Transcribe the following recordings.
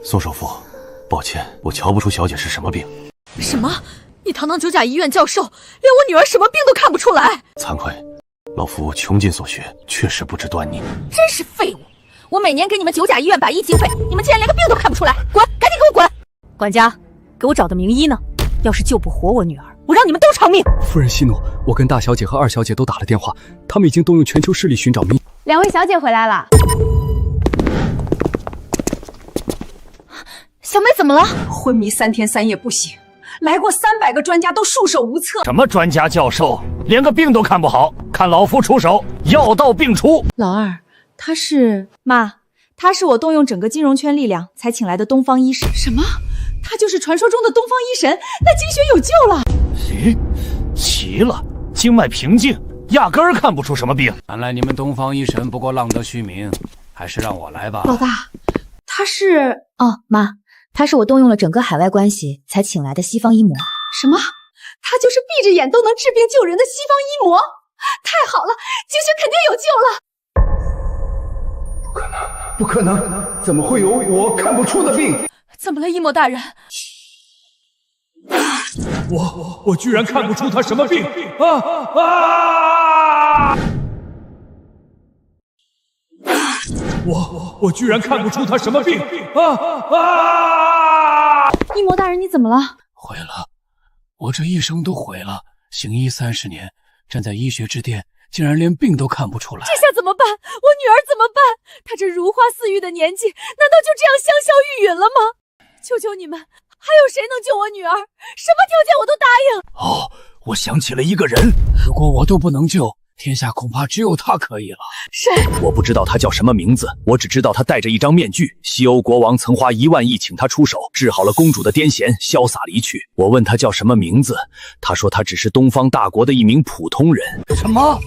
宋首府，抱歉，我瞧不出小姐是什么病。什么？你堂堂九甲医院教授，连我女儿什么病都看不出来？惭愧，老夫穷尽所学，确实不知端倪。真是废物！我每年给你们九甲医院100亿经费，你们竟然连个病都看不出来！滚，赶紧给我滚！管家，给我找的名医呢？要是救不活我女儿，我让你们都偿命！夫人息怒，我跟大小姐和二小姐都打了电话，他们已经动用全球势力寻找名医。两位小姐回来了。小妹怎么了？昏迷3天3夜不醒，来过300个专家都束手无策。什么专家教授，连个病都看不好，看老夫出手，药到病除。老二，他是妈，他是我动用整个金融圈力量才请来的东方医神。什么？他就是传说中的东方医神？那金雪有救了？咦，奇了，经脉平静，压根儿看不出什么病。看来你们东方医神不过浪得虚名，还是让我来吧。老大，他是……哦，妈，他是我动用了整个海外关系才请来的西方医魔。什么？他就是闭着眼都能治病救人的西方医魔？太好了，金雪肯定有救了！不可能，怎么会有我看不出的病？怎么了，医魔大人？我居然看不出他什么病啊！我居然看不出他什么病啊！医魔大人，你怎么了？毁了，我这一生都毁了。行医30年，站在医学之巅，竟然连病都看不出来。这下怎么办？我女儿怎么办？她这如花似玉的年纪，难道就这样香消玉殒了吗？求求你们，还有谁能救我女儿？什么条件我都答应。哦，我想起了一个人，如果我都不能救，天下恐怕只有他可以了。谁？我不知道他叫什么名字，我只知道他戴着一张面具。西欧国王曾花1万亿请他出手，治好了公主的癫痫，潇洒离去。我问他叫什么名字，他说他只是东方大国的一名普通人。什么？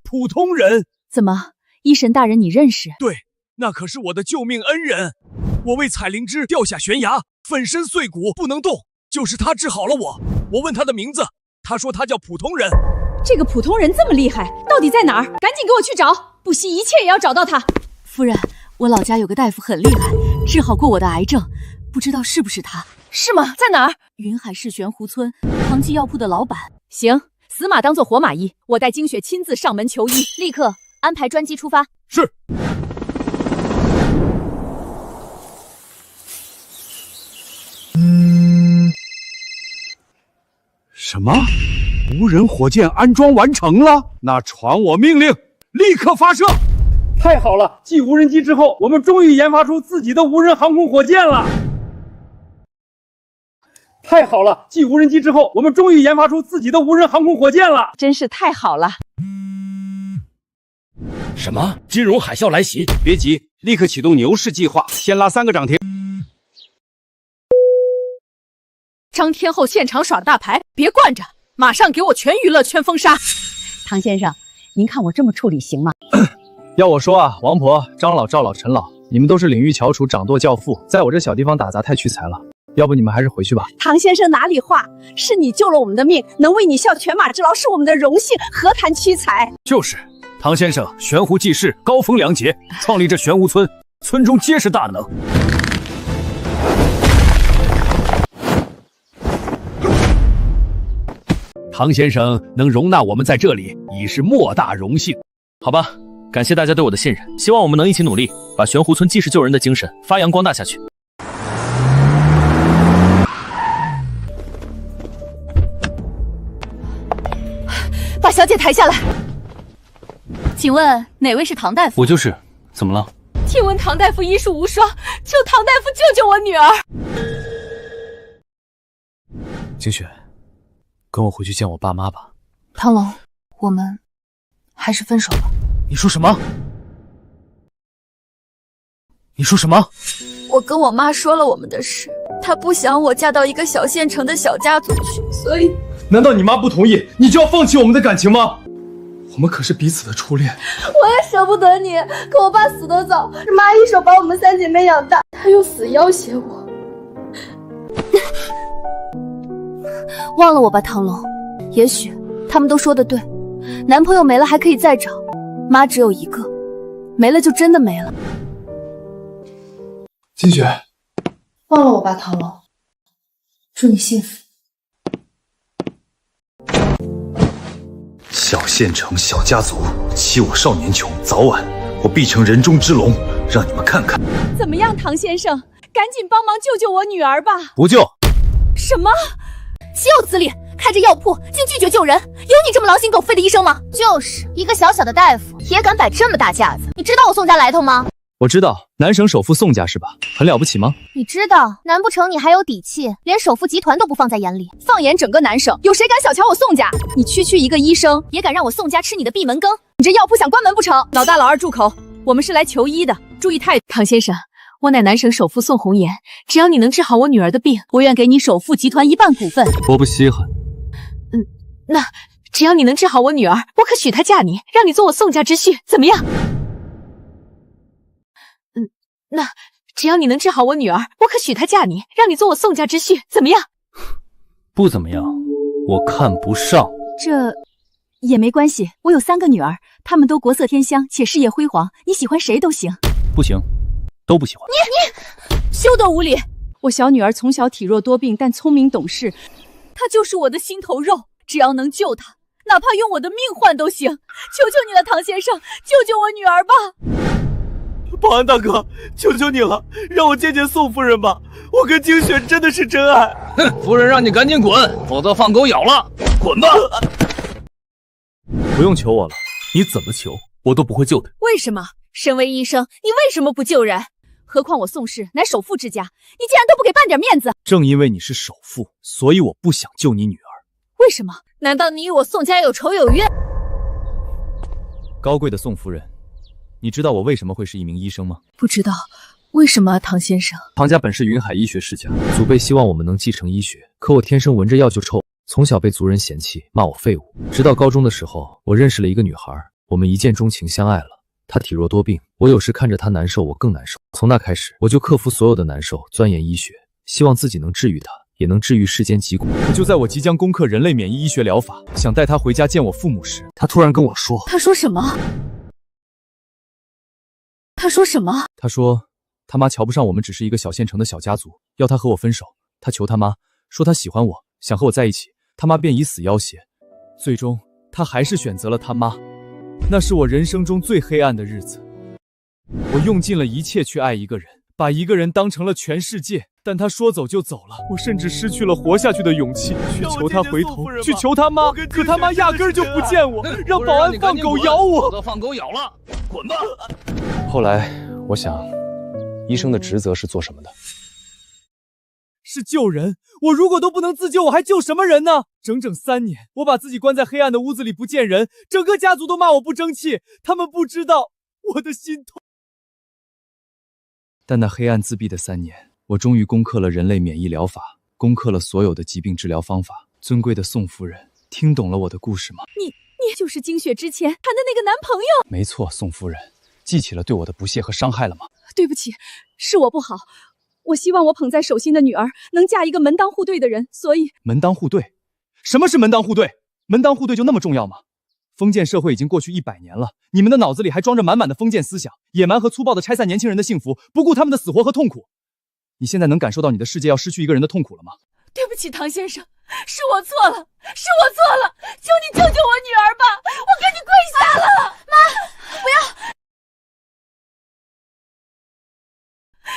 普通人？怎么，医神大人你认识？对，那可是我的救命恩人。我为采灵芝掉下悬崖，粉身碎骨不能动，就是他治好了我。我问他的名字，他说他叫普通人。这个普通人这么厉害，到底在哪儿？赶紧给我去找，不惜一切也要找到他。夫人，我老家有个大夫很厉害，治好过我的癌症，不知道是不是他？是吗？在哪儿？云海市玄湖村唐记药铺的老板。行，死马当做活马医，我带金雪亲自上门求医，立刻安排专机出发。是。什么？无人火箭安装完成了？那传我命令，立刻发射！太好了！继无人机之后，我们终于研发出自己的无人航空火箭了！太好了！继无人机之后，我们终于研发出自己的无人航空火箭了！真是太好了！什么？金融海啸来袭？别急，立刻启动牛市计划，先拉3个涨停。张天后现场耍大牌，别惯着，马上给我全娱乐圈封杀！唐先生，您看我这么处理行吗？要我说啊，王婆、张老、赵老、陈老，你们都是领域翘楚、掌舵教父，在我这小地方打杂太屈才了。要不你们还是回去吧。唐先生哪里话，是你救了我们的命，能为你效犬马之劳是我们的荣幸，何谈屈才？就是，唐先生悬壶济世，高风亮节，创立这悬壶村，村中皆是大能。唐先生能容纳我们在这里，已是莫大荣幸。好吧，感谢大家对我的信任，希望我们能一起努力，把悬壶村济世救人的精神发扬光大下去。把小姐抬下来。请问哪位是唐大夫？我就是，怎么了？听闻唐大夫医术无双，求唐大夫救救我女儿。金雪，跟我回去见我爸妈吧。唐龙，我们还是分手吧。你说什么？你说什么？我跟我妈说了我们的事，她不想我嫁到一个小县城的小家族去，所以……难道你妈不同意，你就要放弃我们的感情吗？我们可是彼此的初恋。我也舍不得你，可我爸死得早，是妈一手把我们3姐妹养大，她又死要挟我。忘了我吧，唐龙。也许他们都说的对，男朋友没了还可以再找，妈只有一个，没了就真的没了。金雪，忘了我吧，唐龙。祝你幸福。小县城小家族欺我少年穷，早晚我必成人中之龙，让你们看看。怎么样，唐先生，赶紧帮忙救救我女儿吧！不救。什么？岂有此理！开着药铺竟拒绝救人，有你这么狼心狗肺的医生吗？就是一个小小的大夫，也敢摆这么大架子。你知道我宋家来头吗？我知道，南省首富宋家是吧？很了不起吗？你知道，难不成你还有底气，连首富集团都不放在眼里？放眼整个南省，有谁敢小瞧我宋家？你区一个医生，也敢让我宋家吃你的闭门羹？你这药铺想关门不成？老大老二住口！我们是来求医的，注意态度。唐先生，我乃南省首富宋红颜，只要你能治好我女儿的病，我愿给你首富集团1半股份。我不稀罕。那只要你能治好我女儿，我可许她嫁你，让你做我宋家之婿，怎么样？那只要你能治好我女儿，我可许她嫁你，让你做我宋家之婿，怎么样？不怎么样，我看不上。这也没关系，我有3个女儿，她们都国色天香且事业辉煌，你喜欢谁都行。不行，都不喜欢。你休得无礼！我小女儿从小体弱多病，但聪明懂事，她就是我的心头肉，只要能救她，哪怕用我的命换都行。求求你了，唐先生，救救我女儿吧！保安大哥，求求你了，让我见见宋夫人吧，我跟金雪真的是真爱。哼，夫人让你赶紧滚，否则放狗咬了，滚吧！不用求我了，你怎么求我都不会救的。为什么？身为医生，你为什么不救人？何况我宋氏乃首富之家，你竟然都不给半点面子！正因为你是首富，所以我不想救你女儿。为什么？难道你与我宋家有仇有怨？高贵的宋夫人，你知道我为什么会是一名医生吗？不知道。为什么啊，唐先生？唐家本是云海医学世家，祖辈希望我们能继承医学，可我天生闻着药就臭，从小被族人嫌弃，骂我废物。直到高中的时候，我认识了一个女孩，我们一见钟情相爱了。她体弱多病，我有时看着她难受，我更难受。从那开始，我就克服所有的难受，钻研医学，希望自己能治愈她，也能治愈世间疾苦。可就在我即将攻克人类免疫医学疗法，想带她回家见我父母时，她突然跟我说：“他说什么？他说什么？他说他妈瞧不上我们只是一个小县城的小家族，要他和我分手。他求他妈，说他喜欢我，想和我在一起。他妈便以死要挟，最终他还是选择了他妈。那是我人生中最黑暗的日子。我用尽了一切去爱一个人，把一个人当成了全世界，但他说走就走了，我甚至失去了活下去的勇气，去求他回头，去求他妈，可他妈压根儿就不见我，让保安放狗咬我。放狗咬了，滚吧！后来我想，医生的职责是做什么的？是救人。我如果都不能自救，我还救什么人呢？整整3年，我把自己关在黑暗的屋子里不见人，整个家族都骂我不争气，他们不知道我的心痛。但那黑暗自闭的3年，我终于攻克了人类免疫疗法，攻克了所有的疾病治疗方法。尊贵的宋夫人，听懂了我的故事吗？你就是金雪之前谈的那个男朋友？没错，宋夫人，记起了对我的不屑和伤害了吗？对不起，是我不好。我希望我捧在手心的女儿能嫁一个门当户对的人，所以……门当户对？什么是门当户对？门当户对就那么重要吗？封建社会已经过去100年了，你们的脑子里还装着满满的封建思想，野蛮和粗暴的拆散年轻人的幸福，不顾他们的死活和痛苦。你现在能感受到你的世界要失去一个人的痛苦了吗？对不起，唐先生，是我错了，是我错了，求你救救我女儿吧，我跟你跪下了！妈，不要！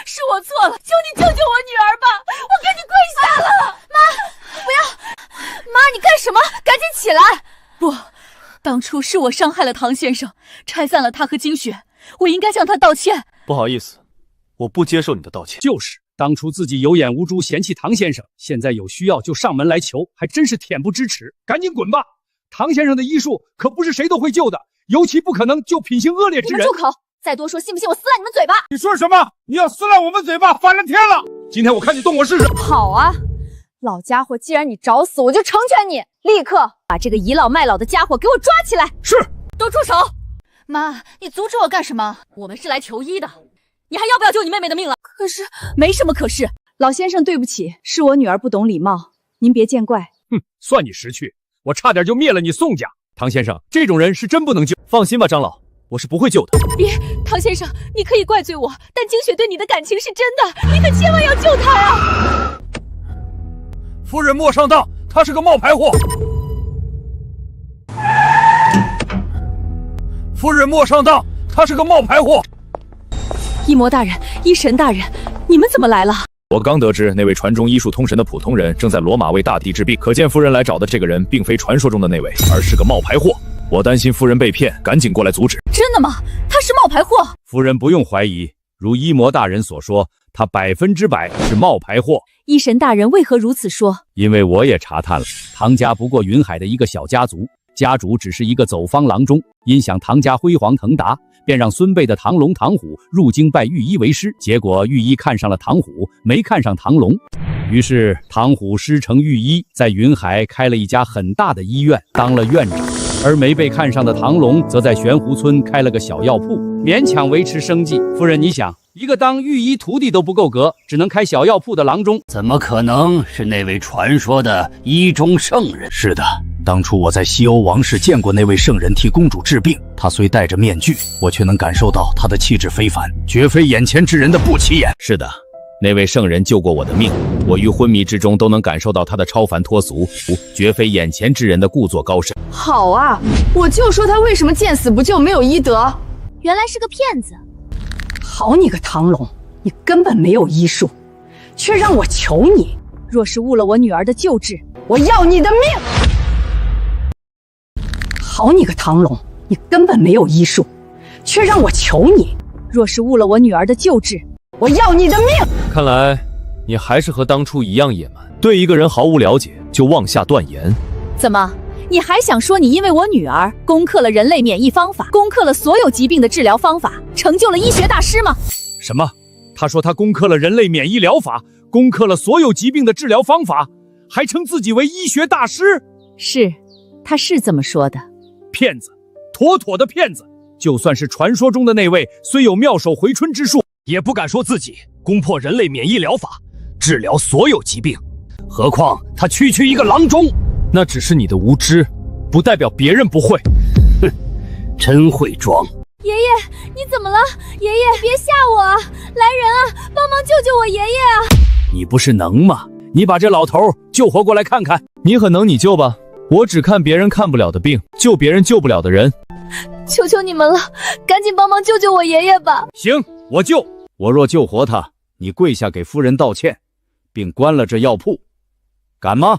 是我错了，求你救救我女儿吧，我跟你跪下了！妈，不要！妈，你干什么？赶紧起来！不，当初是我伤害了唐先生，拆散了他和金雪，我应该向他道歉。不好意思，我不接受你的道歉。就是当初自己有眼无珠，嫌弃唐先生，现在有需要就上门来求，还真是恬不知耻。赶紧滚吧！唐先生的医术可不是谁都会救的，尤其不可能救品行恶劣之人。你们住口！再多说，信不信我撕烂你们嘴巴？你说什么？你要撕烂我们嘴巴，翻了天了！今天我看你动我试试。好啊，老家伙，既然你找死，我就成全你，立刻把这个倚老卖老的家伙给我抓起来！是，都住手！妈，你阻止我干什么？我们是来求医的，你还要不要救你妹妹的命了？可是，没什么可是。老先生，对不起，是我女儿不懂礼貌，您别见怪。哼，算你识趣，我差点就灭了你宋家。唐先生，这种人是真不能救。放心吧，张老。我是不会救的。别，唐先生，你可以怪罪我，但精雪对你的感情是真的，你可千万要救她呀！夫人莫上当，他是个冒牌货。夫人莫上当，他是个冒牌货。医魔大人，医神大人，你们怎么来了？我刚得知那位传中医术通神的普通人正在罗马为大帝治病，可见夫人来找的这个人并非传说中的那位，而是个冒牌货。我担心夫人被骗，赶紧过来阻止。真的吗？他是冒牌货？夫人不用怀疑，如医魔大人所说，他100%是冒牌货。医神大人为何如此说？因为我也查探了，唐家不过云海的一个小家族，家主只是一个走方郎中，因想唐家辉煌腾达，便让孙辈的唐龙、唐虎入京拜御医为师。结果御医看上了唐虎，没看上唐龙，于是唐虎师承御医，在云海开了一家很大的医院，当了院长。而没被看上的唐龙，则在玄湖村开了个小药铺，勉强维持生计。夫人，你想，一个当御医徒弟都不够格，只能开小药铺的郎中，怎么可能是那位传说的医中圣人？是的，当初我在西欧王室见过那位圣人替公主治病，他虽戴着面具，我却能感受到他的气质非凡，绝非眼前之人的不起眼。是的，那位圣人救过我的命，我于昏迷之中都能感受到他的超凡脱俗，绝非眼前之人的故作高深。好啊，我就说他为什么见死不救，没有医德，原来是个骗子。好你个唐龙，你根本没有医术，却让我求你，若是误了我女儿的救治，我要你的命！好你个唐龙，你根本没有医术，却让我求你，若是误了我女儿的救治，我要你的命！看来你还是和当初一样野蛮，对一个人毫无了解就妄下断言。怎么？你还想说你因为我女儿攻克了人类免疫方法，攻克了所有疾病的治疗方法，成就了医学大师吗？什么？他说他攻克了人类免疫疗法，攻克了所有疾病的治疗方法，还称自己为医学大师？是，他是这么说的。骗子，妥妥的骗子！就算是传说中的那位，虽有妙手回春之术，也不敢说自己攻破人类免疫疗法，治疗所有疾病。何况他区一个郎中，那只是你的无知，不代表别人不会。哼，真会装！爷爷，你怎么了？爷爷，别吓我啊！来人啊，帮忙救救我爷爷啊！你不是能吗？你把这老头救活过来看看。你很能，你救吧。我只看别人看不了的病，救别人救不了的人。求求你们了，赶紧帮忙救救我爷爷吧！行，我救。我若救活他，你跪下给夫人道歉，并关了这药铺，敢吗？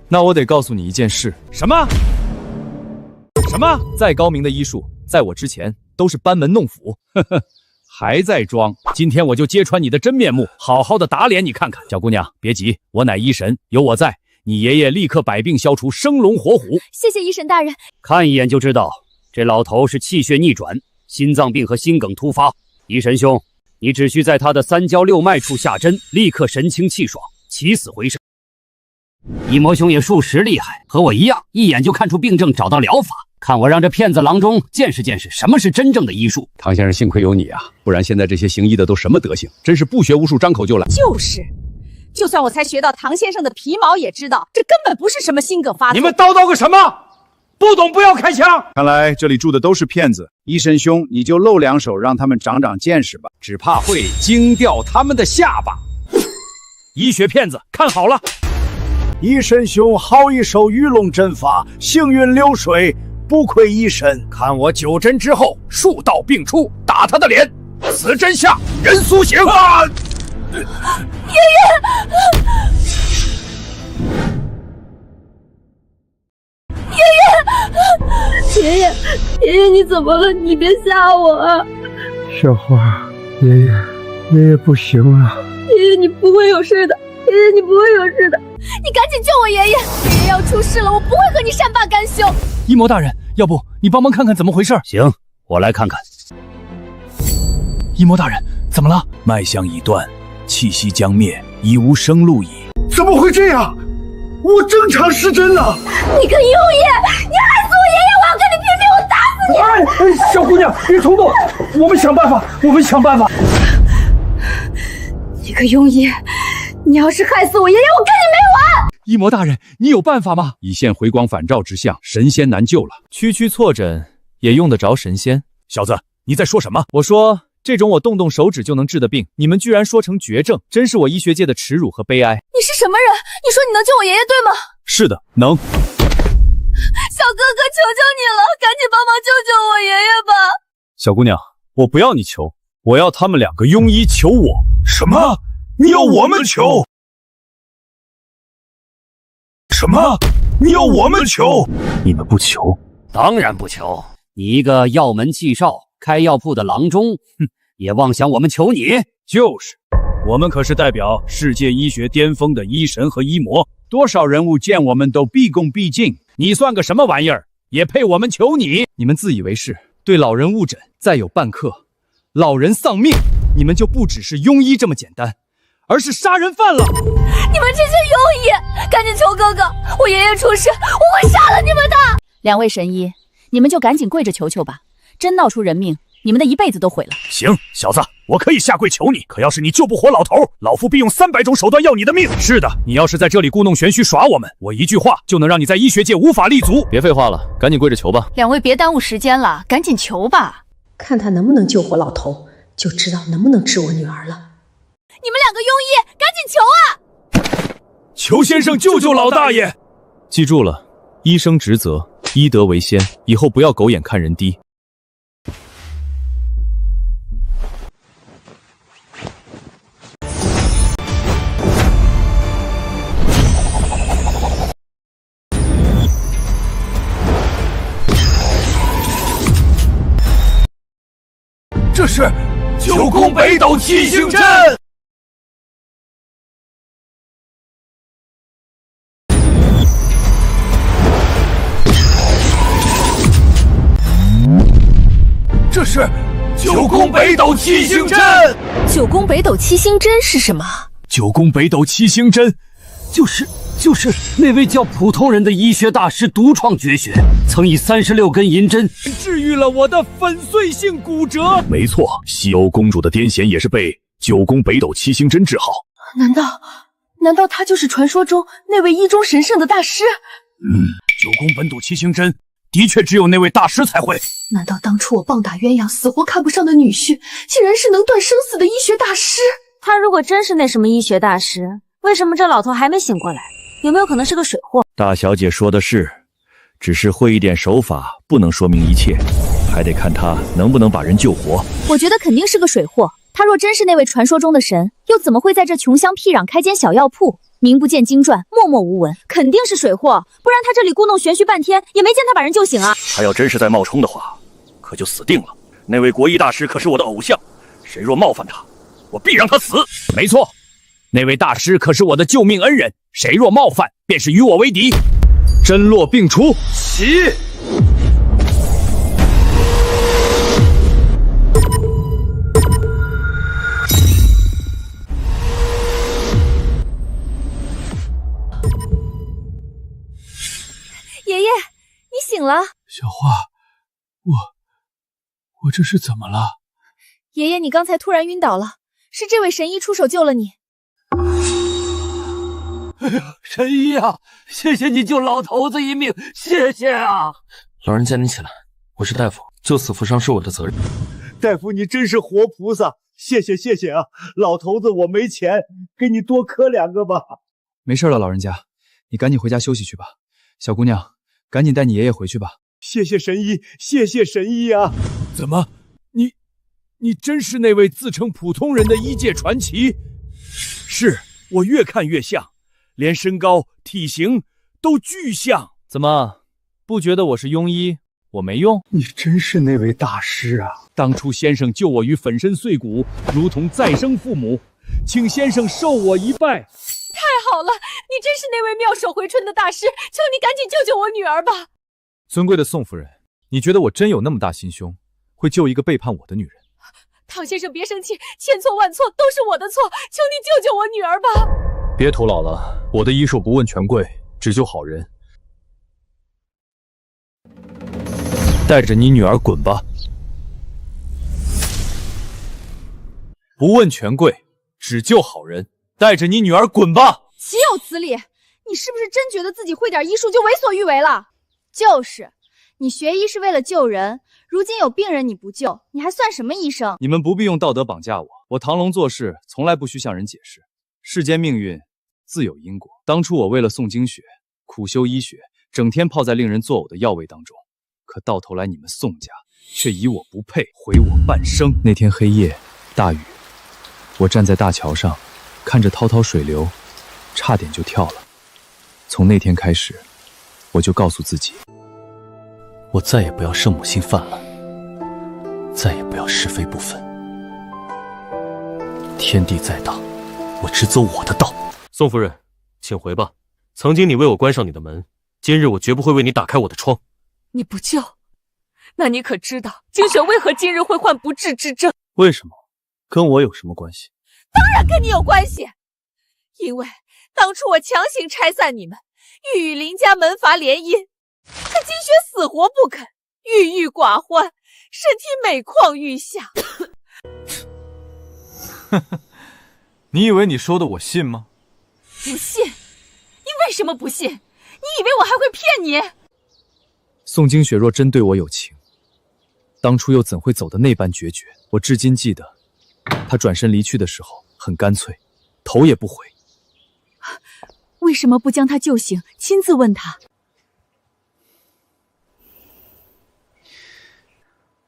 那我得告诉你一件事。什么？什么？再高明的医术，在我之前都是班门弄斧。呵呵，还在装。今天我就揭穿你的真面目，好好的打脸你看看。小姑娘，别急，我乃医神，有我在，你爷爷立刻百病消除，生龙活虎。谢谢医神大人。看一眼就知道，这老头是气血逆转，心脏病和心梗突发。医神兄，你只需在他的3焦6脉处下针，立刻神清气爽，起死回生。医魔兄也属实厉害，和我一样，一眼就看出病症，找到疗法。看我让这骗子郎中见识见识什么是真正的医术。唐先生，幸亏有你啊，不然现在这些行医的都什么德行？真是不学无术，张口就来。就是，就算我才学到唐先生的皮毛，也知道这根本不是什么心梗发作。你们叨叨个什么？不懂不要开枪！看来这里住的都是骗子。医神兄，你就露2手，让他们长长见识吧，只怕会惊掉他们的下巴。医学骗子，看好了！医神兄好一手鱼龙阵法，行云流水，不愧医神。看我9针之后，数道并出，打他的脸，此针下，人苏醒。爷爷。爷爷，爷爷，你怎么了？你别吓我啊！小花，爷爷不行了。爷爷，你不会有事的。爷爷，你不会有事的。你赶紧救我爷爷！爷爷要出事了，我不会和你善罢甘休。医魔大人，要不你帮忙看看怎么回事？行，我来看看。医魔大人，怎么了？脉象已断，气息将灭，已无生路矣。怎么会这样？我正常失真了！你个庸医，你害死我爷爷！我要跟你拼命！我打死你！哎，小姑娘，别冲动，我们想办法。你个庸医，你要是害死我爷爷，我跟你没完！医魔大人，你有办法吗？已现回光返照之象，神仙难救了。区区错诊也用得着神仙？小子，你在说什么？我说这种我动动手指就能治的病，你们居然说成绝症，真是我医学界的耻辱和悲哀。你是什么人？你说你能救我爷爷对吗？是的，能。小哥哥，求求你了，赶紧帮忙救救我爷爷吧！小姑娘，我不要你求，我要他们2个庸医求我。什么？你要我们求？什么？你要我们求？你们不求？当然不求。你一个药门纪少、开药铺的郎中，哼，也妄想我们求你？就是，我们可是代表世界医学巅峰的医神和医魔，多少人物见我们都毕恭毕敬。你算个什么玩意儿，也配我们求你？你们自以为是，对老人误诊，再有半刻，老人丧命，你们就不只是庸医这么简单，而是杀人犯了！你们这些庸医，赶紧求哥哥！我爷爷出事，我会杀了你们的！2位神医，你们就赶紧跪着求求吧！真闹出人命，你们的一辈子都毁了。行，小子，我可以下跪求你，可要是你救不活老头，老夫必用300种手段要你的命。是的，你要是在这里故弄玄虚耍我们，我一句话就能让你在医学界无法立足。别废话了，赶紧跪着求吧！2位别耽误时间了，赶紧求吧！看他能不能救活老头，就知道能不能治我女儿了。你们2个庸医，赶紧求啊！求先生救救老大爷！记住了，医生职责，医德为先，以后不要狗眼看人低。这是九宫北斗七星阵。这是九宫北斗七星阵。9宫北斗七星针是什么？9宫北斗七星针，就是那位叫普通人的医学大师独创绝学，曾以36根银针治愈了我的粉碎性骨折。没错，西欧公主的癫痫也是被9宫北斗七星针治好。难道他就是传说中那位医中神圣的大师？9宫本斗七星针的确只有那位大师才会。难道当初我棒打鸳鸯死活看不上的女婿，竟然是能断生死的医学大师？他如果真是那什么医学大师，为什么这老头还没醒过来？有没有可能是个水货？大小姐说的是，只是会一点手法不能说明一切，还得看他能不能把人救活。我觉得肯定是个水货。他若真是那位传说中的神，又怎么会在这穷乡僻壤开间小药铺？名不见经传，默默无闻，肯定是水货。不然他这里故弄玄虚半天，也没见他把人救醒啊。他要真是在冒充的话，可就死定了。那位国医大师可是我的偶像，谁若冒犯他，我必让他死。没错，那位大师可是我的救命恩人，谁若冒犯，便是与我为敌。针落并除，起！爷爷，你醒了。小花，我这是怎么了？爷爷，你刚才突然晕倒了，是这位神医出手救了你。哎呀，神医啊，谢谢你救老头子一命，谢谢啊！老人家您起来，我是大夫，救死扶伤是我的责任。大夫，你真是活菩萨，谢谢啊！老头子我没钱，给你多磕2个吧。没事了，老人家，你赶紧回家休息去吧。小姑娘，赶紧带你爷爷回去吧。谢谢神医啊！怎么，你真是那位自称普通人的医界传奇？是，我越看越像，连身高体型都巨像。怎么，不觉得我是庸医，我没用？你真是那位大师啊！当初先生救我于粉身碎骨，如同再生父母，请先生受我一拜。太好了，你真是那位妙手回春的大师，求你赶紧救救我女儿吧！尊贵的宋夫人，你觉得我真有那么大心胸，会救一个背叛我的女人？唐先生别生气，千错万错都是我的错，求你救救我女儿吧！别徒劳了，我的医术不问权贵，只救好人。带着你女儿滚吧！不问权贵，只救好人。带着你女儿滚吧！岂有此理！你是不是真觉得自己会点医术就为所欲为了？就是，你学医是为了救人，如今有病人你不救，你还算什么医生？你们不必用道德绑架我。我唐龙做事从来不需向人解释，世间命运自有因果。当初我为了宋经雪，苦修医学，整天泡在令人作呕的药味当中，可到头来你们宋家却以我不配毁我半生。那天黑夜，大雨，我站在大桥上，看着滔滔水流，差点就跳了。从那天开始，我就告诉自己，我再也不要圣母心泛滥，再也不要是非不分。天地再大，我只走我的道。宋夫人，请回吧。曾经你为我关上你的门，今日我绝不会为你打开我的窗。你不救，那你可知道经雪为何今日会患不治之症？为什么？跟我有什么关系？当然跟你有关系，因为当初我强行拆散你们，欲与林家门阀联姻，可经雪死活不肯，郁郁寡欢，身体每况愈下。你以为你说的我信吗？不信？你为什么不信？你以为我还会骗你？宋经雪若真对我有情，当初又怎会走得那般决绝？我至今记得，她转身离去的时候很干脆，头也不回。为什么不将他救醒，亲自问他？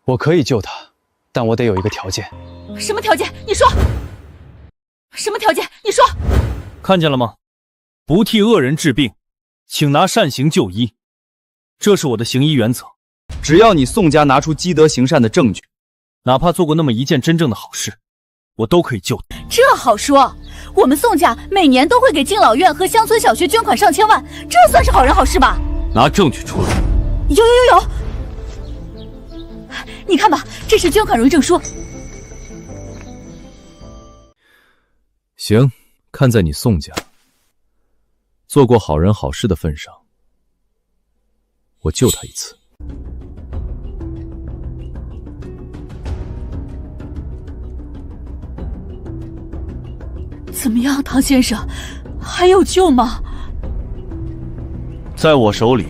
我可以救他，但我得有一个条件。什么条件？你说。什么条件？你说。看见了吗？不替恶人治病，请拿善行就医，这是我的行医原则。只要你宋家拿出积德行善的证据，哪怕做过那么一件真正的好事，我都可以救你。这好说，我们宋家每年都会给敬老院和乡村小学捐款上千万，这算是好人好事吧？拿证据出来。有，你看吧，这是捐款荣誉证书。行，看在你宋家做过好人好事的份上，我救他一次。怎么样，唐先生，还有救吗？在我手里，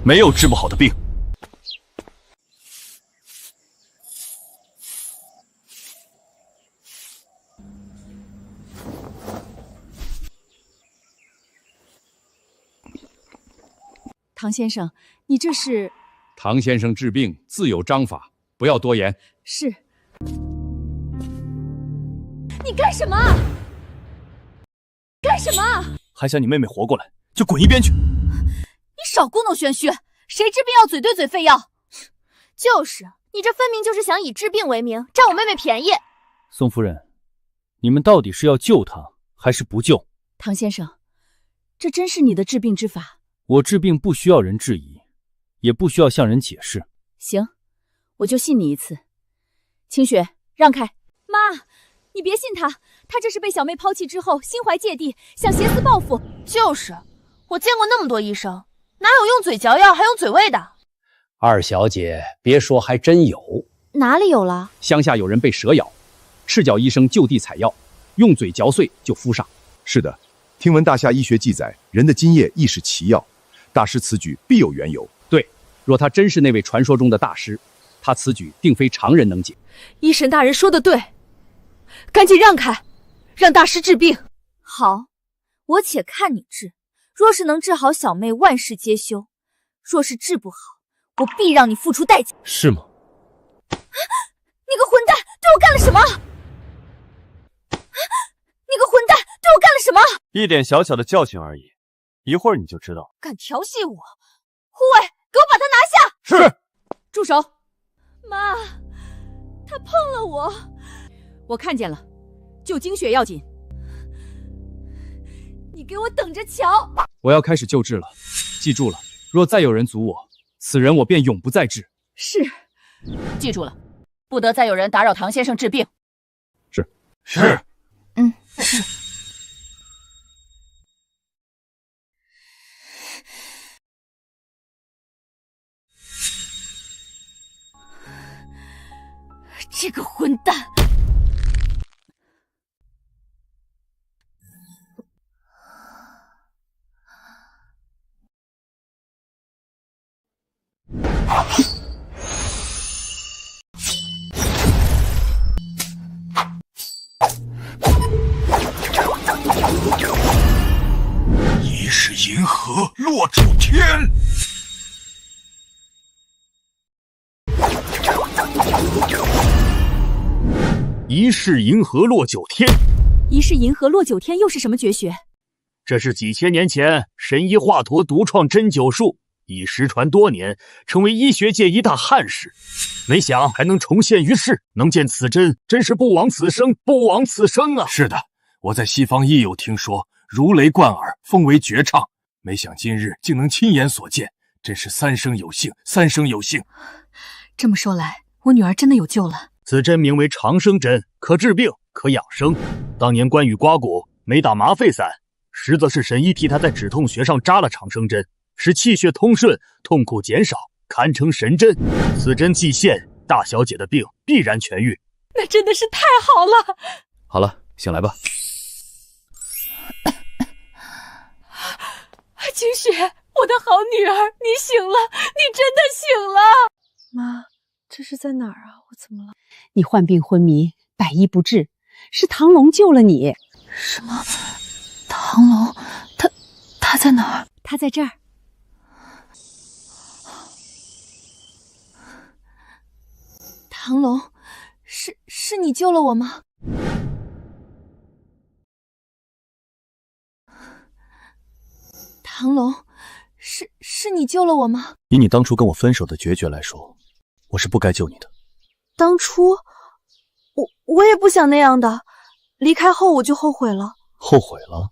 没有治不好的病。唐先生，你这是？唐先生治病自有章法，不要多言。是。你干什么？干什么？还想你妹妹活过来，就滚一边去！你少故弄玄虚，谁治病要嘴对嘴费药？就是，你这分明就是想以治病为名，占我妹妹便宜。宋夫人，你们到底是要救她，还是不救？唐先生，这真是你的治病之法？我治病不需要人质疑，也不需要向人解释。行，我就信你一次。清雪，让开！妈，你别信他，他这是被小妹抛弃之后，心怀芥蒂，想挟私报复。就是，我见过那么多医生，哪有用嘴嚼药还用嘴喂的？二小姐，别说，还真有。哪里有了？乡下有人被蛇咬，赤脚医生就地采药，用嘴嚼碎就敷上。是的，听闻大夏医学记载，人的津液亦是奇药。大师此举必有缘由。对，若他真是那位传说中的大师，他此举定非常人能解。医神大人说的对，赶紧让开，让大师治病。好，我且看你治。若是能治好小妹，万事皆休；若是治不好，我必让你付出代价。是吗？你个混蛋，对我干了什么？你个混蛋，对我干了什么？一点小小的教训而已，一会儿你就知道。敢调戏我，护卫，给我把他拿下！是。住手！妈，他碰了我。我看见了，救经雪要紧。你给我等着瞧！我要开始救治了，记住了，若再有人阻我，此人我便永不再治。是。记住了，不得再有人打扰唐先生治病。是。是。这个混蛋！一世银河落九天。一世银河落九天，一世银河落九天又是什么绝学？这是几千年前神医华佗独创针灸术，已失传多年，成为医学界一大憾事。没想还能重现于世，能见此针，真是不枉此生，不枉此生啊！是的，我在西方亦有听说，如雷贯耳，风为绝唱。没想今日竟能亲眼所见，真是三生有幸，三生有幸。这么说来，我女儿真的有救了。此针名为长生针，可治病，可养生。当年关羽刮骨没打麻沸散，实则是神医替他在止痛穴上扎了长生针，使气血通顺，痛苦减少，堪称神针。此针既现，大小姐的病必然痊愈。那真的是太好了！好了，醒来吧。清雪，我的好女儿，你醒了，你真的醒了！妈，这是在哪儿啊？我怎么了？你患病昏迷，百医不治，是唐龙救了你。什么？唐龙？他在哪儿？他在这儿。唐龙，是你救了我吗？唐龙，是你救了我吗？以你当初跟我分手的决绝来说，我是不该救你的。当初，我也不想那样的，离开后我就后悔了。后悔了？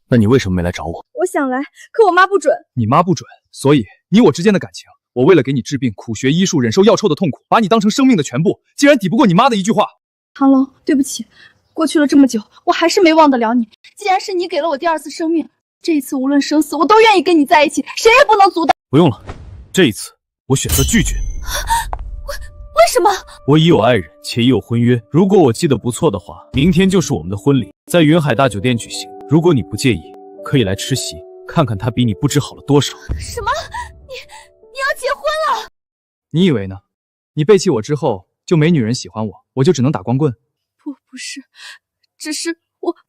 那你为什么没来找我？我想来，可我妈不准。你妈不准，所以你我之间的感情，我为了给你治病，苦学医术，忍受药臭的痛苦，把你当成生命的全部，竟然抵不过你妈的一句话。唐龙，对不起，过去了这么久，我还是没忘得了你。既然是你给了我第二次生命，这一次无论生死，我都愿意跟你在一起，谁也不能阻挡。不用了，这一次我选择拒绝。为什么？我已有爱人，且已有婚约。如果我记得不错的话，明天就是我们的婚礼，在云海大酒店举行。如果你不介意，可以来吃席，看看他比你不知好了多少。什么？你要结婚了？你以为呢？你背弃我之后，就没女人喜欢我，我就只能打光棍？不是，只是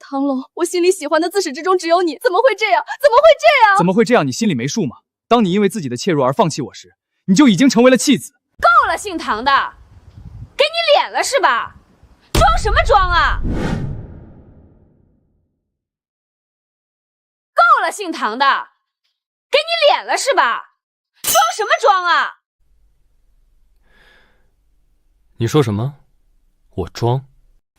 唐龙，我心里喜欢的自始至终只有你，怎么会这样？怎么会这样？怎么会这样？你心里没数吗？当你因为自己的怯弱而放弃我时，你就已经成为了弃子。够了，姓唐的，给你脸了是吧？装什么装啊？够了，姓唐的，给你脸了是吧？装什么装啊？你说什么？我装？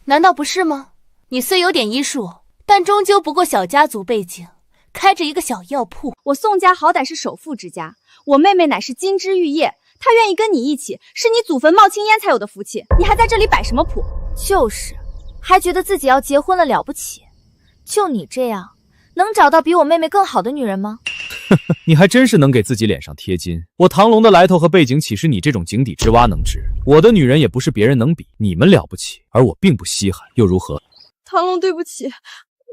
难道不是吗？你虽有点医术，但终究不过小家族背景，开着一个小药铺。我宋家好歹是首富之家，我妹妹乃是金枝玉叶，她愿意跟你一起，是你祖坟冒青烟才有的福气。你还在这里摆什么谱？就是，还觉得自己要结婚了了不起？就你这样，能找到比我妹妹更好的女人吗？你还真是能给自己脸上贴金。我唐龙的来头和背景岂是你这种井底之蛙能知？我的女人也不是别人能比。你们了不起，而我并不稀罕，又如何？唐龙，对不起，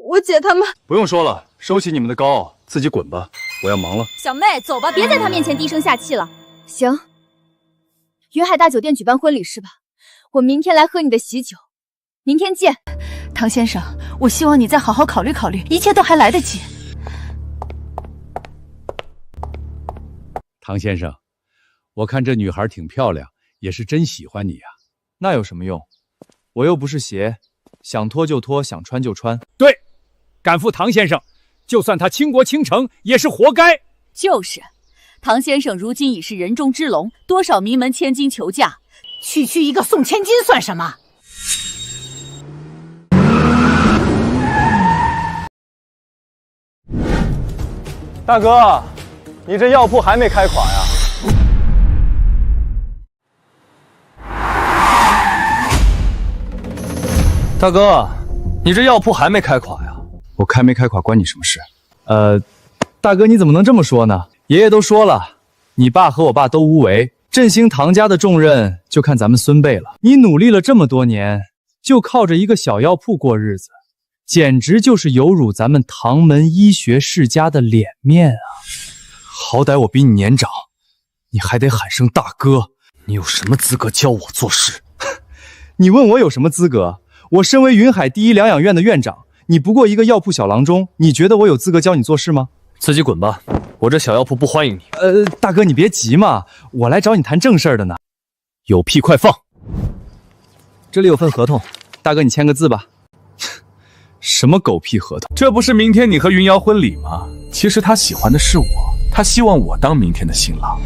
我姐他们……不用说了，收起你们的高傲，自己滚吧，我要忙了。小妹，走吧，别在他面前低声下气了。行，云海大酒店举办婚礼是吧？我明天来喝你的喜酒，明天见。唐先生，我希望你再好好考虑考虑，一切都还来得及。唐先生，我看这女孩挺漂亮，也是真喜欢你呀。那有什么用？我又不是鞋，想脱就脱，想穿就穿。对，赶赴唐先生，就算他倾国倾城，也是活该。就是，唐先生如今已是人中之龙，多少名门千金求嫁，区一个宋千金算什么？大哥，你这药铺还没开垮呀？大哥，你这药铺还没开垮呀？我开没开垮关你什么事？大哥你怎么能这么说呢？爷爷都说了，你爸和我爸都无为，振兴唐家的重任就看咱们孙辈了。你努力了这么多年，就靠着一个小药铺过日子，简直就是有辱咱们唐门医学世家的脸面啊！好歹我比你年长，你还得喊声大哥。你有什么资格教我做事？你问我有什么资格？我身为云海第一疗养院的院长，你不过一个药铺小郎中，你觉得我有资格教你做事吗？自己滚吧，我这小药铺不欢迎你。大哥你别急嘛，我来找你谈正事的呢。有屁快放！这里有份合同，大哥你签个字吧。什么狗屁合同？这不是明天你和云瑶婚礼吗？其实他喜欢的是我，他希望我当明天的新郎，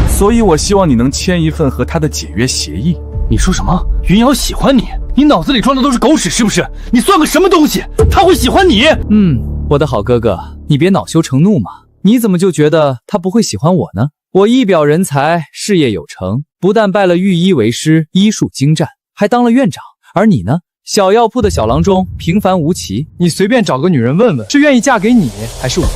所以我希望你能签一份和他的解约协议。你说什么？云瑶喜欢你？你脑子里装的都是狗屎是不是？你算个什么东西？他会喜欢你？我的好哥哥，你别恼羞成怒嘛。你怎么就觉得他不会喜欢我呢？我一表人才，事业有成，不但拜了御医为师，医术精湛，还当了院长。而你呢？小药铺的小郎中，平凡无奇。你随便找个女人问问，是愿意嫁给你还是我？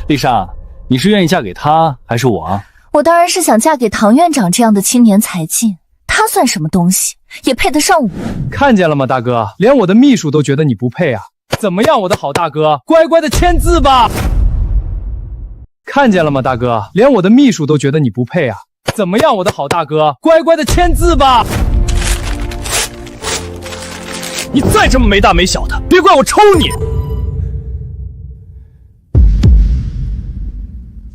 丽莎，你是愿意嫁给他还是我啊？我当然是想嫁给唐院长这样的青年才俊，他算什么东西，也配得上我？看见了吗，大哥，连我的秘书都觉得你不配啊！怎么样，我的好大哥，乖乖的签字吧！看见了吗，大哥，连我的秘书都觉得你不配啊！怎么样，我的好大哥，乖乖的签字吧！你再这么没大没小的，别怪我抽你！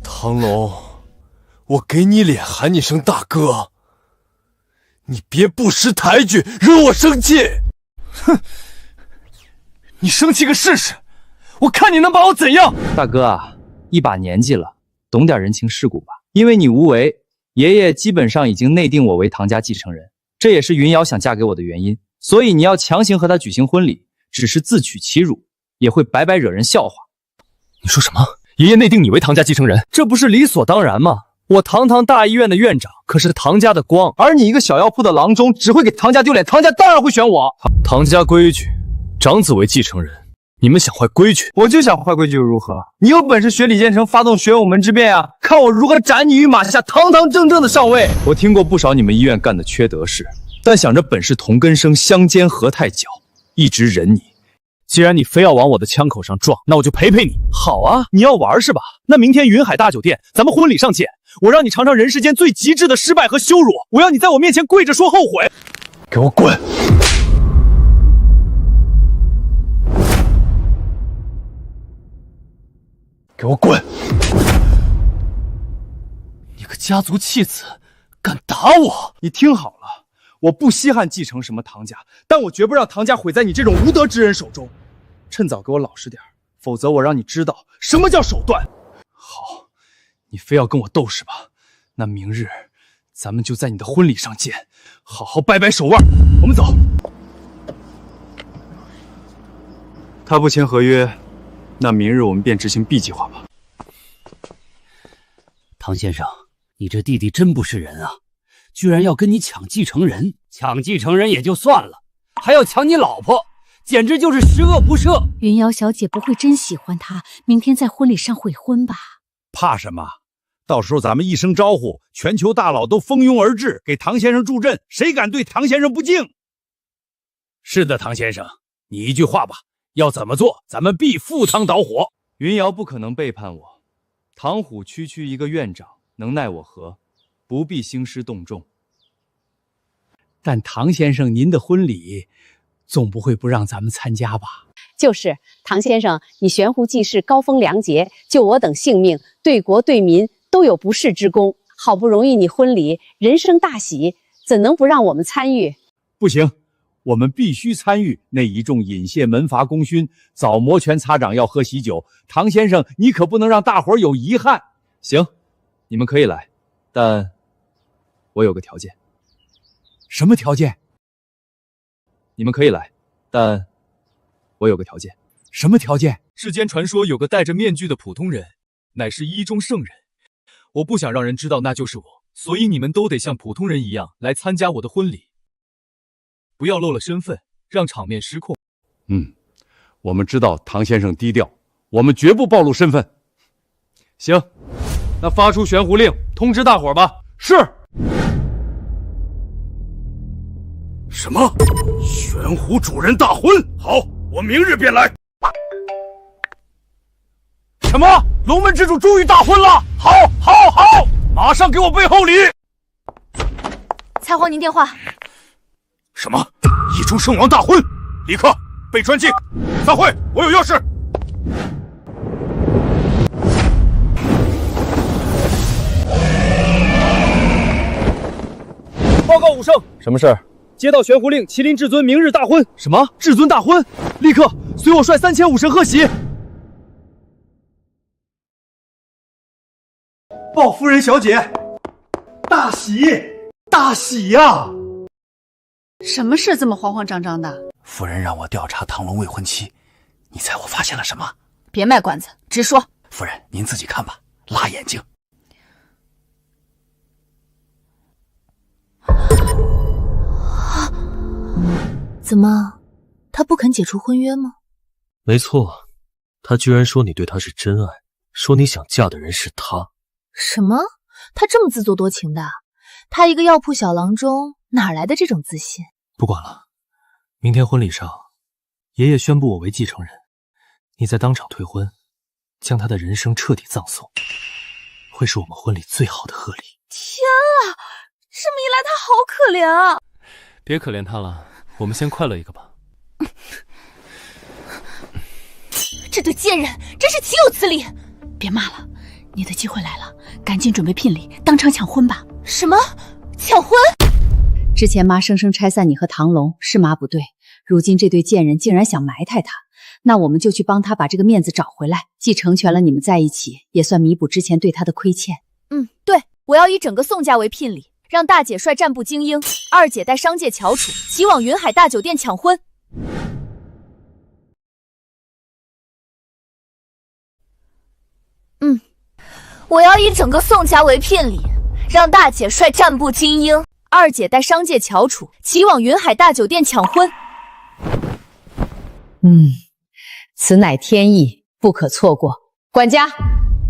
唐龙，我给你脸喊你声大哥，你别不识抬举，惹我生气。哼，你生气个试试，我看你能把我怎样？大哥啊，一把年纪了，懂点人情世故吧。因为你无为，爷爷基本上已经内定我为唐家继承人，这也是云瑶想嫁给我的原因。所以你要强行和他举行婚礼，只是自取其辱，也会白白惹人笑话。你说什么？爷爷内定你为唐家继承人，这不是理所当然吗？我堂堂大医院的院长，可是唐家的光，而你一个小药铺的郎中，只会给唐家丢脸，唐家当然会选我。唐家规矩，长子为继承人，你们想坏规矩？我就想坏规矩又如何？你有本事学李建成发动玄武门之变啊，看我如何斩你于马下，堂堂正正的上位。我听过不少你们医院干的缺德事，但想着本是同根生，相煎何太久，一直忍你。既然你非要往我的枪口上撞，那我就陪陪你。好啊，你要玩是吧？那明天云海大酒店，咱们婚礼上见。我让你尝尝人世间最极致的失败和羞辱，我要你在我面前跪着说后悔。给我滚！给我滚！你个家族弃子，敢打我！你听好了，我不稀罕继承什么唐家，但我绝不让唐家毁在你这种无德之人手中。趁早给我老实点，否则我让你知道什么叫手段。好，你非要跟我斗是吧？那明日咱们就在你的婚礼上见，好好掰掰手腕。我们走。他不签合约，那明日我们便执行 B 计划吧。唐先生，你这弟弟真不是人啊，居然要跟你抢继承人！抢继承人也就算了，还要抢你老婆，简直就是十恶不赦。云瑶小姐不会真喜欢他，明天在婚礼上悔婚吧？怕什么？到时候咱们一声招呼，全球大佬都蜂拥而至，给唐先生助阵，谁敢对唐先生不敬？是的，唐先生，你一句话吧，要怎么做，咱们必赴汤蹈火。云瑶不可能背叛我，唐虎区区一个院长，能奈我何？不必兴师动众。但唐先生，您的婚礼总不会不让咱们参加吧？就是唐先生，你悬壶济世，高风亮节，救我等性命，对国对民都有不世之功。好不容易你婚礼，人生大喜，怎能不让我们参与？不行，我们必须参与。那一众引谢门阀功勋，早摩拳擦掌要喝喜酒。唐先生，你可不能让大伙儿有遗憾。行，你们可以来，但我有个条件。什么条件？你们可以来，但我有个条件。什么条件？世间传说有个戴着面具的普通人，乃是医中圣人。我不想让人知道那就是我，所以你们都得像普通人一样来参加我的婚礼，不要漏了身份，让场面失控。我们知道唐先生低调，我们绝不暴露身份。行，那发出悬壶令，通知大伙吧。是。什么？玄壶主人大婚？好，我明日便来。什么？龙门之主终于大婚了！好，好，好！马上给我备厚礼。采黄您电话。什么？一出圣王大婚？立刻备传记。散会，我有要事。报告武圣，什么事儿？接到悬壶令，麒麟至尊明日大婚。什么？至尊大婚？立刻随我率3000武神贺喜。鲍夫人小姐，大喜大喜呀！什么事这么慌慌张张的？夫人让我调查唐龙未婚妻，你猜我发现了什么？别卖关子，直说。夫人，您自己看吧，辣眼睛。怎么，他不肯解除婚约吗？没错，他居然说你对他是真爱，说你想嫁的人是他。什么？他这么自作多情的？他一个药铺小郎中，哪来的这种自信？不管了，明天婚礼上，爷爷宣布我为继承人，你再当场退婚，将他的人生彻底葬送，会是我们婚礼最好的贺礼。天啊，这么一来他好可怜啊！别可怜他了，我们先快乐一个吧。这对贱人真是岂有此理！别骂了，你的机会来了，赶紧准备聘礼，当场抢婚吧。什么？抢婚？之前妈生生拆散你和唐龙是妈不对，如今这对贱人竟然想埋汰他，那我们就去帮他把这个面子找回来，既成全了你们在一起，也算弥补之前对他的亏欠。对，我要以整个宋家为聘礼，让大姐率战部精英，二姐带商界翘楚，齐往云海大酒店抢婚。我要以整个宋家为聘礼，让大姐率战部精英，二姐带商界翘楚，齐往云海大酒店抢婚。此乃天意，不可错过。管家，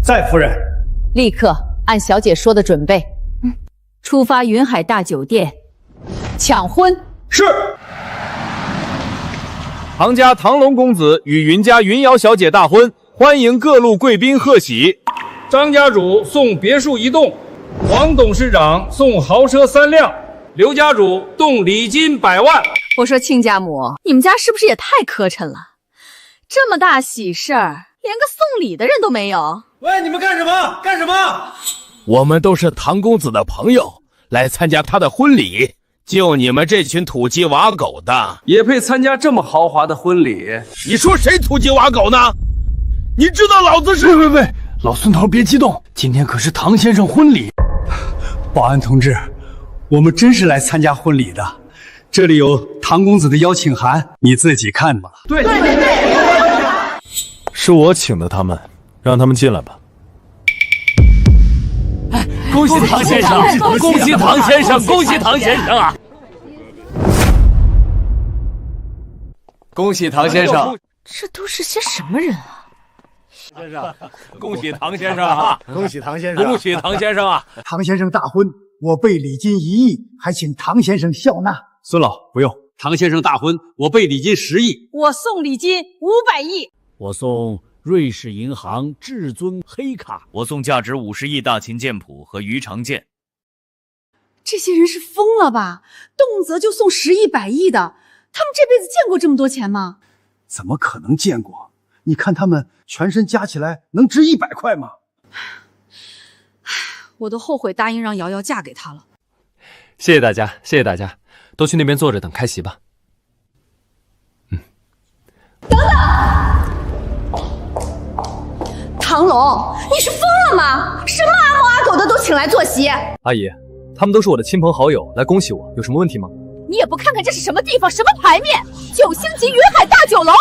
在夫人。立刻按小姐说的准备，出发云海大酒店抢婚。是。唐家唐龙公子与云家云瑶小姐大婚，欢迎各路贵宾贺喜。张家主送别墅1栋，王董事长送豪车3辆，刘家主动礼金100万。我说亲家母，你们家是不是也太磕碜了？这么大喜事儿，连个送礼的人都没有。喂，你们干什么？干什么？我们都是唐公子的朋友，来参加他的婚礼。就你们这群土鸡瓦狗的，也配参加这么豪华的婚礼？你说谁土鸡瓦狗呢？你知道老子是……喂，老孙头别激动，今天可是唐先生婚礼。保安同志，我们真是来参加婚礼的。这里有唐公子的邀请函，你自己看吧。对，是我请的他们，让他们进来吧。恭喜唐先生！恭喜唐先生！恭喜唐先生啊！恭喜唐先生！这都是些什么人啊？先生，恭喜唐先生啊！恭喜唐先生！恭喜唐先生啊！唐先生大婚，我备礼金1亿，还请唐先生笑纳。孙老不用，唐先生大婚，我备礼金10亿。我送礼金500亿。我送瑞士银行至尊黑卡，我送价值50亿大秦剑谱和鱼肠剑。这些人是疯了吧？动辄就送10亿、100亿的，他们这辈子见过这么多钱吗？怎么可能见过？你看他们全身加起来能值100块吗？我都后悔答应让瑶瑶嫁给他了。谢谢大家，谢谢大家，都去那边坐着等开席吧。等等，唐龙，你是疯了吗？什么阿猫阿狗的都请来坐席？阿姨，他们都是我的亲朋好友，来恭喜我，有什么问题吗？你也不看看这是什么地方，什么牌面？9星级云海大酒楼，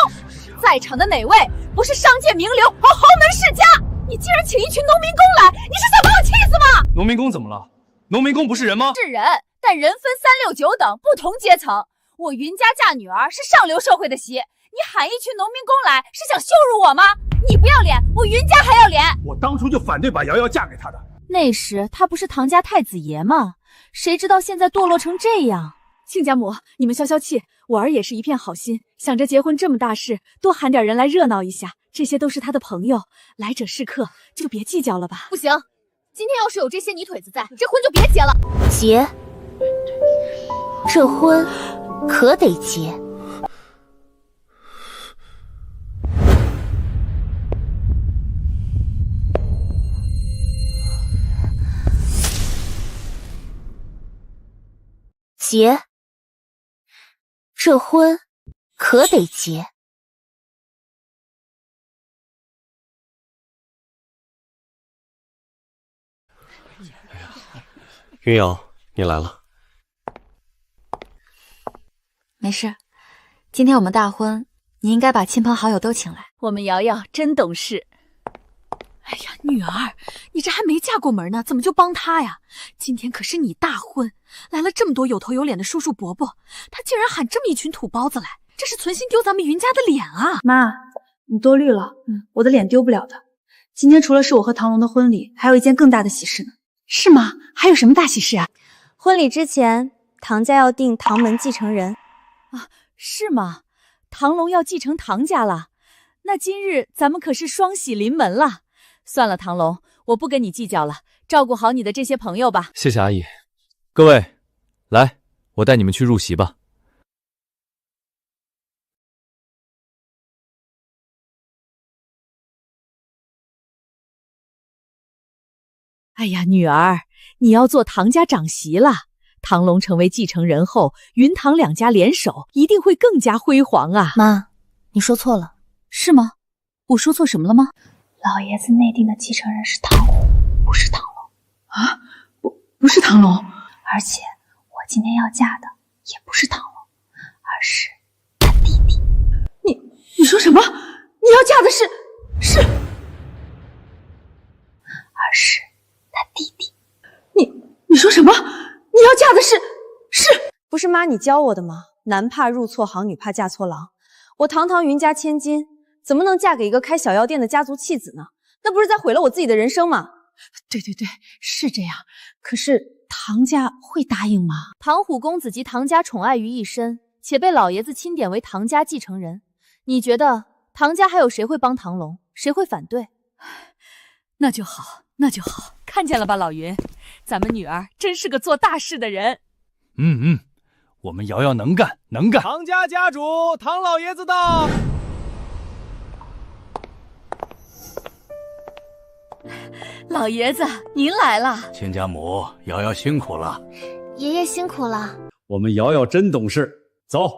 在场的哪位不是商界名流和豪门世家？你竟然请一群农民工来，你是想把我气死吗？农民工怎么了？农民工不是人吗？是人，但人分3、6、9等不同阶层。我云家嫁女儿是上流社会的席，你喊一群农民工来是想羞辱我吗？你不要脸，我云家还要脸。我当初就反对把瑶瑶嫁给他的。那时他不是唐家太子爷吗？谁知道现在堕落成这样。亲家母，你们消消气，我儿也是一片好心，想着结婚这么大事，多喊点人来热闹一下。这些都是他的朋友，来者是客，就别计较了吧。不行，今天要是有这些泥腿子在，这婚就别结了。结，这婚可得结。结，这婚可得结。云瑶，你来了。没事，今天我们大婚，你应该把亲朋好友都请来。我们瑶瑶真懂事。哎呀，女儿，你这还没嫁过门呢，怎么就帮她呀？今天可是你大婚，来了这么多有头有脸的叔叔伯伯，他竟然喊这么一群土包子来，这是存心丢咱们云家的脸啊！妈，你多虑了，我的脸丢不了的。今天除了是我和唐龙的婚礼，还有一件更大的喜事呢。是吗？还有什么大喜事啊？婚礼之前，唐家要定唐门继承人。啊，是吗？唐龙要继承唐家了，那今日咱们可是双喜临门了。算了，唐龙，我不跟你计较了，照顾好你的这些朋友吧。谢谢阿姨。各位，来，我带你们去入席吧。哎呀，女儿，你要做唐家长媳了。唐龙成为继承人后，云唐两家联手，一定会更加辉煌啊！妈，你说错了。是吗？我说错什么了吗？老爷子内定的继承人是唐虎，不是唐龙啊！不是唐龙，而且我今天要嫁的也不是唐龙，而是他弟弟。你说什么？你要嫁的是？而是他弟弟。你说什么？你要嫁的是？不是妈你教我的吗？男怕入错行，女怕嫁错郎。我堂云家千金，怎么能嫁给一个开小药店的家族弃子呢？那不是在毁了我自己的人生吗？对，是这样。可是唐家会答应吗？唐虎公子集唐家宠爱于一身，且被老爷子钦点为唐家继承人。你觉得唐家还有谁会帮唐龙？谁会反对？那就好。看见了吧，老云，咱们女儿真是个做大事的人。我们瑶瑶能干。唐家家主唐老爷子到。老爷子，您来了。亲家母，瑶瑶辛苦了。爷爷辛苦了。我们瑶瑶真懂事。走，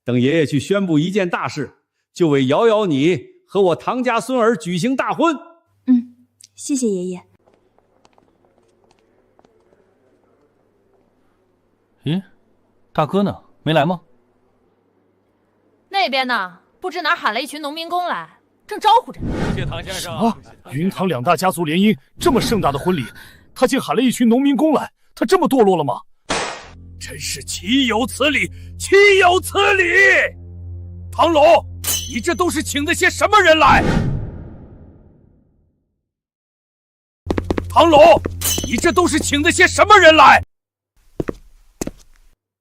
等爷爷去宣布一件大事，就为瑶瑶你和我唐家孙儿举行大婚。谢谢爷爷。咦，大哥呢？没来吗？那边呢？不知哪喊了一群农民工来，正招呼着呢。谢唐先生。啊！云唐两大家族联姻，这么盛大的婚礼，他竟喊了一群农民工来，他这么堕落了吗？真是岂有此理！唐龙，你这都是请的些什么人来？唐龙，你这都是请的些什么人来？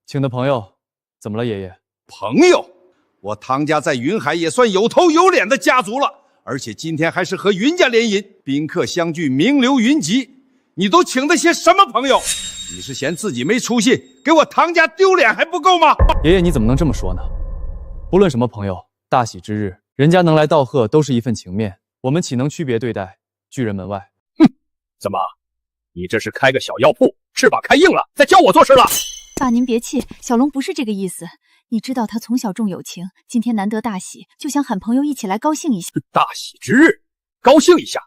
请的朋友，怎么了，爷爷？朋友，我唐家在云海也算有头有脸的家族了，而且今天还是和云家联姻，宾客相聚，名流云集。你都请的些什么朋友？你是嫌自己没出息，给我唐家丢脸还不够吗？爷爷，你怎么能这么说呢？不论什么朋友，大喜之日，人家能来道贺，都是一份情面，我们岂能区别对待，拒人门外？怎么，你这是开个小药铺，翅膀开硬了，在教我做事了？爸，您别气，小龙不是这个意思。你知道他从小重友情，今天难得大喜，就想喊朋友一起来高兴一下。大喜之日，高兴一下，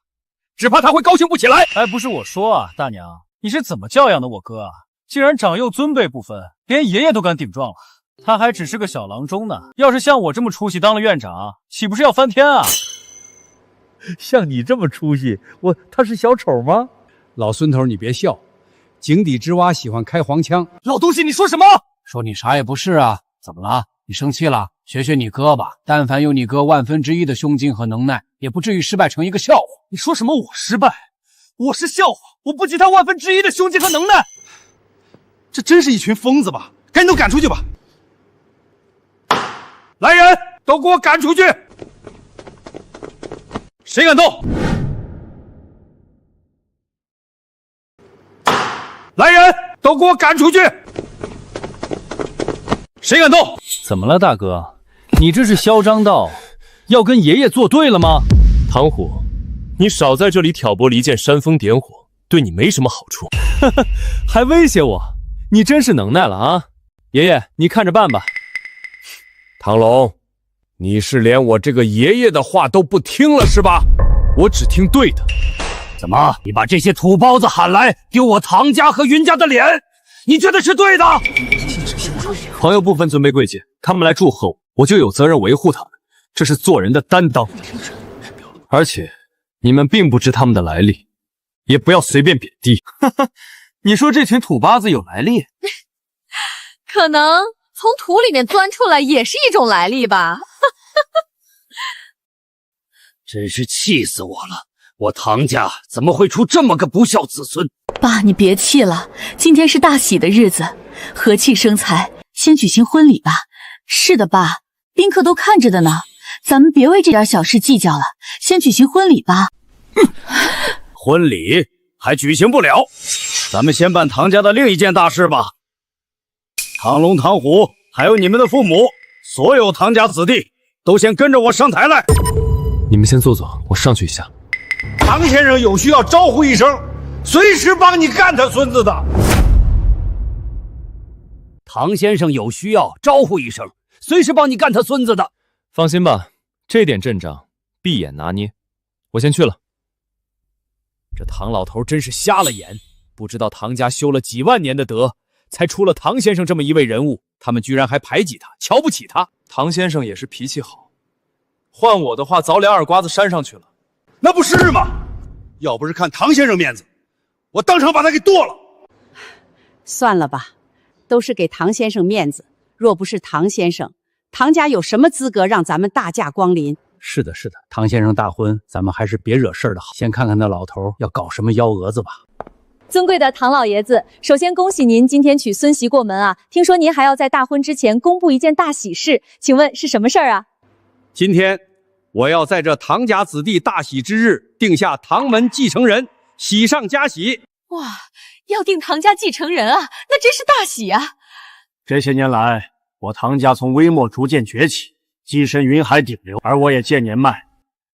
只怕他会高兴不起来。哎，不是我说啊，大娘，你是怎么教养的我哥啊？竟然长幼尊卑不分，连爷爷都敢顶撞了。他还只是个小郎中呢，要是像我这么出息当了院长，岂不是要翻天啊？像你这么出息，他是小丑吗？老孙头，你别笑，井底之蛙喜欢开黄腔。老东西，你说什么？说你啥也不是啊？怎么了？你生气了？学学你哥吧，但凡有你哥1/10的胸襟和能耐，也不至于失败成一个笑话。你说什么？我失败？我是笑话？我不及他1/10的胸襟和能耐。这真是一群疯子吧？赶紧都赶出去吧！来人，都给我赶出去！谁敢动？都给我赶出去！谁敢动？怎么了，大哥？你这是嚣张到要跟爷爷作对了吗？唐虎，你少在这里挑拨离间、煽风点火，对你没什么好处。还威胁我，你真是能耐了啊！爷爷，你看着办吧。唐龙，你是连我这个爷爷的话都不听了是吧？我只听对的。怎么，你把这些土包子喊来，丢我唐家和云家的脸，你觉得是对的？朋友不分尊卑贵贱，他们来祝贺我就有责任维护他们，这是做人的担当。而且你们并不知他们的来历，也不要随便贬低。你说这群土巴子有来历？可能从土里面钻出来也是一种来历吧。真是气死我了！我唐家怎么会出这么个不孝子孙？爸，你别气了，今天是大喜的日子，和气生财，先举行婚礼吧。是的，爸，宾客都看着的呢，咱们别为这点小事计较了，先举行婚礼吧。婚礼还举行不了，咱们先办唐家的另一件大事吧。唐龙、唐虎，还有你们的父母，所有唐家子弟都先跟着我上台来。你们先坐坐，我上去一下。唐先生有需要招呼一声，随时帮你干他孙子的。唐先生有需要招呼一声，随时帮你干他孙子的。放心吧，这点阵仗闭眼拿捏。我先去了。这唐老头真是瞎了眼，不知道唐家修了几万年的德，才出了唐先生这么一位人物，他们居然还排挤他，瞧不起他。唐先生也是脾气好，换我的话早连耳刮子扇上去了。那不是吗？要不是看唐先生面子，我当场把他给剁了。算了吧，都是给唐先生面子。若不是唐先生，唐家有什么资格让咱们大驾光临？是的，是的，唐先生大婚，咱们还是别惹事儿的好。先看看那老头要搞什么幺蛾子吧。尊贵的唐老爷子，首先恭喜您今天娶孙媳过门啊！听说您还要在大婚之前公布一件大喜事，请问是什么事儿啊？今天我要在这唐家子弟大喜之日，定下唐门继承人，喜上加喜。哇，要定唐家继承人啊，那真是大喜啊！这些年来，我唐家从微末逐渐崛起，跻身云海顶流，而我也渐年迈，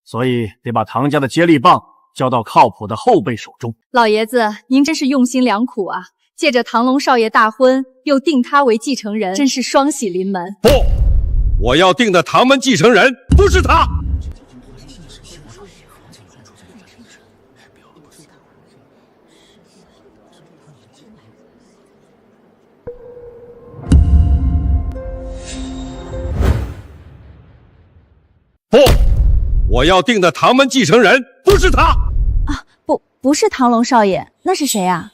所以得把唐家的接力棒交到靠谱的后辈手中。老爷子，您真是用心良苦啊！借着唐龙少爷大婚，又定他为继承人，真是双喜临门。不，我要定的唐门继承人不是他。不，我要定的唐门继承人不是他啊！不是唐龙少爷，那是谁啊？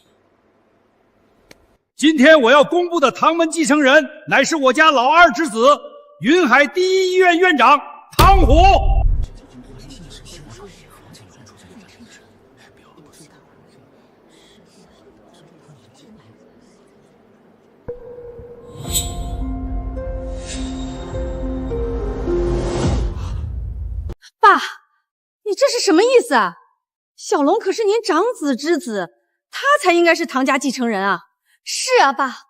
今天我要公布的唐门继承人，乃是我家老二之子，云海第一医院院长唐虎。爸，你这是什么意思啊？小龙可是您长子之子，他才应该是唐家继承人啊！是啊，爸，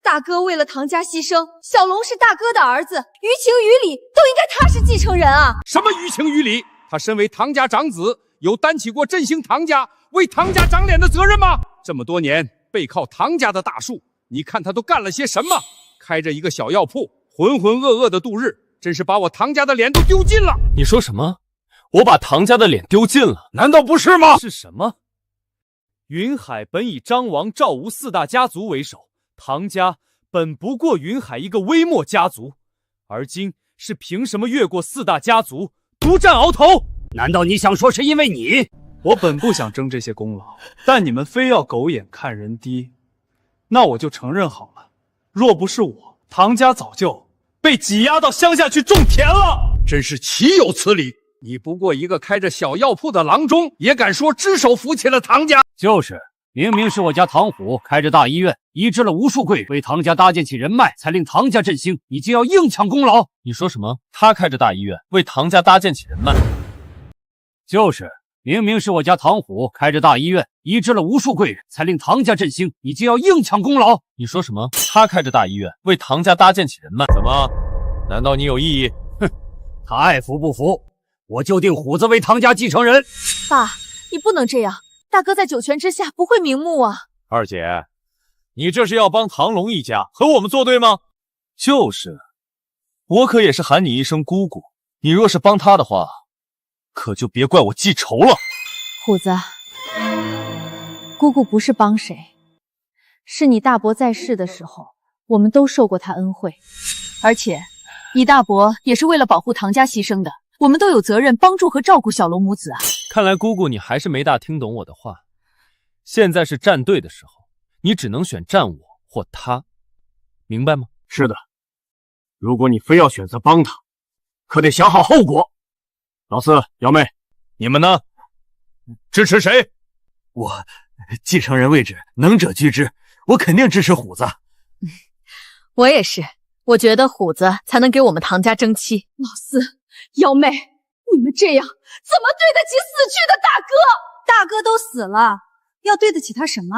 大哥为了唐家牺牲，小龙是大哥的儿子，于情于理都应该他是继承人啊！什么于情于理？他身为唐家长子，有担起过振兴唐家、为唐家长脸的责任吗？这么多年背靠唐家的大树，你看他都干了些什么？开着一个小药铺，浑浑噩噩的度日。真是把我唐家的脸都丢尽了！你说什么？我把唐家的脸丢尽了？难道不是吗？是什么？云海本以张王、赵吴四大家族为首，唐家本不过云海一个微末家族，而今是凭什么越过四大家族，独占鳌头？难道你想说是因为你？我本不想争这些功劳，但你们非要狗眼看人低，那我就承认好了。若不是我，唐家早就被挤压到乡下去种田了，真是岂有此理！你不过一个开着小药铺的郎中，也敢说只手扶起了唐家？就是，明明是我家唐虎开着大医院，医治了无数贵人，为唐家搭建起人脉，才令唐家振兴，你竟要硬抢功劳！你说什么？他开着大医院，为唐家搭建起人脉？就是，明明是我家唐虎开着大医院，医治了无数贵人，才令唐家振兴，你竟要硬抢功劳！你说什么？他开着大医院，为唐家搭建起人脉？怎么？难道你有异议？哼，他爱服不服，我就定虎子为唐家继承人。爸，你不能这样，大哥在九泉之下不会瞑目啊。二姐，你这是要帮唐龙一家和我们作对吗？就是，我可也是喊你一声姑姑，你若是帮他的话，可就别怪我记仇了。虎子，姑姑不是帮谁，是你大伯在世的时候，我们都受过他恩惠，而且你大伯也是为了保护唐家牺牲的，我们都有责任帮助和照顾小龙母子啊。看来姑姑你还是没大听懂我的话，现在是站队的时候，你只能选站我或他，明白吗？是的，如果你非要选择帮他，可得想好后果。老四、姚妹，你们呢？支持谁？我继承人位置，能者居之，我肯定支持虎子。我也是，我觉得虎子才能给我们唐家争气。老四、姚妹，你们这样怎么对得起死去的大哥？大哥都死了，要对得起他什么？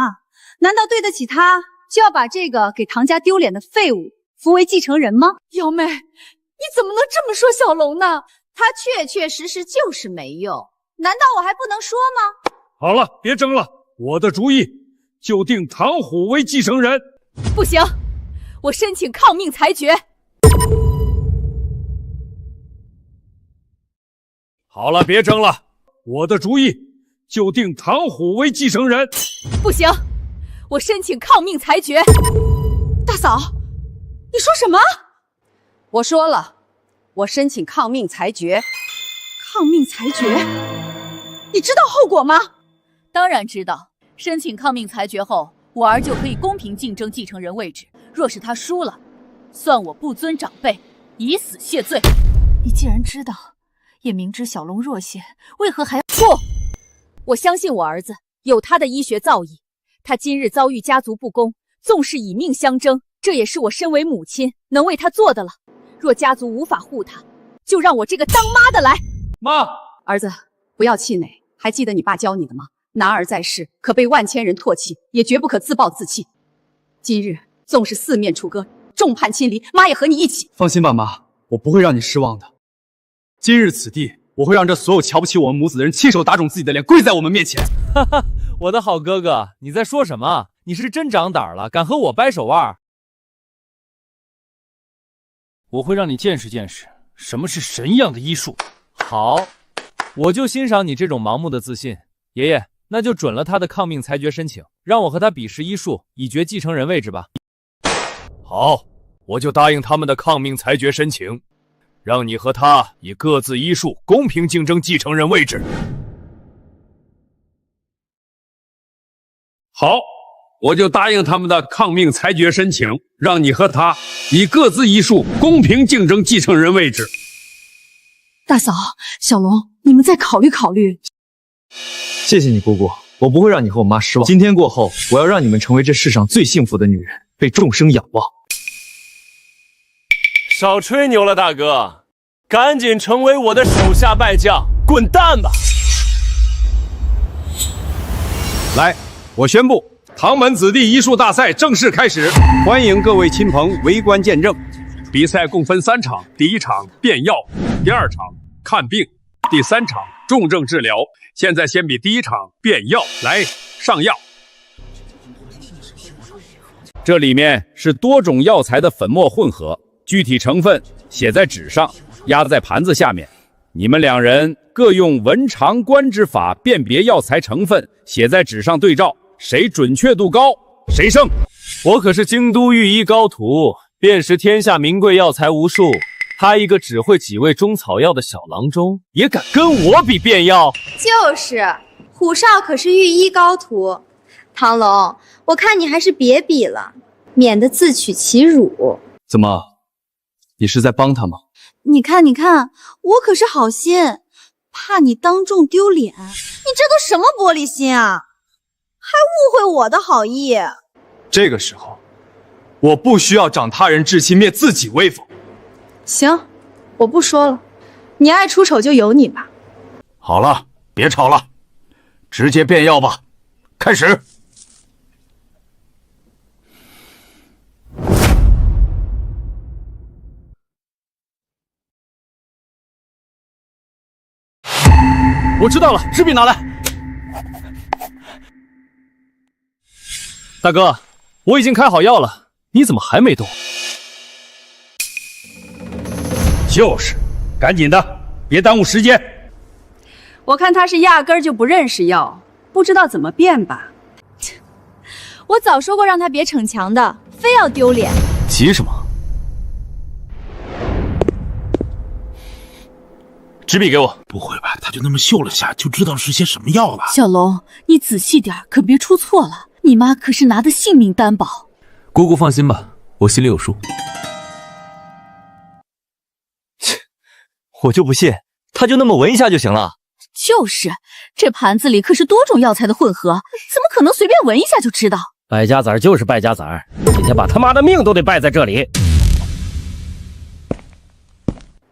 难道对得起他就要把这个给唐家丢脸的废物扶为继承人吗？姚妹，你怎么能这么说小龙呢？他确确实实就是没用，难道我还不能说吗？好了，别争了，我的主意就定唐虎为继承人。不行，我申请抗命裁决。好了，别争了，我的主意就定唐虎为继承人。不行，我申请抗命裁决。大嫂，你说什么？我说了，我申请抗命裁决。抗命裁决？你知道后果吗？当然知道。申请抗命裁决后，我儿就可以公平竞争继承人位置。若是他输了，算我不尊长辈，以死谢罪。你既然知道，也明知小龙弱些，为何还不？我相信我儿子有他的医学造诣，他今日遭遇家族不公，纵是以命相争，这也是我身为母亲能为他做的了。若家族无法护他，就让我这个当妈的来。妈，儿子，不要气馁，还记得你爸教你的吗？男儿在世，可被万千人唾弃，也绝不可自暴自弃。今日纵是四面楚歌，众叛亲离，妈也和你一起。放心吧，妈，我不会让你失望的。今日此地，我会让这所有瞧不起我们母子的人亲手打肿自己的脸，跪在我们面前。哈哈，我的好哥哥，你在说什么？你是真长胆了，敢和我掰手腕？我会让你见识见识什么是神一样的医术。好，我就欣赏你这种盲目的自信。爷爷，那就准了他的抗命裁决申请，让我和他比试医术，以决继承人位置吧。好，我就答应他们的抗命裁决申请，让你和他以各自医术公平竞争继承人位置。好，我就答应他们的抗命裁决申请，让你和他以各自医术公平竞争继承人位置。大嫂、小龙，你们再考虑考虑。谢谢你，姑姑，我不会让你和我妈失望。今天过后，我要让你们成为这世上最幸福的女人，被众生仰望。少吹牛了，大哥，赶紧成为我的手下败将，滚蛋吧！来，我宣布，唐门子弟医术大赛正式开始，欢迎各位亲朋围观见证。比赛共分3场，第1场变药，第2场看病，第3场重症治疗。现在先比第1场变药，来上药。这里面是多种药材的粉末混合，具体成分写在纸上，压在盘子下面。你们2人各用文长观之法辨别药材成分，写在纸上对照，谁准确度高，谁胜。我可是京都御医高徒，辨识天下名贵药材无数。他一个只会几味中草药的小郎中，也敢跟我比变药？就是，虎少可是御医高徒。唐龙，我看你还是别比了，免得自取其辱。怎么，你是在帮他吗？你看，我可是好心，怕你当众丢脸。你这都什么玻璃心啊？还误会我的好意。这个时候，我不需要长他人志气，灭自己威风。行，我不说了，你爱出丑就由你吧。好了，别吵了，直接变药吧，开始。我知道了，纸笔拿来。大哥，我已经开好药了，你怎么还没动？就是，赶紧的，别耽误时间。我看他是压根儿就不认识药，不知道怎么变吧。我早说过让他别逞强的，非要丢脸。急什么？纸笔给我。不会吧？他就那么嗅了下，就知道是些什么药了？小龙，你仔细点，可别出错了。你妈可是拿的性命担保。姑姑放心吧，我心里有数。我就不信，他就那么闻一下就行了。就是，这盘子里可是多种药材的混合，怎么可能随便闻一下就知道？败家子儿就是败家子儿，今天把他妈的命都得败在这里。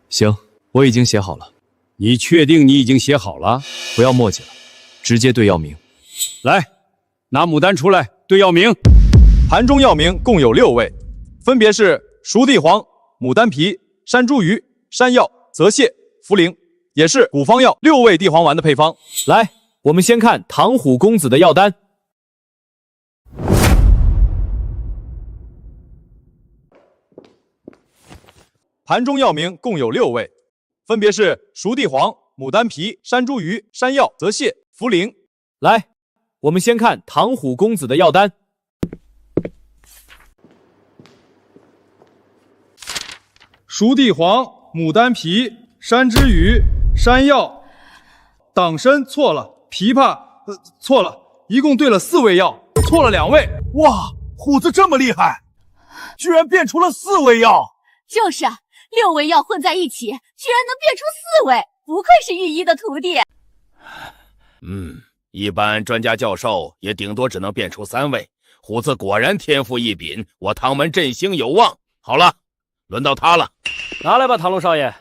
行，我已经写好了。你确定你已经写好了？不要墨迹了，直接对药名。来，拿牡丹出来对药名。盘中药名共有6味，分别是熟地黄、牡丹皮、山茱萸、山药、泽泻、茯苓，也是古方药6味地黄丸的配方。来，我们先看唐虎公子的药单。盘中药名共有6味，分别是熟地黄、牡丹皮、山茱萸、山药、泽泻、茯苓。来，我们先看唐虎公子的药单。熟地黄、牡丹皮、山茱萸、山药、党参错了，枇杷错了，一共对了4味药，错了2味。哇，虎子这么厉害，居然变出了4味药！就是啊，6味药混在一起，居然能变出4味，不愧是御医的徒弟。一般专家教授也顶多只能变出3味，虎子果然天赋异禀，我唐门振兴有望。好了，轮到他了，拿来吧，唐龙少爷。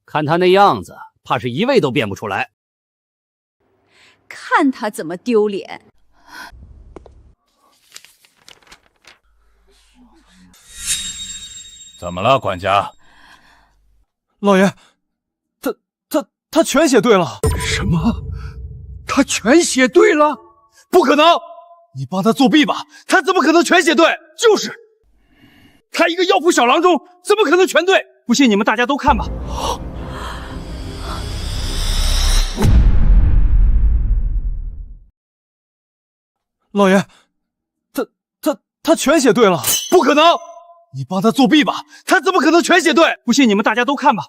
看他那样子，怕是1味都变不出来。看他怎么丢脸！怎么了，管家？老爷，他全写对了。什么？他全写对了？不可能！你帮他作弊吧，他怎么可能全写对？就是，他一个药铺小郎中，怎么可能全对？不信你们大家都看吧。老爷，他全写对了。不可能！你帮他作弊吧，他怎么可能全写对？不信你们大家都看吧。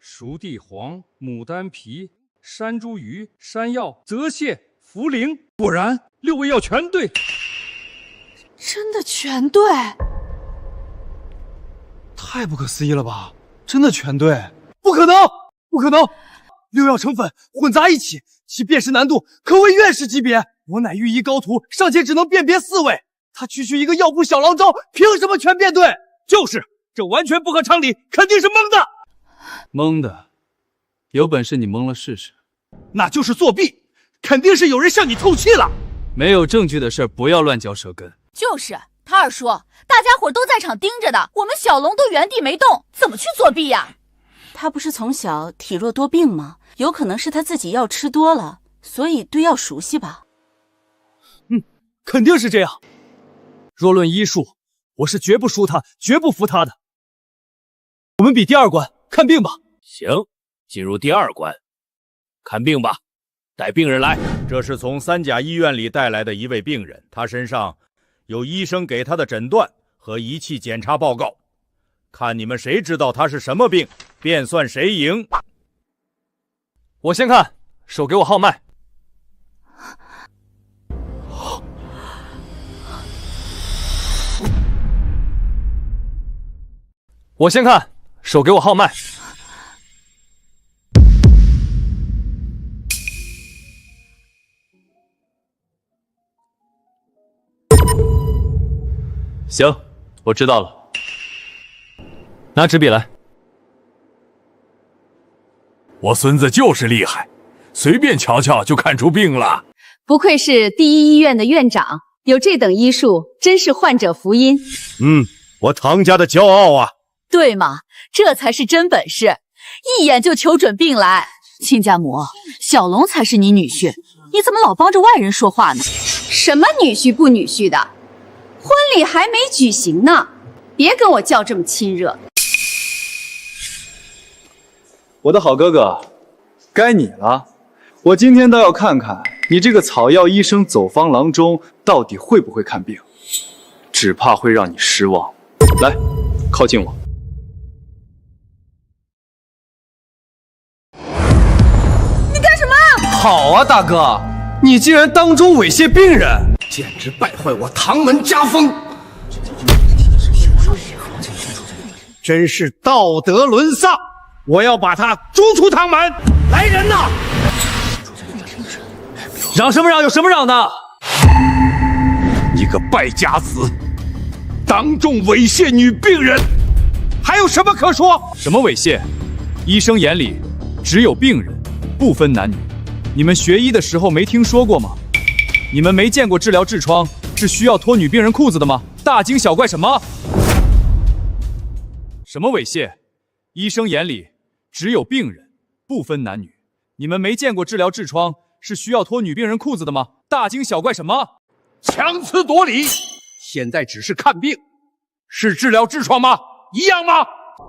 熟地黄、牡丹皮、山茱萸、山药、泽泻、茯苓，果然6味药全对，真的全对，太不可思议了吧！真的全对，不可能，不可能！6药成粉混杂一起，其辨识难度可谓院士级别。我乃御医高徒，尚且只能辨别4味，他区区一个药铺小郎中，凭什么全辨对？就是，这完全不合常理，肯定是蒙的。蒙的，有本事你蒙了试试。那就是作弊，肯定是有人向你透气了。没有证据的事不要乱嚼舌根。就是，他二叔，大家伙都在场盯着的，我们小龙都原地没动，怎么去作弊呀？他不是从小体弱多病吗？有可能是他自己药吃多了，所以对药熟悉吧。肯定是这样。若论医术，我是绝不输他，绝不服他的。我们比第2关，看病吧。行，进入第2关，看病吧。带病人来。这是从3甲医院里带来的一位病人，他身上有医生给他的诊断和仪器检查报告。看你们谁知道他是什么病，便算谁赢。我先看，手给我号脉。我先看，手给我号脉。行，我知道了。拿纸笔来。我孙子就是厉害，随便瞧瞧就看出病了。不愧是第一医院的院长，有这等医术，真是患者福音。我唐家的骄傲啊！对嘛，这才是真本事，一眼就求准病来。亲家母，小龙才是你女婿，你怎么老帮着外人说话呢？什么女婿不女婿的，婚礼还没举行呢，别跟我叫这么亲热。我的好哥哥，该你了。我今天倒要看看你这个草药医生走方郎中到底会不会看病，只怕会让你失望。来，靠近我。你干什么？好啊，大哥，你竟然当众猥亵病人，简直败坏我唐门家风！真是道德沦丧！我要把他逐出唐门！来人呐！嚷什么嚷？有什么嚷的？你个败家子，当众猥亵女病人，还有什么可说？什么猥亵？医生眼里只有病人，不分男女。你们学医的时候没听说过吗？你们没见过治疗痔疮是需要脱女病人裤子的吗？大惊小怪什么？什么猥亵？医生眼里只有病人，不分男女。你们没见过治疗痔疮是需要脱女病人裤子的吗？大惊小怪什么？强词夺理！现在只是看病，是治疗痔疮吗？一样吗？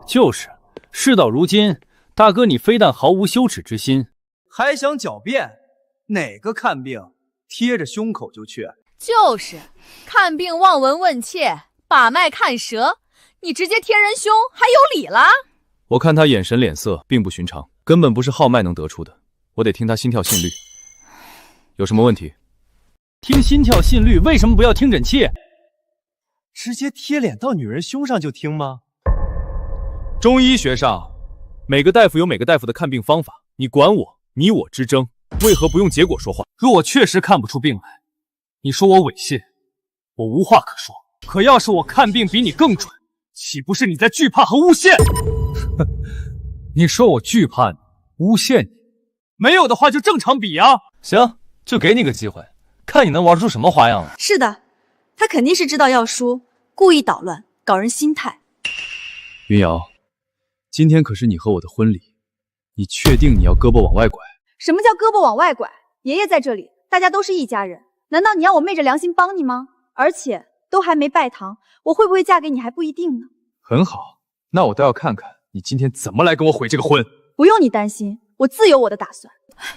就是，事到如今，大哥你非但毫无羞耻之心，还想狡辩？哪个看病贴着胸口就去？就是看病望闻问切，把脉看舌，你直接贴人胸还有理了？我看他眼神脸色并不寻常，根本不是号脉能得出的，我得听他心跳心率。有什么问题？听心跳心率为什么不要听诊器？直接贴脸到女人胸上就听吗？中医学上，每个大夫有每个大夫的看病方法，你管我，你我之争，为何不用结果说话？若我确实看不出病来，你说我猥亵，我无话可说。可要是我看病比你更准，岂不是你在惧怕和诬陷？你说我惧怕你，诬陷你，没有的话就正常比啊！行，就给你个机会，看你能玩出什么花样来。是的，他肯定是知道要输，故意捣乱，搞人心态。云瑶，今天可是你和我的婚礼，你确定你要胳膊往外拐？什么叫胳膊往外拐？爷爷在这里，大家都是一家人，难道你要我昧着良心帮你吗？而且都还没拜堂，我会不会嫁给你还不一定呢。很好，那我倒要看看你今天怎么来跟我毁这个婚。不用你担心，我自有我的打算。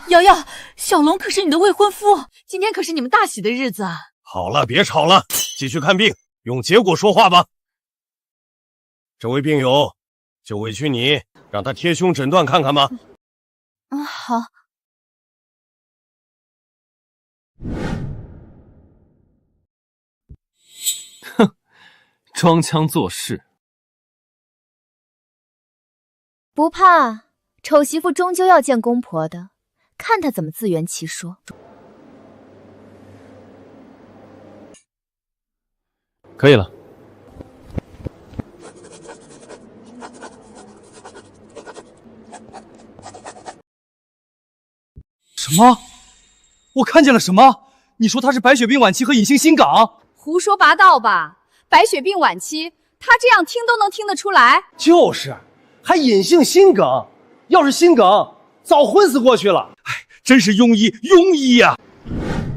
瑶瑶，小龙可是你的未婚夫，今天可是你们大喜的日子啊！好了，别吵了，继续看病，用结果说话吧。这位病友，就委屈你，让他贴胸诊断看看吧。好。哼，装腔作势。不怕，丑媳妇终究要见公婆的，看她怎么自圆其说。可以了。什么？我看见了什么？你说他是白血病晚期和隐性心梗？胡说八道吧！白血病晚期，他这样听都能听得出来。就是，还隐性心梗，要是心梗，早昏死过去了。哎，真是庸医呀！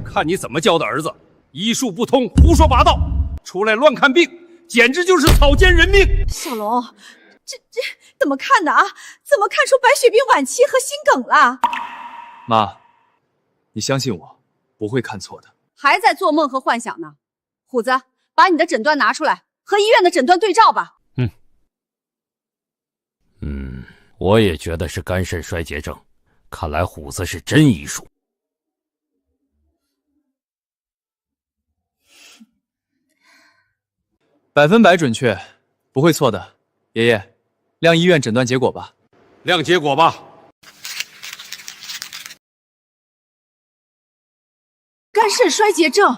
看你怎么教的儿子，医术不通，胡说八道，出来乱看病，简直就是草菅人命。小龙，这怎么看的啊？怎么看出白血病晚期和心梗了？妈，你相信我，不会看错的。还在做梦和幻想呢。虎子，把你的诊断拿出来，和医院的诊断对照吧。我也觉得是肝肾衰竭症，看来虎子是真医术。100%准确，不会错的。爷爷，亮医院诊断结果吧。亮结果吧。肝肾衰竭症，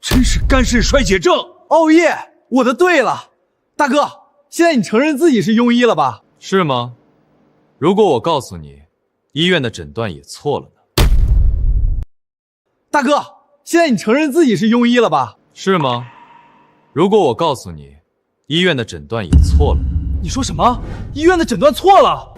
真是肝肾衰竭症。哦耶，我的对了，大哥，现在你承认自己是庸医了吧？是吗？如果我告诉你，医院的诊断也错了呢？大哥，现在你承认自己是庸医了吧？是吗？如果我告诉你，医院的诊断也错了呢？你说什么？医院的诊断错了？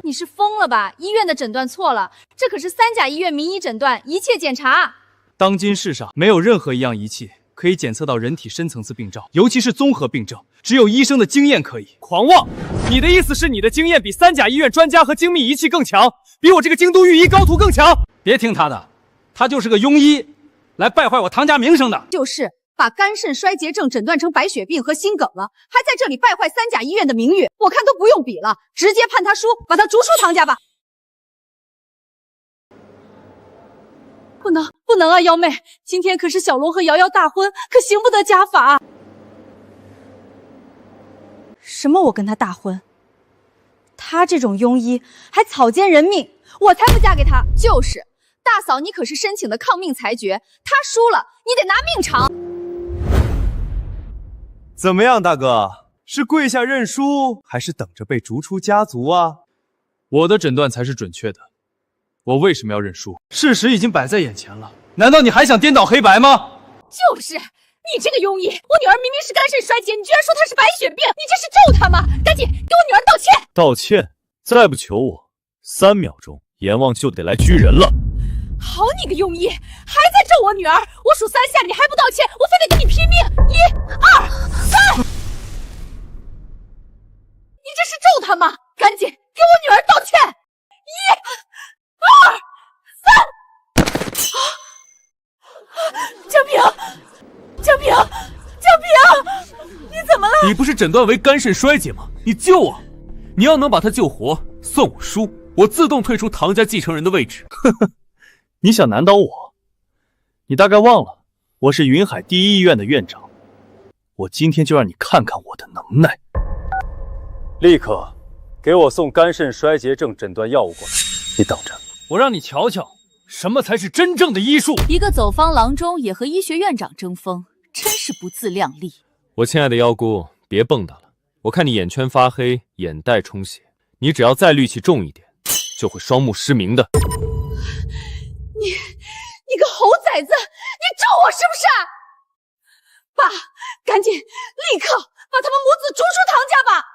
你是疯了吧？医院的诊断错了，这可是3甲医院名医诊断，一切检查。当今世上没有任何一样仪器可以检测到人体深层次病灶，尤其是综合病症，只有医生的经验可以。狂妄！你的意思是你的经验比3甲医院专家和精密仪器更强，比我这个京都御医高徒更强？别听他的，他就是个庸医，来败坏我唐家名声的。就是把肝肾衰竭症诊断成白血病和心梗了，还在这里败坏3甲医院的名誉，我看都不用比了，直接判他输，把他逐出唐家吧。不能啊，幺妹，今天可是小龙和瑶瑶大婚，可行不得家法。什么我跟他大婚？他这种庸医还草菅人命，我才不嫁给他。就是，大嫂你可是申请的抗命裁决，他输了，你得拿命偿。怎么样，大哥？是跪下认输，还是等着被逐出家族啊？我的诊断才是准确的，我为什么要认输？事实已经摆在眼前了，难道你还想颠倒黑白吗？就是你这个庸医，我女儿明明是肝肾衰竭，你居然说她是白血病，你这是咒她吗？赶紧给我女儿道歉！道歉？再不求我，3秒钟，阎王就得来拘人了。好你个庸医，还在咒我女儿！我数3下，你还不道歉，我非得跟你拼命！1、2、3！你这是咒她吗？赶紧给我女儿道歉！1、2、3！江平，江平，江平，你怎么了？你不是诊断为肝肾衰竭吗？你救我！你要能把他救活，算我输，我自动退出唐家继承人的位置。呵呵，你想难倒我？你大概忘了，我是云海第一医院的院长，我今天就让你看看我的能耐。立刻给我送肝肾衰竭症诊断药物过来，你等着，我让你瞧瞧什么才是真正的医术。一个走方郎中也和医学院长争锋，真是不自量力。我亲爱的妖姑，别蹦跶了，我看你眼圈发黑，眼袋充血，你只要再戾气重一点，就会双目失明的。你个猴崽子，你咒我是不是？爸，赶紧立刻把他们母子逐出唐家吧！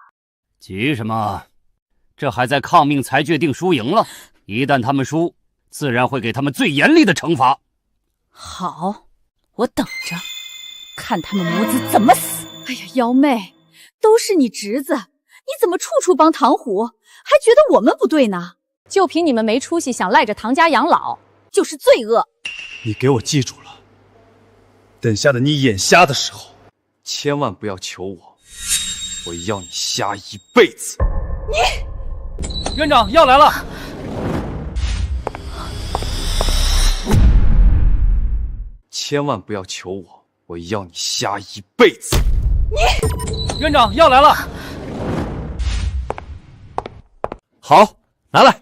急什么？这还在抗命才决定输赢了，一旦他们输，自然会给他们最严厉的惩罚。好，我等着看他们母子怎么死。哎呀，幺妹，都是你侄子，你怎么处处帮唐虎，还觉得我们不对呢？就凭你们没出息，想赖着唐家养老，就是罪恶。你给我记住了，等下的你眼瞎的时候，千万不要求我，我要你瞎一辈子。你院长，药来了。千万不要求我，我要你瞎一辈子。院长，药来了。好，拿来。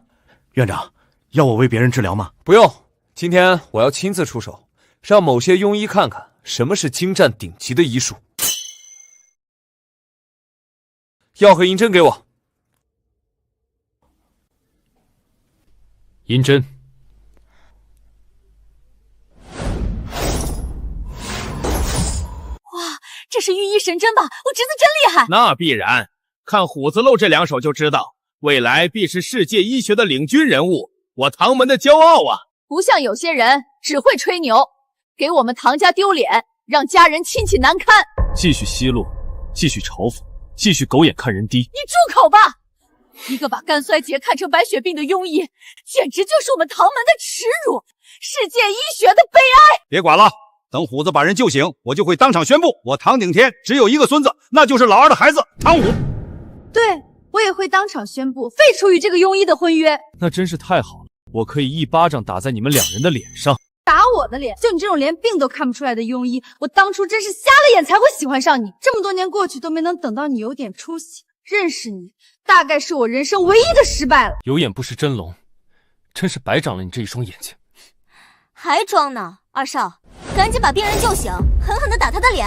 院长，要我为别人治疗吗？不用，今天我要亲自出手，让某些庸医看看什么是精湛顶级的医术。药和银针给我。银针。哇，这是御医神针吧？我侄子真厉害。那必然，看虎子漏这2手就知道，未来必是世界医学的领军人物，我唐门的骄傲啊！不像有些人只会吹牛，给我们唐家丢脸，让家人亲戚难堪。继续奚落，继续嘲讽，继续狗眼看人低。你住口吧！一个把肝衰竭看成白血病的庸医，简直就是我们唐门的耻辱，世界医学的悲哀。别管了，等虎子把人救醒，我就会当场宣布，我唐顶天只有一个孙子，那就是老二的孩子唐虎。对，我也会当场宣布废除与这个庸医的婚约。那真是太好了，我可以一巴掌打在你们2人的脸上。打我的脸？就你这种连病都看不出来的庸医，我当初真是瞎了眼才会喜欢上你。这么多年过去都没能等到你有点出息，认识你大概是我人生唯一的失败了。有眼不识真龙，真是白长了你这一双眼睛。还装呢？二少，赶紧把病人救醒，狠狠地打他的脸。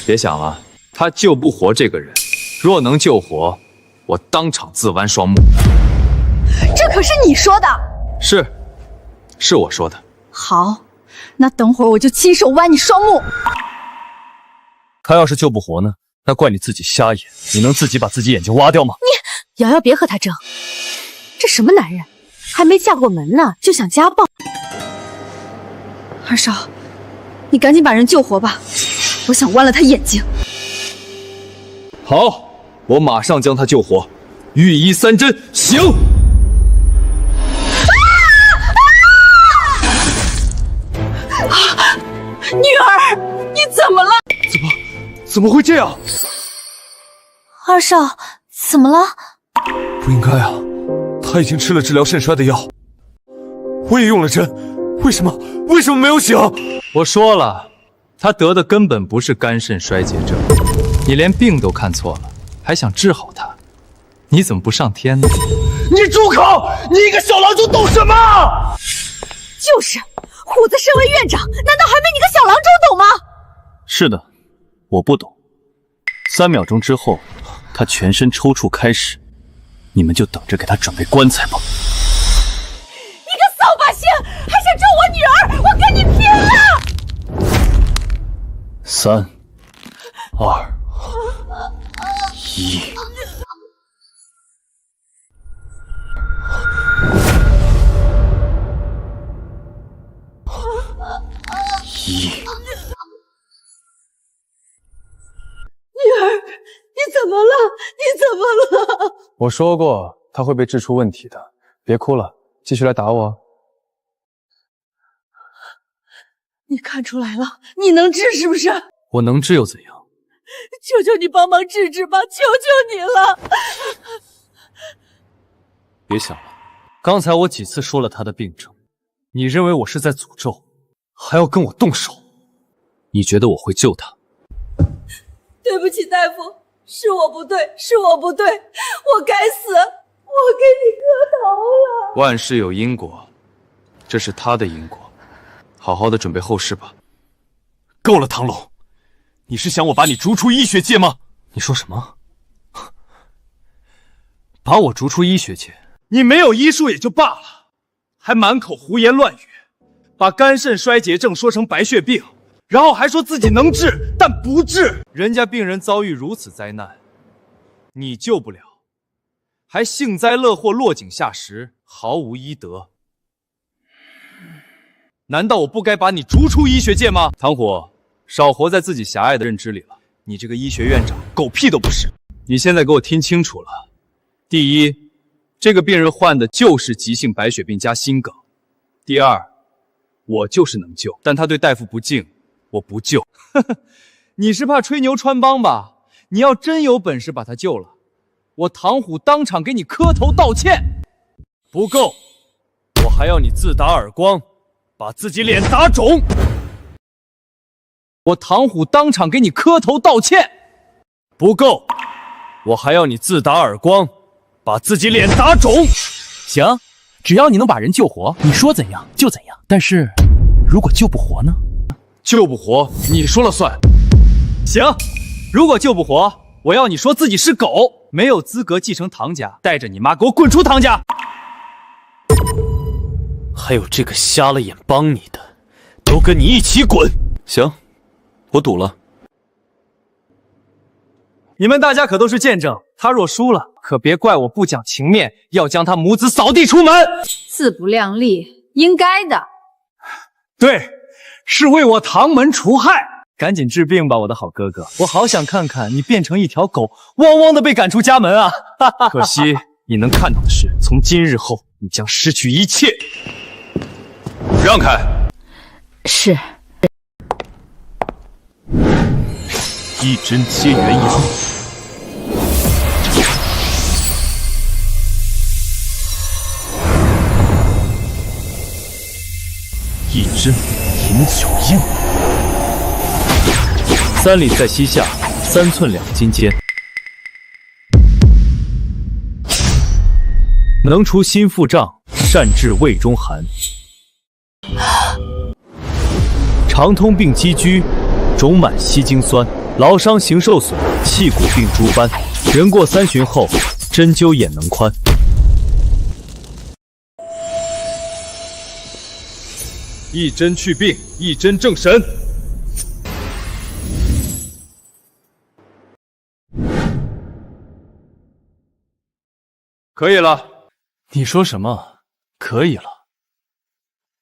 别想了，他救不活这个人，若能救活，我当场自剜双目。这可是你说的。是我说的。好，那等会儿我就亲手剜你双目。他要是救不活呢？那怪你自己瞎眼。你能自己把自己眼睛挖掉吗？瑶瑶，别和他争，这什么男人，还没嫁过门呢，就想家暴。二少，你赶紧把人救活吧，我想剜了他眼睛。好，我马上将他救活。御医三针，行！女儿，你怎么了？怎么会这样？二少，怎么了？不应该啊，他已经吃了治疗肾衰的药，我也用了针，为什么没有醒？我说了，他得的根本不是肝肾衰竭症，你连病都看错了，还想治好他？你怎么不上天呢？你住口！你一个小郎中懂什么？就是，虎子身为院长，难道还没你个小郎中懂吗？是的，我不懂。3秒钟之后，他全身抽搐开始，你们就等着给他准备棺材吧。你个扫把星，还想咒我女儿，我跟你拼了！3、2、1。女儿，你怎么了？你怎么了？我说过他会被治出问题的，别哭了，继续来打我。你看出来了，你能治是不是？我能治又怎样？求求你帮忙治治吧，求求你了！别想了，刚才我几次说了他的病症，你认为我是在诅咒，还要跟我动手？你觉得我会救他？对不起，大夫，是我不对，是我不对，我该死，我给你磕头了。万事有因果，这是他的因果，好好的准备后事吧。够了，唐龙，你是想我把你逐出医学界吗？你说什么？把我逐出医学界？你没有医术也就罢了，还满口胡言乱语，把肝肾衰竭症说成白血病，然后还说自己能治，但不治。人家病人遭遇如此灾难，你救不了，还幸灾乐祸，落井下石，毫无医德。难道我不该把你逐出医学界吗？唐虎，少活在自己狭隘的认知里了。你这个医学院长，狗屁都不是。你现在给我听清楚了。第一，这个病人患的就是急性白血病加心梗。第二，我就是能救，但他对大夫不敬，我不救。你是怕吹牛穿帮吧？你要真有本事把他救了，我唐虎当场给你磕头道歉。不够，我还要你自打耳光，把自己脸打肿。我唐虎当场给你磕头道歉。不够，我还要你自打耳光，把自己脸打肿。行，只要你能把人救活，你说怎样就怎样。但是，如果救不活呢？救不活，你说了算。行，如果救不活，我要你说自己是狗，没有资格继承唐家，带着你妈给我滚出唐家。还有这个瞎了眼帮你的，都跟你一起滚。行，我赌了。你们大家可都是见证，他若输了，可别怪我不讲情面，要将他母子扫地出门。自不量力，应该的。对，是为我唐门除害。赶紧治病吧，我的好哥哥，我好想看看你变成一条狗，汪汪的被赶出家门啊！可惜你能看到的是，从今日后你将失去一切。让开。是。一针切元阳。一针饮酒印。3里在膝下，3寸2筋间，能除心腹胀，善治胃中寒，常通病积居，肿满息精酸。劳伤形受损，气骨病诸般。人过3旬后，针灸眼能宽。一针去病，一针正神。可以了。你说什么？可以了。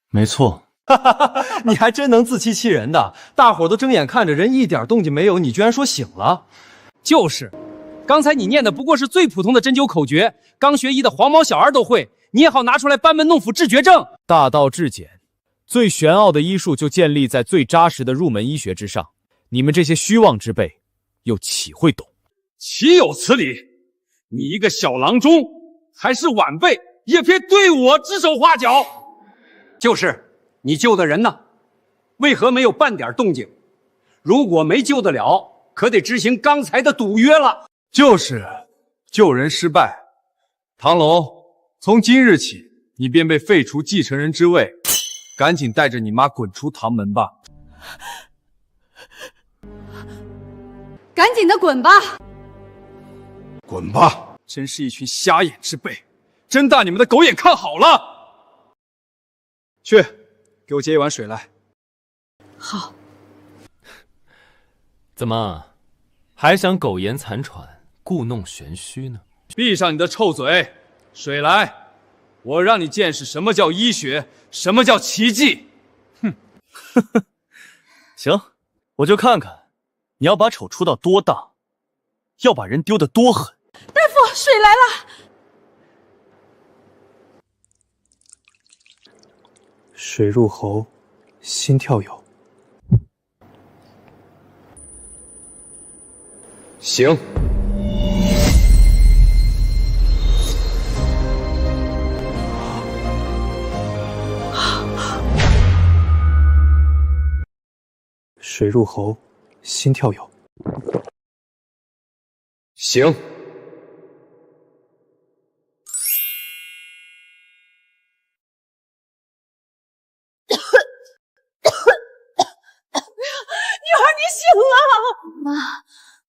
没错。哈哈哈！你还真能自欺欺人的，大伙都睁眼看着，人一点动静没有，你居然说醒了。就是，刚才你念的不过是最普通的针灸口诀，刚学医的黄毛小儿都会，你也好拿出来班门弄斧治绝症。大道至简，最玄奥的医术就建立在最扎实的入门医学之上。你们这些虚妄之辈，又岂会懂？岂有此理！你一个小郎中，还是晚辈，也别对我指手画脚。就是。你救的人呢？为何没有半点动静？如果没救得了，可得执行刚才的赌约了。就是救人失败，唐龙，从今日起，你便被废除继承人之位，赶紧带着你妈滚出唐门吧！赶紧的滚吧！滚吧！真是一群瞎眼之辈，睁大你们的狗眼看好了！去。给我接一碗水来。好。怎么，还想苟延残喘、故弄玄虚呢？闭上你的臭嘴！水来，我让你见识什么叫医学，什么叫奇迹！哼，行，我就看看，你要把丑出到多大，要把人丢得多狠。大夫，水来了。水入喉，心跳有。行。水入喉，心跳有。行。妈，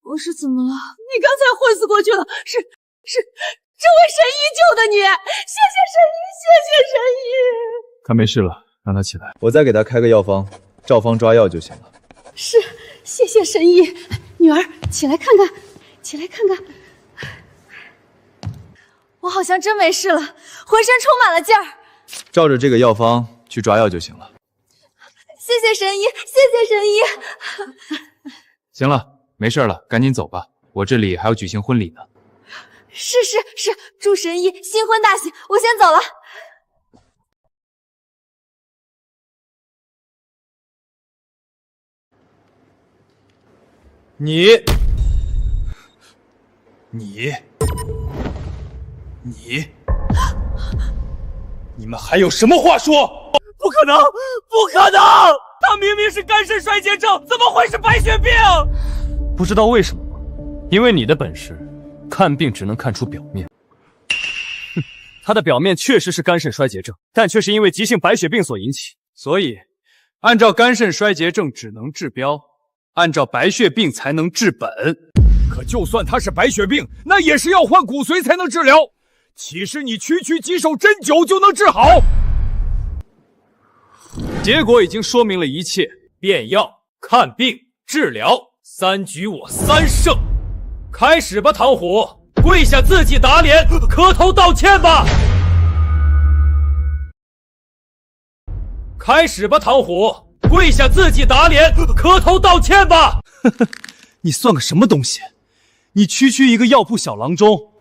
我是怎么了？你刚才昏死过去了，是这位神医救的你，谢谢神医，谢谢神医。他没事了，让他起来。我再给他开个药方，照方抓药就行了。是，谢谢神医。女儿，起来看看，起来看看。我好像真没事了，浑身充满了劲儿。照着这个药方去抓药就行了。谢谢神医，谢谢神医。行了，没事了，赶紧走吧，我这里还要举行婚礼呢。是，祝神医新婚大喜，我先走了。你们还有什么话说？不可能，不可能！他明明是肝肾衰竭症，怎么会是白血病？不知道为什么吗？因为你的本事，看病只能看出表面。哼，他的表面确实是肝肾衰竭症，但却是因为急性白血病所引起。所以，按照肝肾衰竭症只能治标，按照白血病才能治本。可就算他是白血病，那也是要换骨髓才能治疗。岂是你区区几手针灸就能治好？结果已经说明了一切，变药、看病、治疗，3局我3胜。开始吧，唐虎，跪下自己打脸，磕头道歉吧。开始吧，唐虎，跪下自己打脸，磕头道歉吧。你算个什么东西？你区区一个药铺小郎中，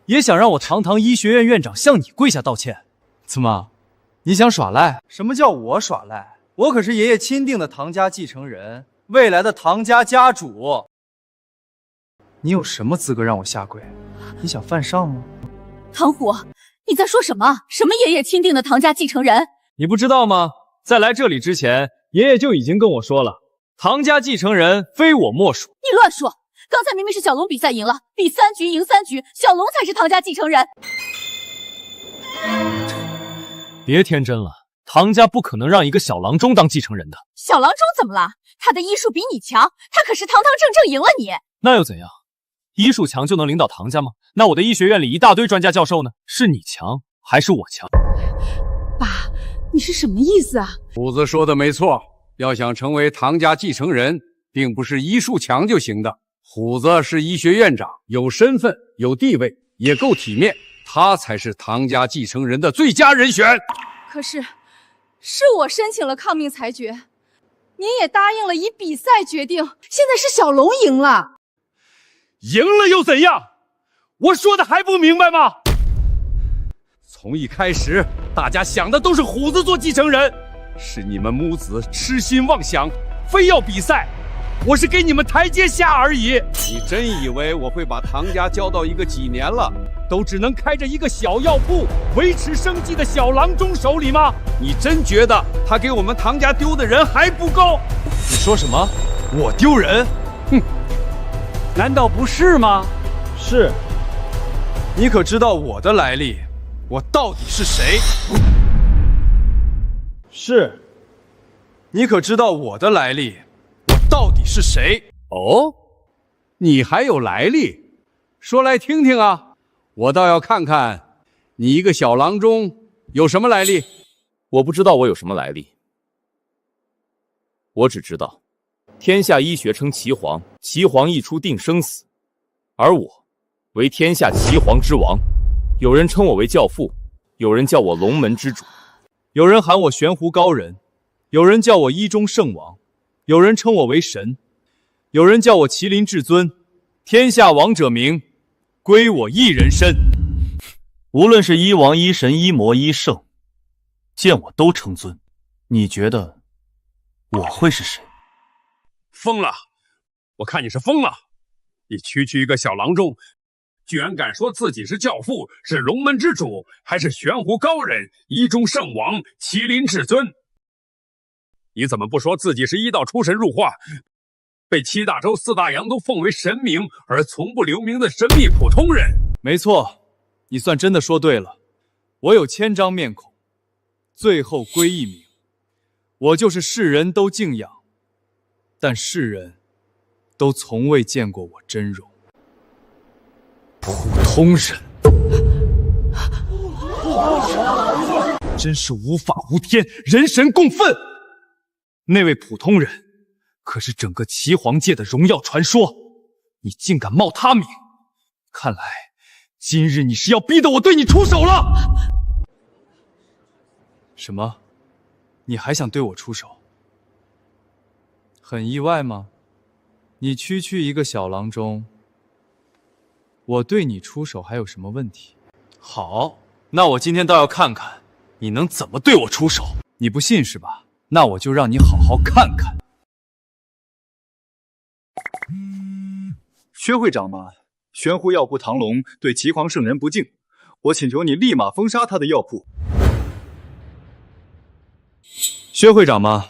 也想让我堂堂医学院院长向你跪下道歉？怎么？你想耍赖？什么叫我耍赖？我可是爷爷钦定的唐家继承人，未来的唐家家主。你有什么资格让我下跪？你想犯上吗？唐虎，你在说什么？什么爷爷钦定的唐家继承人？你不知道吗？在来这里之前，爷爷就已经跟我说了，唐家继承人非我莫属。你乱说！刚才明明是小龙比赛赢了，比3局赢3局，小龙才是唐家继承人。别天真了，唐家不可能让一个小郎中当继承人的。小郎中怎么了？他的医术比你强，他可是堂堂正正赢了你。那又怎样？医术强就能领导唐家吗？那我的医学院里一大堆专家教授呢？是你强还是我强？爸，你是什么意思啊？虎子说的没错，要想成为唐家继承人，并不是医术强就行的。虎子是医学院长，有身份，有地位，也够体面，他才是唐家继承人的最佳人选。可是，是我申请了抗命裁决，您也答应了以比赛决定，现在是小龙赢了。赢了又怎样？我说的还不明白吗？从一开始，大家想的都是虎子做继承人，是你们母子痴心妄想，非要比赛。我是给你们台阶下而已。你真以为我会把唐家交到一个几年了，都只能开着一个小药铺维持生计的小郎中手里吗？你真觉得他给我们唐家丢的人还不够？你说什么？我丢人？哼，难道不是吗？是。你可知道我的来历？我到底是谁？是。你可知道我的来历？到底是谁？哦，你还有来历，说来听听啊！我倒要看看你一个小郎中有什么来历。我不知道我有什么来历，我只知道天下医学称岐黄，岐黄一出定生死，而我为天下岐黄之王。有人称我为教父，有人叫我龙门之主，有人喊我玄壶高人，有人叫我医中圣王。有人称我为神，有人叫我麒麟至尊，天下王者名，归我一人身。无论是医王、医神、医魔、医圣，见我都称尊。你觉得我会是谁？疯了！我看你是疯了！你区区一个小郎中，居然敢说自己是教父，是龙门之主，还是玄壶高人、医中圣王、麒麟至尊？你怎么不说自己是医道出神入化，被7大洲4大洋都奉为神明而从不留名的神秘普通人？没错，你算真的说对了。我有1000张面孔，最后归一名。我就是世人都敬仰，但世人都从未见过我真容。普通人，真是无法无天，人神共愤。那位普通人，可是整个岐黄界的荣耀传说，你竟敢冒他名！看来，今日你是要逼得我对你出手了。什么？你还想对我出手？很意外吗？你区区一个小郎中，我对你出手还有什么问题？好，那我今天倒要看看你能怎么对我出手。你不信是吧？那我就让你好好看看。薛会长吗？玄壶药铺唐龙对岐黄圣人不敬，我请求你立马封杀他的药铺。薛会长吗？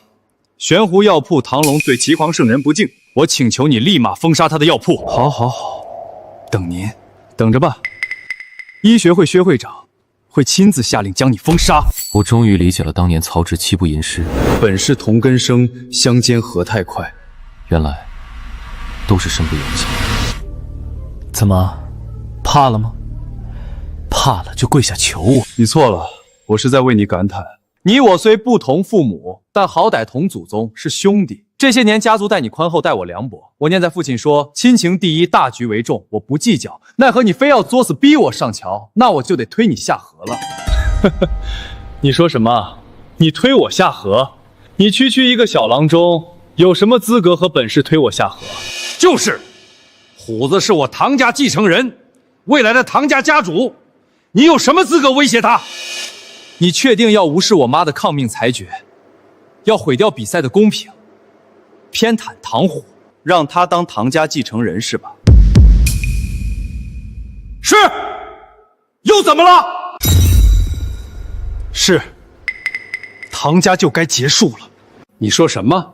玄壶药铺唐龙对岐黄圣人不敬，我请求你立马封杀他的药铺。好，好，好，等您，等着吧。医学会薛会长会亲自下令将你封杀。我终于理解了当年曹植七步吟诗“本是同根生，相煎何太快”，原来都是身不由己。怎么，怕了吗？怕了就跪下求我。你错了，我是在为你感叹。你我虽不同父母，但好歹同祖宗，是兄弟。这些年家族待你宽厚，待我凉薄。我念在父亲说亲情第一，大局为重，我不计较。奈何你非要作死逼我上桥，那我就得推你下河了。你说什么？你推我下河？你区区一个小郎中，有什么资格和本事推我下河？就是，虎子是我唐家继承人，未来的唐家家主，你有什么资格威胁他？你确定要无视我妈的抗命裁决，要毁掉比赛的公平，偏袒唐虎，让他当唐家继承人是吧？是，又怎么了？是，唐家就该结束了。你说什么？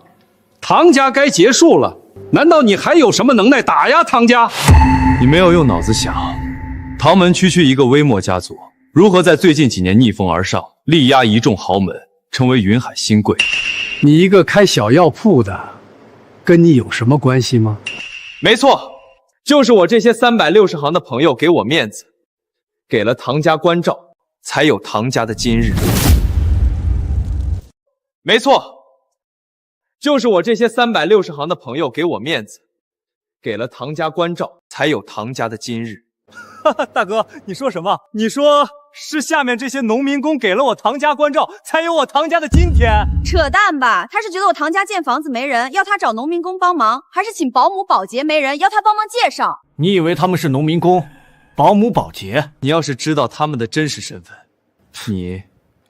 唐家该结束了？难道你还有什么能耐打压唐家？你没有用脑子想，唐门区区一个微末家族，如何在最近几年逆风而上，力压一众豪门？成为云海新贵。你一个开小药铺的，跟你有什么关系吗？没错，就是我这些360行的朋友给我面子，给了唐家关照，才有唐家的今日。没错，就是我这些360行的朋友给我面子，给了唐家关照，才有唐家的今日。大哥，你说什么？你说是下面这些农民工给了我唐家关照，才有我唐家的今天？扯淡吧！他是觉得我唐家建房子没人，要他找农民工帮忙，还是请保姆保洁没人，要他帮忙介绍？你以为他们是农民工、保姆、保洁？你要是知道他们的真实身份，你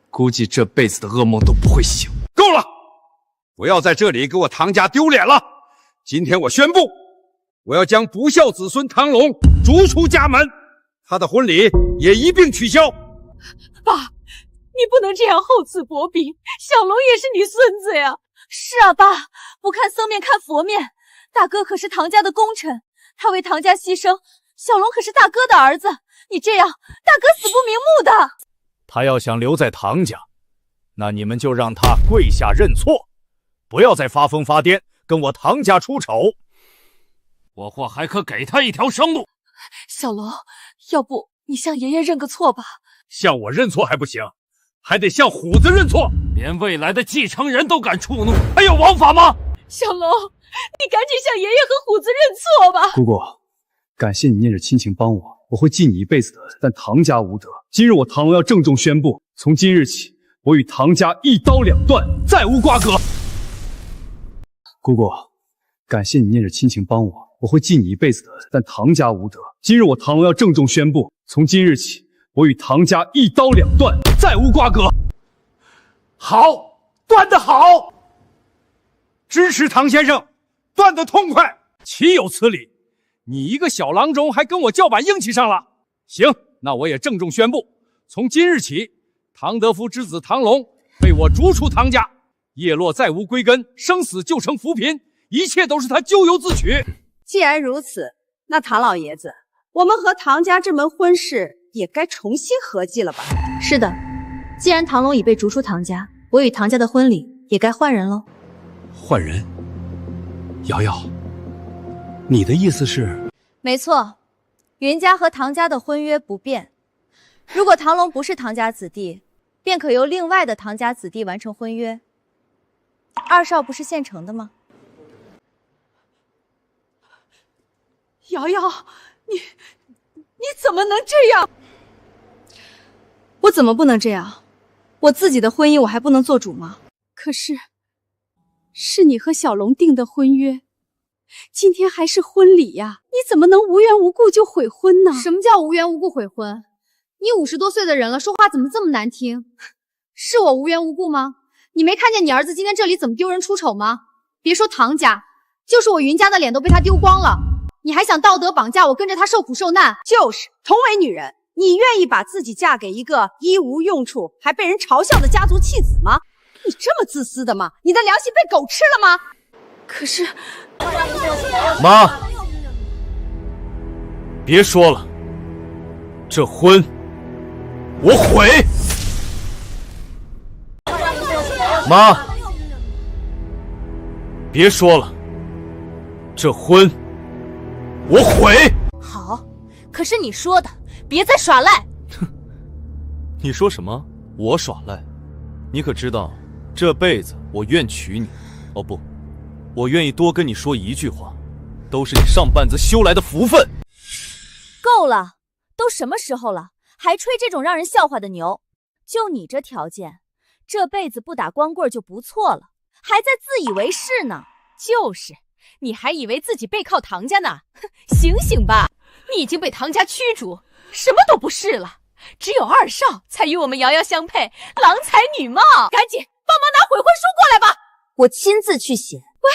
估计这辈子的噩梦都不会醒。够了！不要在这里给我唐家丢脸了！今天我宣布，我要将不孝子孙唐龙逐出家门，他的婚礼也一并取消。爸，你不能这样厚此薄彼，小龙也是你孙子呀。是啊，爸，不看僧面看佛面，大哥可是唐家的功臣，他为唐家牺牲，小龙可是大哥的儿子，你这样，大哥死不瞑目的。他要想留在唐家，那你们就让他跪下认错，不要再发疯发癫，跟我唐家出丑。我或还可给他一条生路。小龙，要不你向爷爷认个错吧？向我认错还不行，还得向虎子认错。连未来的继承人都敢触怒，还有王法吗？小龙，你赶紧向爷爷和虎子认错吧。姑姑，感谢你念着亲情帮我，我会记你一辈子的，但唐家无德。今日我唐龙要郑重宣布，从今日起，我与唐家一刀两断，再无瓜葛。姑姑，感谢你念着亲情帮我，我会记你一辈子的，但唐家无德。今日我唐龙要郑重宣布，从今日起，我与唐家一刀两断，再无瓜葛。好，断得好！支持唐先生，断得痛快！岂有此理！你一个小郎中还跟我叫板硬气上了？行，那我也郑重宣布，从今日起，唐德福之子唐龙被我逐出唐家，叶落再无归根，生死就成浮萍，一切都是他咎由自取。既然如此，那唐老爷子，我们和唐家这门婚事也该重新合计了吧？是的，既然唐龙已被逐出唐家，我与唐家的婚礼也该换人喽。换人？瑶瑶，你的意思是？没错，云家和唐家的婚约不变。如果唐龙不是唐家子弟，便可由另外的唐家子弟完成婚约。二少不是现成的吗？瑶瑶，你怎么能这样？我怎么不能这样？我自己的婚姻我还不能做主吗？可是，是你和小龙定的婚约，今天还是婚礼呀，你怎么能无缘无故就悔婚呢？什么叫无缘无故悔婚？你50多岁的人了，说话怎么这么难听？是我无缘无故吗？你没看见你儿子今天这里怎么丢人出丑吗？别说唐家，就是我云家的脸都被他丢光了。你还想道德绑架我，跟着他受苦受难？就是同为女人，你愿意把自己嫁给一个一无用处还被人嘲笑的家族弃子吗？你这么自私的吗？你的良心被狗吃了吗？可是，妈，别说了，这婚我毁。妈，别说了，这婚我毁。好，可是你说的，别再耍赖。你说什么？我耍赖？你可知道，这辈子我愿娶你。哦不，我愿意多跟你说一句话，都是你上辈子修来的福分。够了，都什么时候了，还吹这种让人笑话的牛？就你这条件，这辈子不打光棍就不错了，还在自以为是呢。就是，你还以为自己背靠唐家呢？醒醒吧，你已经被唐家驱逐，什么都不是了。只有二少才与我们瑶瑶相配，郎才女貌。赶紧帮忙拿悔婚书过来吧，我亲自去写。喂，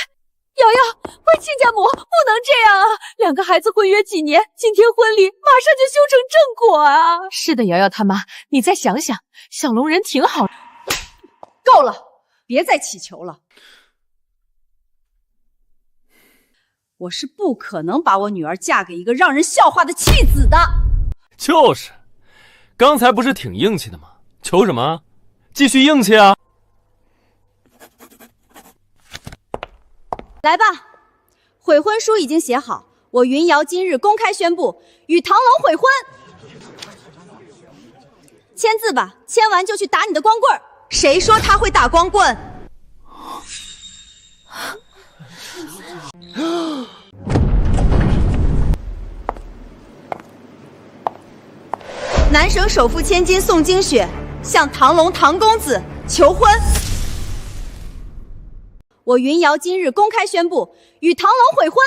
瑶瑶，喂，亲家母，不能这样啊！2个孩子婚约几年，今天婚礼马上就修成正果啊！是的，瑶瑶他妈，你再想想，小龙人挺好。够了，别再乞求了。我是不可能把我女儿嫁给一个让人笑话的弃子的。就是，刚才不是挺硬气的吗？求什么？继续硬气啊！来吧，悔婚书已经写好，我云瑶今日公开宣布与唐龙悔婚。签字吧，签完就去打你的光棍儿。谁说他会打光棍？南省首富千金宋金雪向唐龙唐公子求婚。我云瑶今日公开宣布与唐龙悔婚。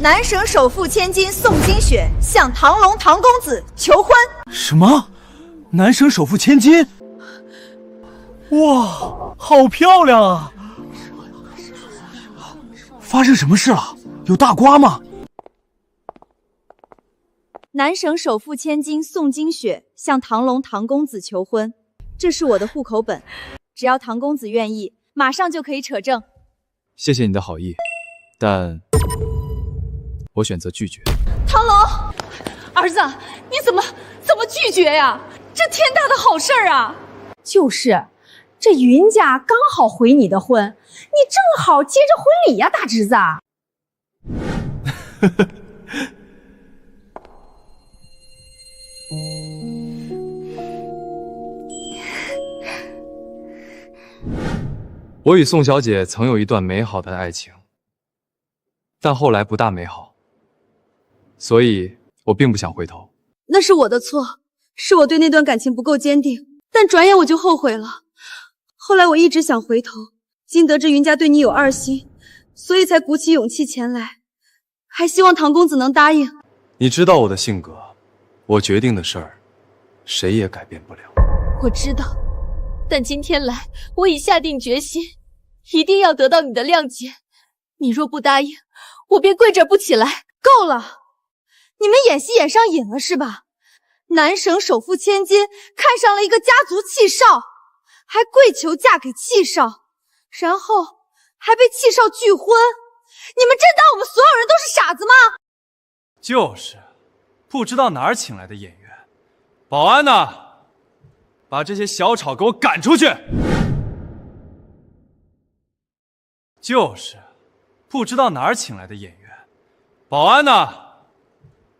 南省首富千金宋金雪向唐龙唐公子求婚。什么？南省首富千金？哇，好漂亮啊！发生什么事了？有大瓜吗？南省首富千金宋金雪向唐龙唐公子求婚，这是我的户口本，只要唐公子愿意，马上就可以扯证。谢谢你的好意，但我选择拒绝。唐龙，儿子，你怎么拒绝呀？这天大的好事儿啊！就是，这云家刚好回你的婚，你正好接着婚礼呀，大侄子。我与宋小姐曾有一段美好的爱情，但后来不大美好，所以我并不想回头。那是我的错，是我对那段感情不够坚定，但转眼我就后悔了。后来我一直想回头，今得知云家对你有二心，所以才鼓起勇气前来，还希望唐公子能答应。你知道我的性格，我决定的事儿，谁也改变不了。我知道，但今天来，我已下定决心，一定要得到你的谅解。你若不答应，我便跪这儿不起来。够了，你们演戏演上瘾了是吧？南省首富千金看上了一个家族气少，还跪求嫁给气少，然后还被气少拒婚。你们真当我们所有人都是傻子吗？就是，不知道哪儿请来的演员。保安呢？把这些小丑给我赶出去！就是，不知道哪儿请来的演员。保安呢？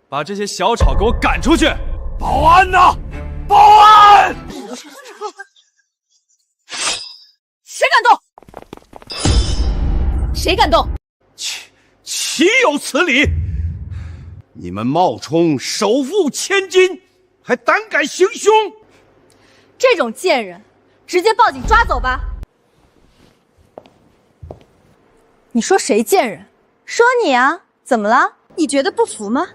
把这些小丑给我赶出去！保安呢？保安！谁敢动？谁敢动？岂有此理！你们冒充首富千金，还胆敢行凶！这种贱人，直接报警抓走吧！你说谁贱人？说你啊，怎么了？你觉得不服吗？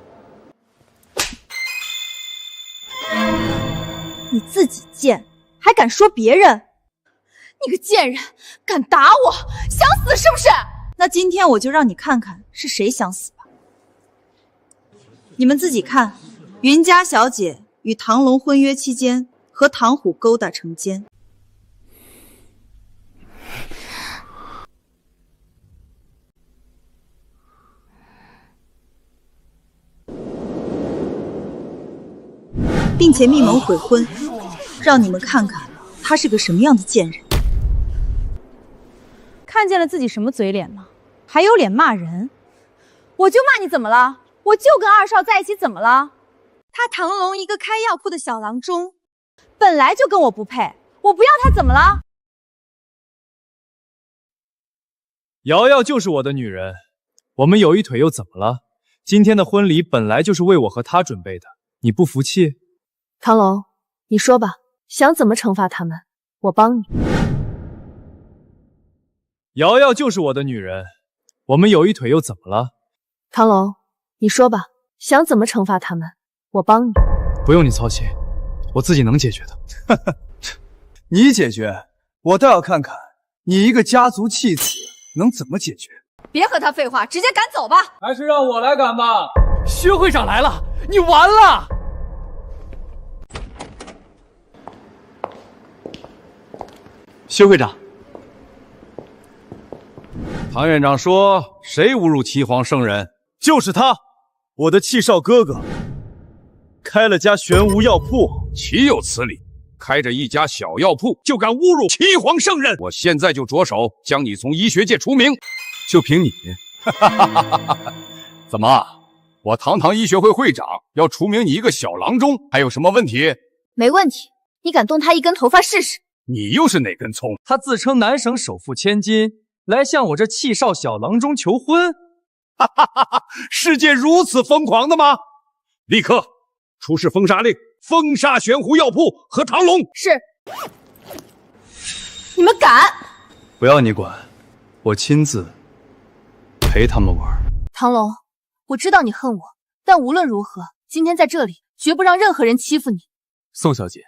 你自己贱，还敢说别人？你个贱人，敢打我，想死是不是？那今天我就让你看看是谁想死吧。你们自己看，云家小姐与唐龙婚约期间和唐虎勾搭成奸。并且密谋悔婚，让你们看看他是个什么样的贱人。看见了自己什么嘴脸吗？还有脸骂人？我就骂你怎么了？我就跟二少在一起怎么了？他唐龙一个开药铺的小郎中，本来就跟我不配，我不要他怎么了？瑶瑶就是我的女人，我们有一腿又怎么了？今天的婚礼本来就是为我和她准备的，你不服气？唐龙，你说吧，想怎么惩罚他们，我帮你。瑶瑶就是我的女人，我们有一腿又怎么了？唐龙，你说吧，想怎么惩罚他们，我帮你。不用你操心，我自己能解决的。你解决，我倒要看看你一个家族弃子能怎么解决。别和他废话，直接赶走吧。还是让我来赶吧。薛会长来了，你完了！薛会长，唐院长说谁侮辱岐黄圣人？就是他，我的气少哥哥，开了家玄武药铺。岂有此理！开着一家小药铺就敢侮辱岐黄圣人，我现在就着手将你从医学界除名。就凭你，怎么？我堂堂医学会会长要除名你一个小郎中，还有什么问题？没问题，你敢动他一根头发试试？你又是哪根葱？他自称南省首富千金，来向我这气少小郎中求婚。世界如此疯狂的吗？立刻出示封杀令，封杀玄狐药铺和唐龙。是。你们敢？不要你管，我亲自陪他们玩。唐龙，我知道你恨我，但无论如何，今天在这里绝不让任何人欺负你。宋小姐，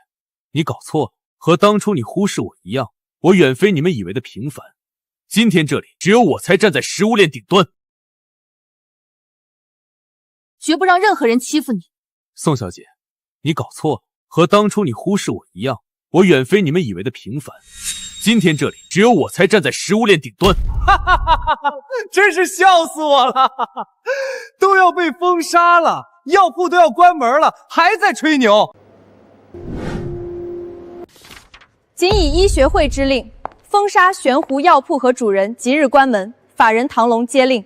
你搞错了，和当初你忽视我一样，我远非你们以为的平凡。今天这里只有我才站在食物链顶端，绝不让任何人欺负你。宋小姐，你搞错了，和当初你忽视我一样，我远非你们以为的平凡。今天这里只有我才站在食物链顶端，真是笑死我了！都要被封杀了，药铺都要关门了，还在吹牛。仅以医学会之令，封杀玄狐药铺和主人，即日关门。法人唐龙接令。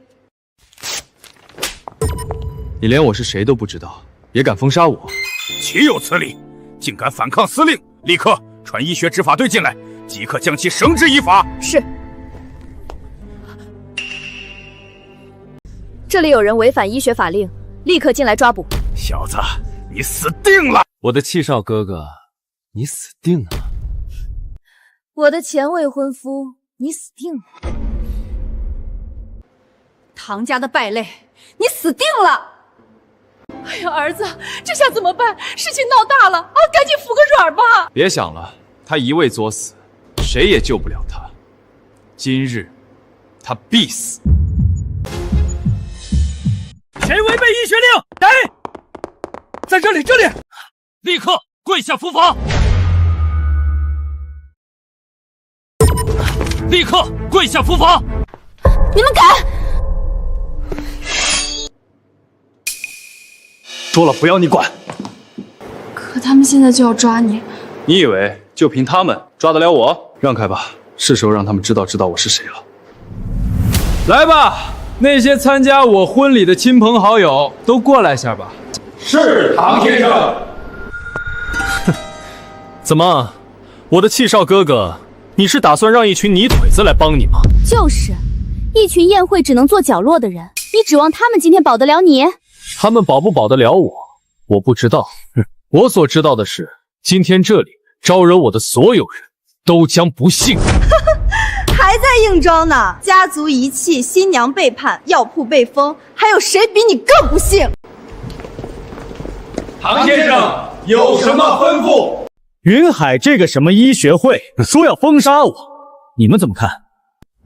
你连我是谁都不知道，也敢封杀我？岂有此理！竟敢反抗司令，立刻传医学执法队进来，即刻将其绳之以法。是。这里有人违反医学法令，立刻进来抓捕。小子，你死定了！我的气少哥哥，你死定了！我的前未婚夫，你死定了！唐家的败类，你死定了！哎呀，儿子，这下怎么办？事情闹大了啊！赶紧服个软吧！别想了，他一味作死，谁也救不了他。今日，他必死。谁违背医学令？逮！在这里，这里！立刻跪下伏法！立刻跪下伏法！你们敢！说了不要你管。可他们现在就要抓你，你以为就凭他们抓得了我？让开吧，是时候让他们知道我是谁了。来吧，那些参加我婚礼的亲朋好友都过来下吧。是，唐先生。怎么，我的气少哥哥，你是打算让一群泥腿子来帮你吗？就是一群宴会只能坐角落的人，你指望他们今天保得了你？他们保不保得了我，我不知道。我所知道的是，今天这里招惹我的所有人都将不幸。还在硬装呢！家族遗弃，新娘背叛，药铺被封，还有谁比你更不幸？唐先生有什么吩咐？云海这个什么医学会说要封杀我，你们怎么看？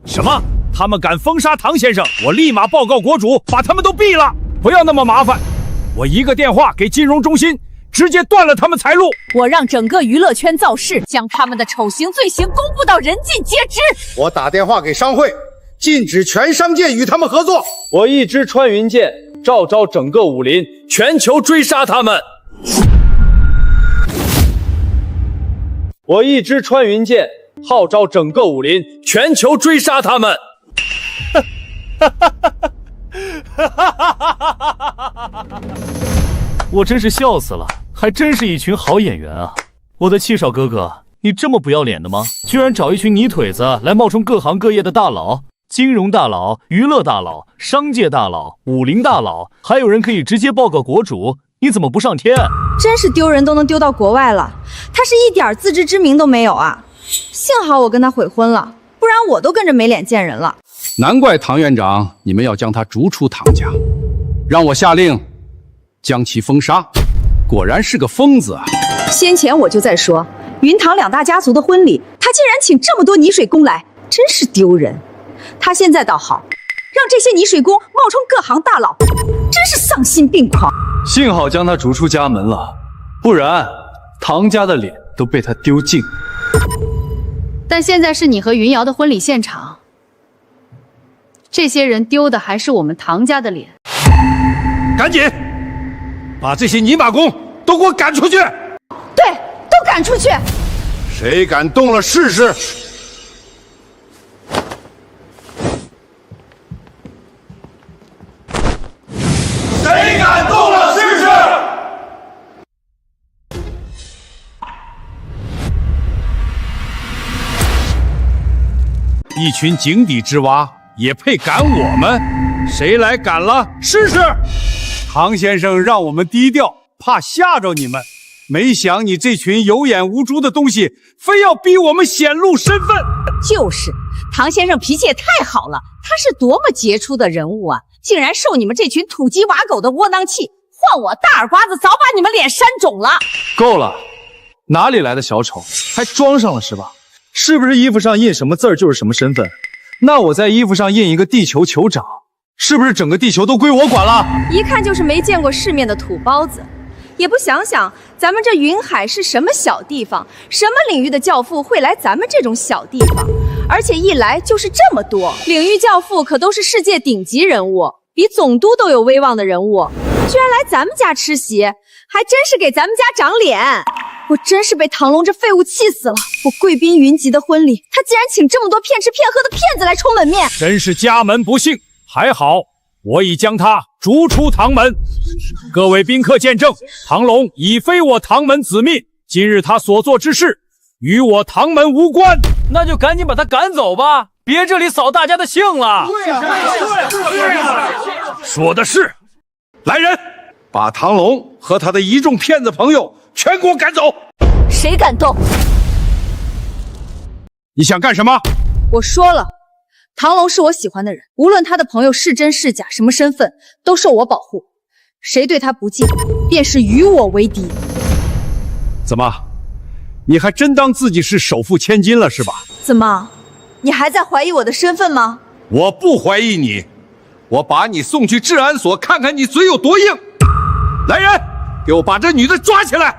什么？他们敢封杀唐先生，我立马报告国主，把他们都毙了！不要那么麻烦，我一个电话给金融中心，直接断了他们财路。我让整个娱乐圈造势，将他们的丑行罪行公布到人尽皆知。我打电话给商会，禁止全商界与他们合作。我一支穿云箭，号召整个武林，全球追杀他们。我一支穿云箭，号召整个武林，全球追杀他们。我真是笑死了，还真是一群好演员啊！我的气少哥哥，你这么不要脸的吗？居然找一群泥腿子来冒充各行各业的大佬，金融大佬、娱乐大佬、商界大佬、武林大佬，还有人可以直接报告国主，你怎么不上天？真是丢人都能丢到国外了，他是一点自知之明都没有啊！幸好我跟他悔婚了，不然我都跟着没脸见人了。难怪唐院长，你们要将他逐出唐家，让我下令将其封杀。果然是个疯子啊！先前我就在说，云唐两大家族的婚礼，他竟然请这么多泥水工来，真是丢人。他现在倒好，让这些泥水工冒充各行大佬，真是丧心病狂。幸好将他逐出家门了，不然唐家的脸都被他丢尽。但现在是你和云瑶的婚礼现场，这些人丢的还是我们唐家的脸。赶紧把这些泥马工都给我赶出去！对，都赶！赶出去！谁敢动了试试？谁敢动了试试？一群井底之蛙也配赶我们？谁来赶了？试试！唐先生让我们低调，怕吓着你们。没想你这群有眼无珠的东西，非要逼我们显露身份。就是，唐先生脾气也太好了，他是多么杰出的人物啊！竟然受你们这群土鸡瓦狗的窝囊气，换我大耳瓜子早把你们脸扇肿了。够了，哪里来的小丑，还装上了是吧？是不是衣服上印什么字儿就是什么身份？那我在衣服上印一个地球酋长，是不是整个地球都归我管了？一看就是没见过世面的土包子，也不想想咱们这云海是什么小地方，什么领域的教父会来咱们这种小地方？而且一来就是这么多，领域教父可都是世界顶级人物，比总督都有威望的人物，居然来咱们家吃席，还真是给咱们家长脸。我真是被唐龙这废物气死了！我贵宾云集的婚礼，他竟然请这么多骗吃骗喝的骗子来充门面，真是家门不幸。还好我已将他逐出唐门。各位宾客见证，唐龙已非我唐门子民，今日他所做之事与我唐门无关。那就赶紧把他赶走吧，别这里扫大家的兴了。说的是。来人，把唐龙和他的一众骗子朋友全给我赶走！谁敢动？你想干什么？我说了，唐龙是我喜欢的人，无论他的朋友是真是假，什么身份，都受我保护。谁对他不敬，便是与我为敌。怎么，你还真当自己是首富千金了是吧？怎么，你还在怀疑我的身份吗？我不怀疑你，我把你送去治安所，看看你嘴有多硬。来人，给我把这女的抓起来！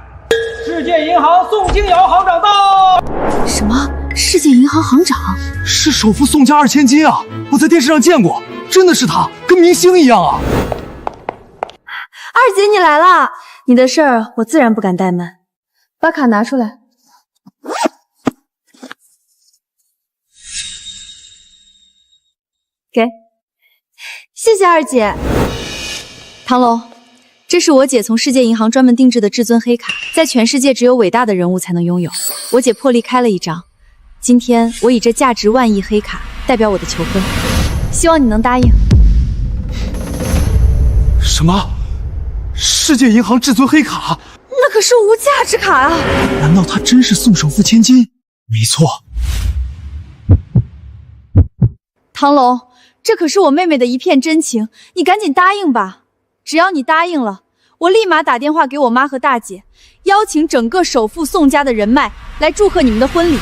世界银行宋金瑶行长到。什么？世界银行行长是首富宋家2000金啊！我在电视上见过，真的是他，跟明星一样啊！二姐，你来了，你的事儿我自然不敢怠慢，把卡拿出来。给，谢谢二姐。唐龙，这是我姐从世界银行专门定制的至尊黑卡，在全世界只有伟大的人物才能拥有。我姐破例开了一张，今天我以这价值万亿黑卡代表我的求婚，希望你能答应。什么？世界银行至尊黑卡？那可是无价之卡啊！难道他真是宋首富千金？没错。唐龙，这可是我妹妹的一片真情，你赶紧答应吧。只要你答应了，我立马打电话给我妈和大姐，邀请整个首富宋家的人脉来祝贺你们的婚礼。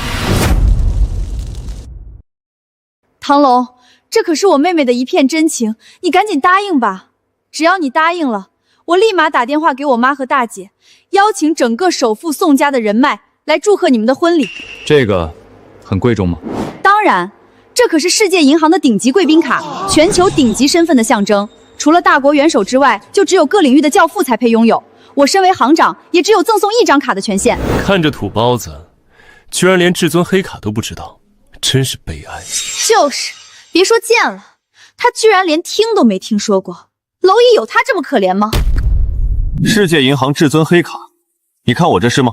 唐龙，这可是我妹妹的一片真情，你赶紧答应吧。只要你答应了，我立马打电话给我妈和大姐，邀请整个首富宋家的人脉来祝贺你们的婚礼。这个很贵重吗？当然，这可是世界银行的顶级贵宾卡，全球顶级身份的象征。除了大国元首之外，就只有各领域的教父才配拥有。我身为行长，也只有赠送1张卡的权限。看这土包子，居然连至尊黑卡都不知道，真是悲哀。就是，别说见了，他居然连听都没听说过。蝼蚁有他这么可怜吗？世界银行至尊黑卡，你看我这是吗？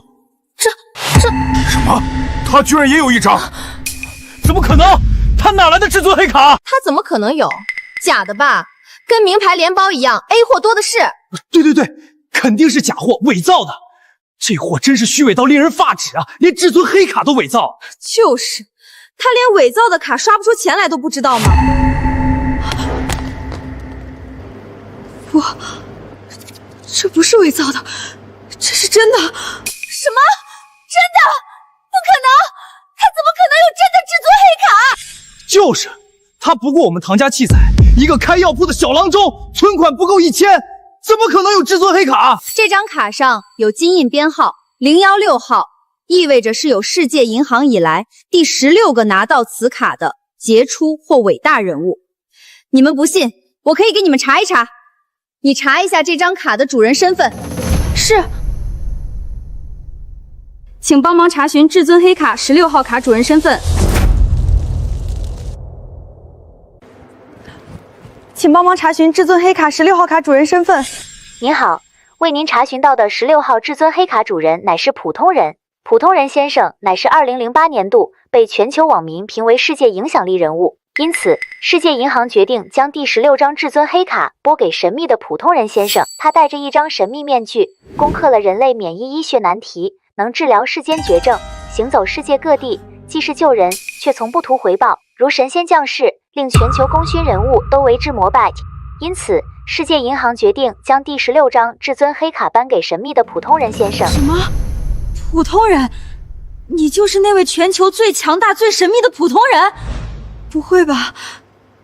这什么？他居然也有1张？怎么可能？他哪来的至尊黑卡？他怎么可能有？假的吧？跟名牌联包一样 ，A 货多的是。对，肯定是假货，伪造的。这货真是虚伪到令人发指啊！连至尊黑卡都伪造。就是，他连伪造的卡刷不出钱来都不知道吗？这不是伪造的，这是真的。什么？真的？不可能！他怎么可能有真的至尊黑卡？就是，他不顾我们唐家气彩，一个开药铺的小郎中，存款不够1000，怎么可能有至尊黑卡？这张卡上有金印编号016号，意味着是有世界银行以来第16个拿到此卡的杰出或伟大人物。你们不信，我可以给你们查一查。你查一下这张卡的主人身份。是。请帮忙查询至尊黑卡16号卡主人身份。请帮忙查询至尊黑卡16号卡主人身份。您好，为您查询到的16号至尊黑卡主人乃是普通人。普通人先生乃是2008年度被全球网民评为世界影响力人物，因此世界银行决定将第16张至尊黑卡拨给神秘的普通人先生。他戴着一张神秘面具，攻克了人类免疫医学难题，能治疗世间绝症，行走世界各地，济世救人，却从不图回报，如神仙降世，令全球功勋人物都为之膜拜。因此，世界银行决定将第16张至尊黑卡颁给神秘的普通人先生。什么？普通人？你就是那位全球最强大、最神秘的普通人？不会吧，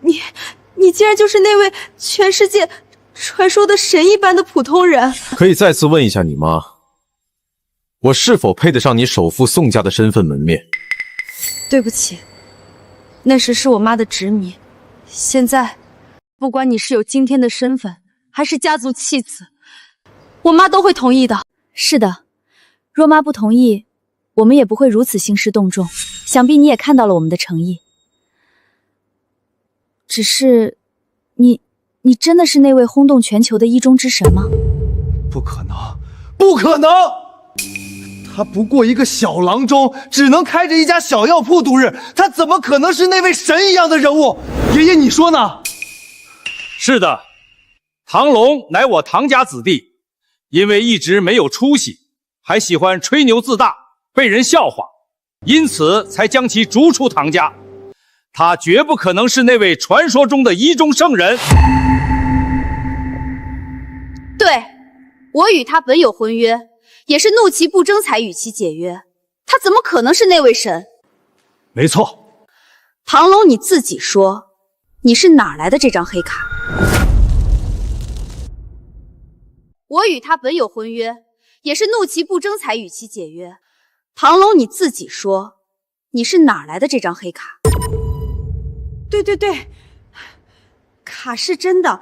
你竟然就是那位全世界传说的神一般的普通人？可以再次问一下你妈，我是否配得上你首富宋家的身份门面？对不起，那时是我妈的执迷。现在，不管你是有今天的身份，还是家族弃子，我妈都会同意的。是的，若妈不同意，我们也不会如此兴师动众。想必你也看到了我们的诚意。只是，你真的是那位轰动全球的意中之神吗？不可能，不可能！他不过一个小郎中，只能开着一家小药铺度日，他怎么可能是那位神一样的人物？爷爷，你说呢？是的，唐龙乃我唐家子弟，因为一直没有出息，还喜欢吹牛自大，被人笑话，因此才将其逐出唐家。他绝不可能是那位传说中的医中圣人。对，我与他本有婚约，也是怒其不争才与其解约。他怎么可能是那位神？没错。唐龙，你自己说，你是哪来的这张黑卡？我与他本有婚约，也是怒其不争才与其解约。唐龙，你自己说，你是哪来的这张黑卡？对，卡是真的，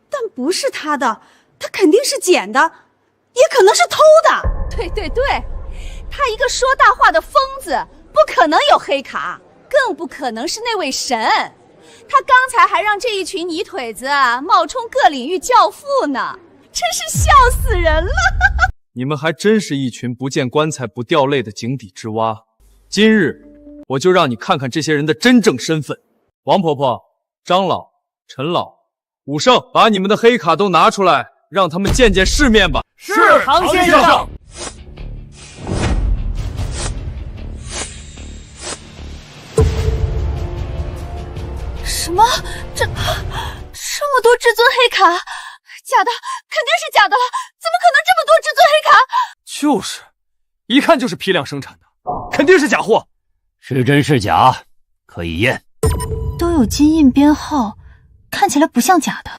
但不是他的，他肯定是捡的，也可能是偷的。对，他一个说大话的疯子，不可能有黑卡，更不可能是那位神。他刚才还让这一群泥腿子冒充各领域教父呢，真是笑死人了。你们还真是一群不见棺材不掉泪的井底之蛙。今日我就让你看看这些人的真正身份。王婆婆、张老、陈老、武圣，把你们的黑卡都拿出来，让他们见见世面吧。是，唐先生。什么？这么多至尊黑卡？假的，肯定是假的了！怎么可能这么多至尊黑卡？就是，一看就是批量生产的，肯定是假货。是真是假，可以验。都有金印编号，看起来不像假的。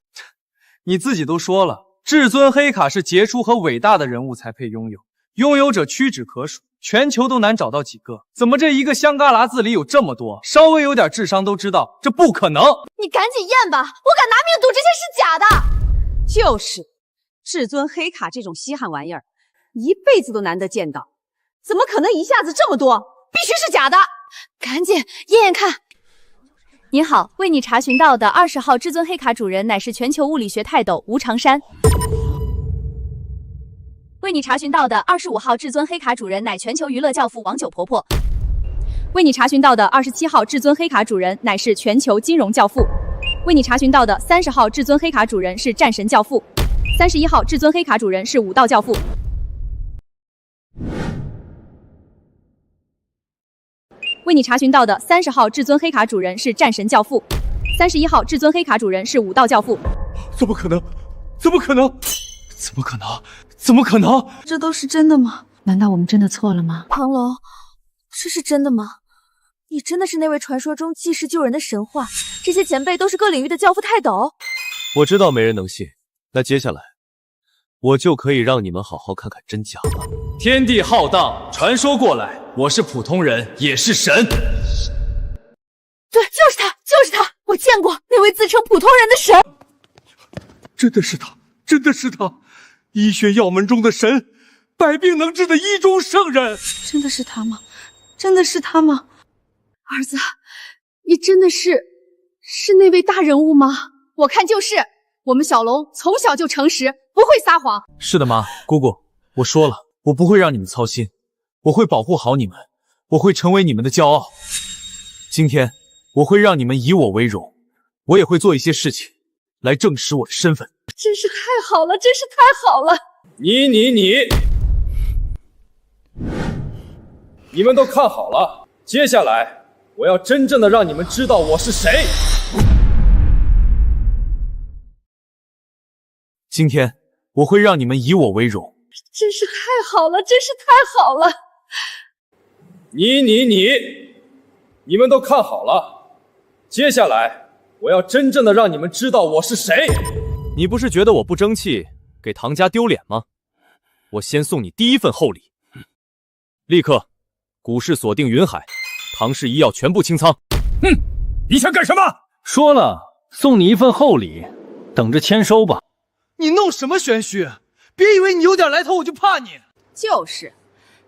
你自己都说了，至尊黑卡是杰出和伟大的人物才配拥有，拥有者屈指可数，全球都难找到几个。怎么这一个香旮旯子里有这么多？稍微有点智商都知道，这不可能。你赶紧验吧，我敢拿命赌这些是假的。就是，至尊黑卡这种稀罕玩意儿，一辈子都难得见到，怎么可能一下子这么多？必须是假的！赶紧验验看。您好，为你查询到的20号至尊黑卡主人乃是全球物理学泰斗吴长山。为你查询到的25号至尊黑卡主人乃全球娱乐教父王九婆婆。为你查询到的27号至尊黑卡主人乃是全球金融教父。为你查询到的30号至尊黑卡主人是战神教父。31号至尊黑卡主人是武道教父。为你查询到的30号至尊黑卡主人是战神教父，31号至尊黑卡主人是武道教父。怎么可能？怎么可能？怎么可能？怎么可能？这都是真的吗？难道我们真的错了吗？唐龙，这是真的吗？你真的是那位传说中济世救人的神话？这些前辈都是各领域的教父泰斗？我知道没人能信，那接下来我就可以让你们好好看看真假了。天地浩荡，传说过来，我是普通人，也是神。对，就是他，我见过那位自称普通人的神。真的是他，医学药门中的神，百病能治的医中圣人。真的是他吗？真的是他吗？儿子，你真的是那位大人物吗？我看就是。我们小龙从小就诚实，不会撒谎。是的，妈，姑姑，我说了，我不会让你们操心，我会保护好你们，我会成为你们的骄傲。今天我会让你们以我为荣，我也会做一些事情来证实我的身份。真是太好了，真是太好了！你们都看好了，接下来我要真正的让你们知道我是谁。今天我会让你们以我为荣。真是太好了，真是太好了！你们都看好了，接下来我要真正的让你们知道我是谁。你不是觉得我不争气，给唐家丢脸吗？我先送你第一份厚礼，立刻股市锁定云海，唐氏医药全部清仓。你想干什么？说了，送你一份厚礼，等着签收吧。你弄什么玄虚？别以为你有点来头我就怕你。就是，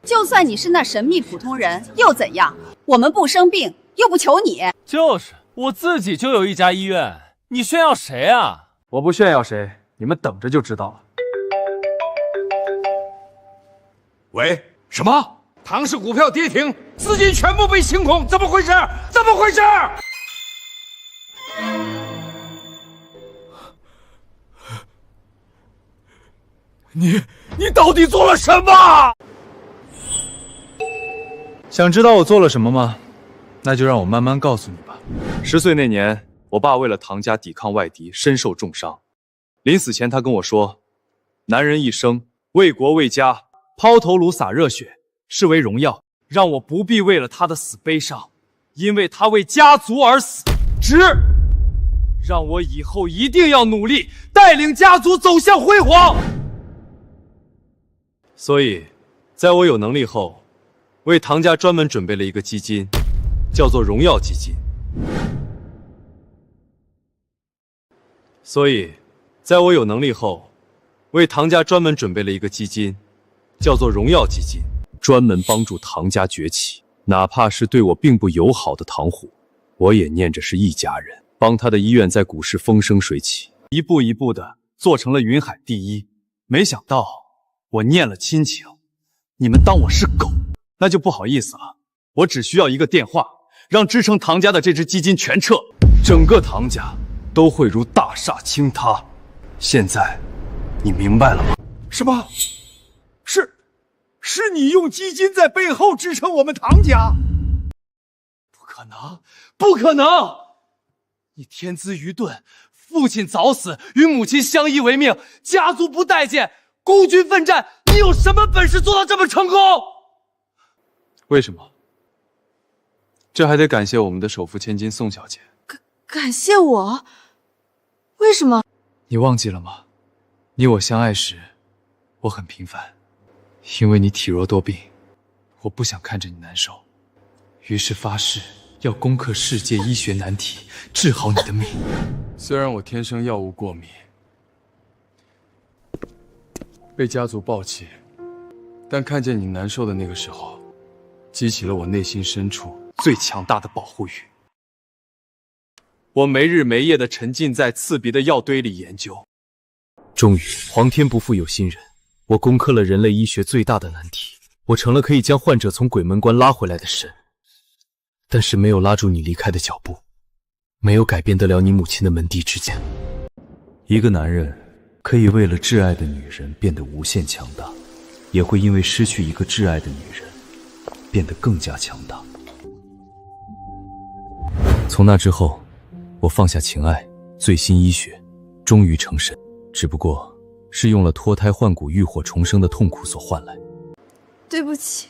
就算你是那神秘普通人又怎样？我们不生病又不求你。就是，我自己就有一家医院，你炫耀谁啊？我不炫耀谁，你们等着就知道了。喂，什么？唐氏股票跌停，资金全部被清空，怎么回事？怎么回事？你到底做了什么？想知道我做了什么吗？那就让我慢慢告诉你吧。10岁那年，我爸为了唐家抵抗外敌，身受重伤。临死前，他跟我说：“男人一生为国为家，抛头颅洒热血，视为荣耀，让我不必为了他的死悲伤，因为他为家族而死。让我以后一定要努力，带领家族走向辉煌。”所以，在我有能力后，为唐家专门准备了一个基金，叫做荣耀基金。所以，在我有能力后，为唐家专门准备了一个基金，叫做荣耀基金，专门帮助唐家崛起。哪怕是对我并不友好的唐虎，我也念着是一家人，帮他的医院在股市风生水起，一步一步的做成了云海第一。没想到我念了亲情，你们当我是狗，那就不好意思了。我只需要一个电话，让支撑唐家的这支基金全撤，整个唐家都会如大厦倾塌。现在你明白了吗？什么？是你用基金在背后支撑我们唐家？不可能，不可能！你天资愚钝，父亲早死，与母亲相依为命，家族不待见，孤军奋战，你有什么本事做到这么成功？为什么？这还得感谢我们的首富千金宋小姐。感谢我？为什么？你忘记了吗？你我相爱时，我很平凡，因为你体弱多病，我不想看着你难受，于是发誓要攻克世界医学难题，治好你的命。虽然我天生药物过敏，被家族抱弃，但看见你难受的那个时候，激起了我内心深处最强大的保护欲。我没日没夜地沉浸在刺鼻的药堆里研究。终于，皇天不负有心人，我攻克了人类医学最大的难题，我成了可以将患者从鬼门关拉回来的神。但是没有拉住你离开的脚步，没有改变得了你母亲的门第之见。一个男人可以为了挚爱的女人变得无限强大，也会因为失去一个挚爱的女人变得更加强大。从那之后，我放下情爱，醉心医学，终于成神，只不过是用了脱胎换骨、浴火重生的痛苦所换来。对不起，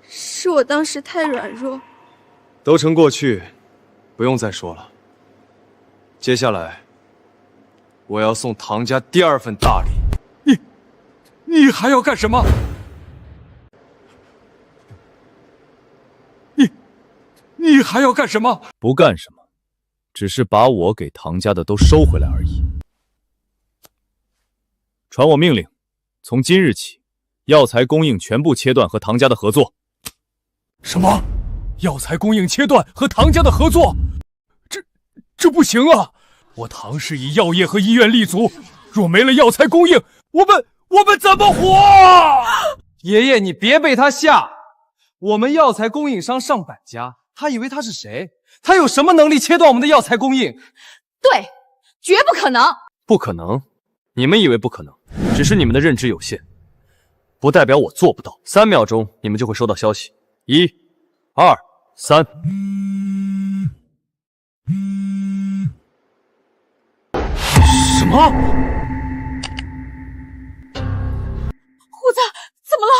是我当时太软弱。都成过去，不用再说了。接下来，我要送唐家第二份大礼。你还要干什么？你还要干什么？不干什么，只是把我给唐家的都收回来而已。传我命令，从今日起，药材供应全部切断和唐家的合作。什么？药材供应切断和唐家的合作？这不行啊！我唐氏以药业和医院立足，若没了药材供应，我们怎么活？爷爷，你别被他吓。我们药材供应商上百家，他以为他是谁？他有什么能力切断我们的药材供应？对，绝不可能！不可能？你们以为不可能，只是你们的认知有限，不代表我做不到。3秒钟，你们就会收到消息。1、2、3。什么？虎子，怎么了？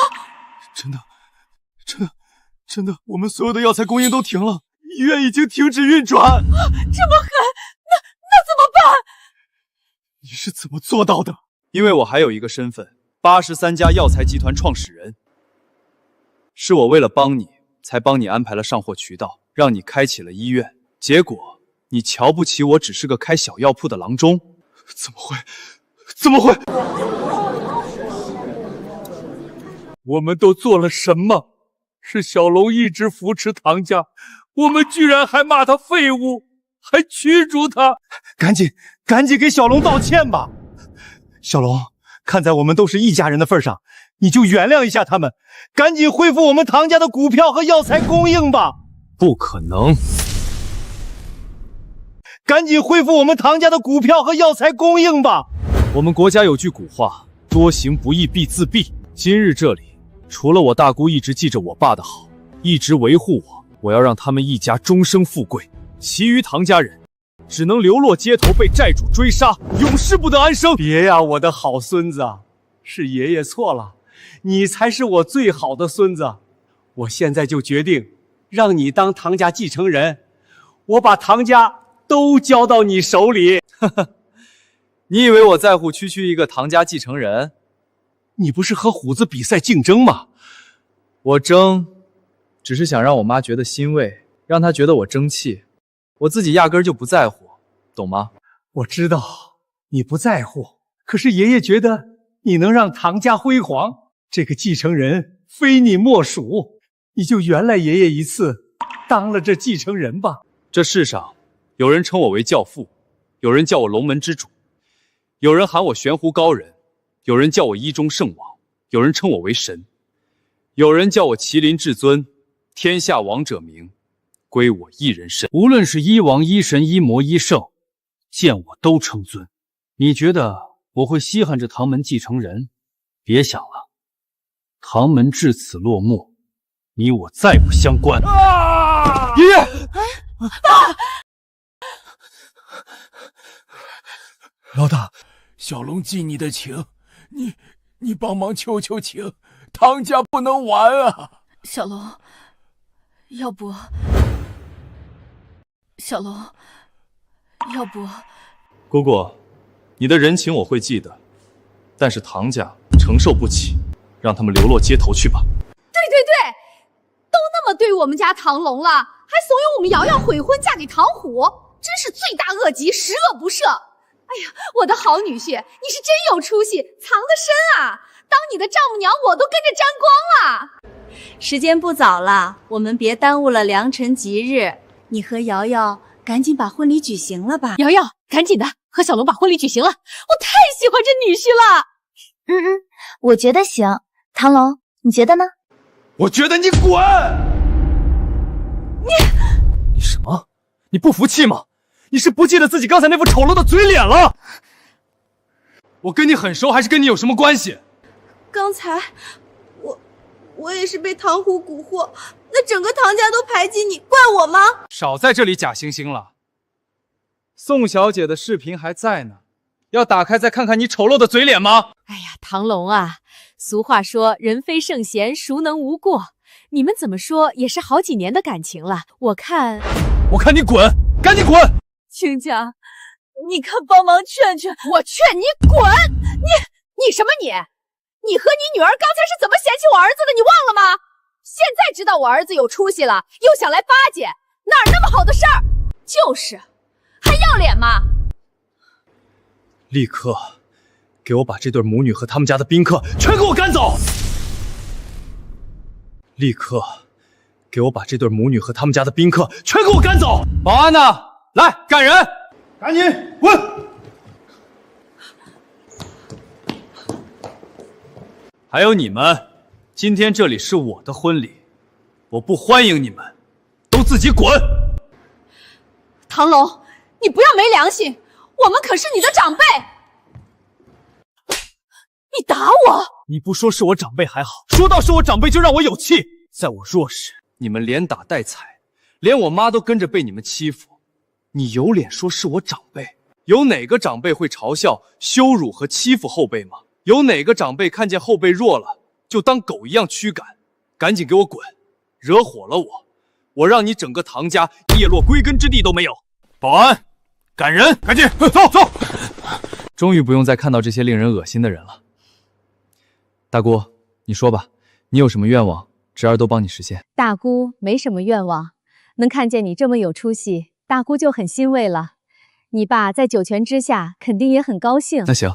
真的，我们所有的药材供应都停了，医院已经停止运转。这么狠，那怎么办？你是怎么做到的？因为我还有一个身份，83家药材集团创始人。是我为了帮你，才帮你安排了上货渠道，让你开启了医院。结果你瞧不起我只是个开小药铺的郎中。怎么会？怎么会？我们都做了什么？是小龙一直扶持唐家，我们居然还骂他废物，还驱逐他！赶紧给小龙道歉吧！小龙，看在我们都是一家人的份上，你就原谅一下他们，赶紧恢复我们唐家的股票和药材供应吧！不可能！赶紧恢复我们唐家的股票和药材供应吧！我们国家有句古话，多行不义必自毙。今日这里，除了我大姑一直记着我爸的好，一直维护我，我要让他们一家终生富贵，其余唐家人只能流落街头，被债主追杀，永世不得安生。别呀，我的好孙子，是爷爷错了，你才是我最好的孙子。我现在就决定让你当唐家继承人，我把唐家都交到你手里。你以为我在乎区区一个唐家继承人？你不是和虎子比赛竞争吗？我争，只是想让我妈觉得欣慰，让她觉得我争气。我自己压根儿就不在乎，懂吗？我知道你不在乎，可是爷爷觉得你能让唐家辉煌，这个继承人非你莫属，你就原谅爷爷一次，当了这继承人吧。这世上，有人称我为教父，有人叫我龙门之主，有人喊我玄壶高人，有人叫我医中圣王，有人称我为神，有人叫我麒麟至尊，天下王者名，归我一人身。无论是医王、医神、医魔、医圣，见我都称尊。你觉得我会稀罕这唐门继承人？别想了，唐门至此落幕，你我再不相关。爷爷，爸！老大，小龙记你的情，你帮忙求求情，唐家不能完啊！小龙，要不，小龙，要不，姑姑，你的人情我会记得，但是唐家承受不起，让他们流落街头去吧。对，都那么对我们家唐龙了，还怂恿我们瑶瑶悔婚嫁给唐虎，真是罪大恶极，十恶不赦。哎呀，我的好女婿，你是真有出息，藏得深啊！当你的丈母娘，我都跟着沾光了。时间不早了，我们别耽误了良辰吉日。你和瑶瑶赶紧把婚礼举行了吧。瑶瑶，赶紧的，和小龙把婚礼举行了。我太喜欢这女婿了。我觉得行。唐龙，你觉得呢？我觉得你滚！你什么？你不服气吗？你是不记得自己刚才那副丑陋的嘴脸了？我跟你很熟，还是跟你有什么关系？刚才我也是被唐虎蛊惑，那整个唐家都排挤你，怪我吗？少在这里假惺惺了。宋小姐的视频还在呢，要打开再看看你丑陋的嘴脸吗？哎呀，唐龙啊，俗话说人非圣贤，孰能无过？你们怎么说也是好几年的感情了，我看你滚，赶紧滚！亲家，你看帮忙劝劝。我劝你滚！你什么你？你和你女儿刚才是怎么嫌弃我儿子的？你忘了吗？现在知道我儿子有出息了，又想来巴结，哪儿那么好的事儿？就是，还要脸吗？立刻给我把这对母女和他们家的宾客全给我赶走！立刻给我把这对母女和他们家的宾客全给我赶走！保安呢？来，赶人！赶紧滚！还有你们，今天这里是我的婚礼，我不欢迎你们，都自己滚！唐龙，你不要没良心！我们可是你的长辈，你打我！你不说是我长辈还好，说到是我长辈就让我有气。在我弱时，你们连打带踩，连我妈都跟着被你们欺负。你有脸说是我长辈？有哪个长辈会嘲笑、羞辱和欺负后辈吗？有哪个长辈看见后辈弱了就当狗一样驱赶？赶紧给我滚！惹火了我让你整个唐家叶落归根之地都没有！保安，赶人，赶紧走走！终于不用再看到这些令人恶心的人了。大姑，你说吧，你有什么愿望，侄儿都帮你实现。大姑没什么愿望，能看见你这么有出息，大姑就很欣慰了。你爸在九泉之下肯定也很高兴。那行，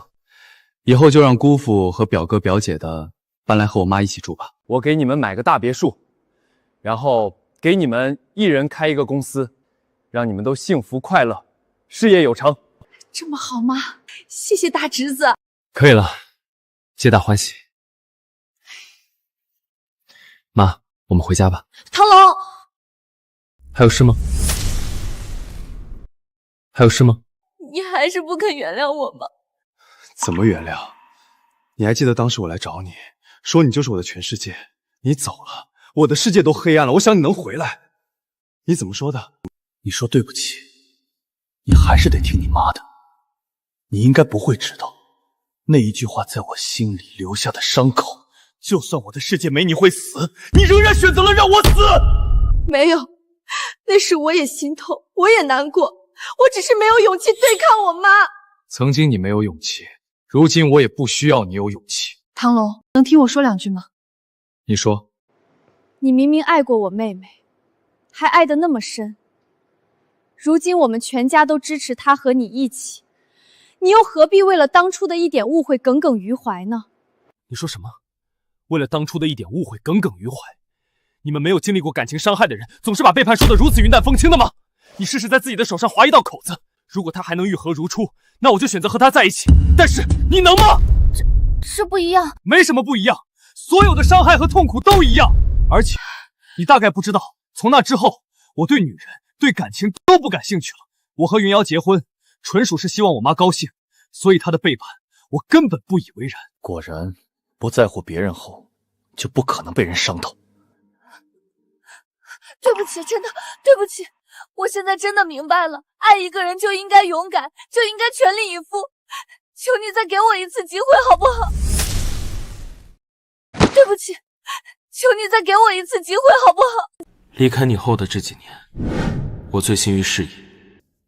以后就让姑父和表哥表姐的搬来和我妈一起住吧。我给你们买个大别墅，然后给你们一人开一个公司，让你们都幸福快乐，事业有成。这么好吗？谢谢大侄子。可以了，皆大欢喜。妈，我们回家吧。唐龙，还有事吗？还有事吗？你还是不肯原谅我吗？怎么原谅？你还记得当时我来找你，说你就是我的全世界，你走了，我的世界都黑暗了。我想你能回来，你怎么说的？你说对不起，你还是得听你妈的。你应该不会知道，那一句话在我心里留下的伤口。就算我的世界没你会死，你仍然选择了让我死。没有，那时我也心痛，我也难过，我只是没有勇气对抗我妈。曾经你没有勇气，如今我也不需要你有勇气。唐龙，能听我说两句吗？你说。你明明爱过我妹妹，还爱得那么深。如今我们全家都支持她和你一起，你又何必为了当初的一点误会耿耿于怀呢？你说什么？为了当初的一点误会耿耿于怀？你们没有经历过感情伤害的人，总是把背叛说得如此云淡风轻的吗？你试试在自己的手上划一道口子，如果他还能愈合如初，那我就选择和他在一起。但是你能吗？这不一样。没什么不一样，所有的伤害和痛苦都一样。而且你大概不知道，从那之后，我对女人、对感情都不感兴趣了。我和云瑶结婚，纯属是希望我妈高兴，所以她的背叛，我根本不以为然。果然，不在乎别人后，就不可能被人伤透。对不起，真的对不起，我现在真的明白了，爱一个人就应该勇敢，就应该全力以赴。求你再给我一次机会好不好？对不起，求你再给我一次机会好不好？离开你后的这几年，我醉心于事业，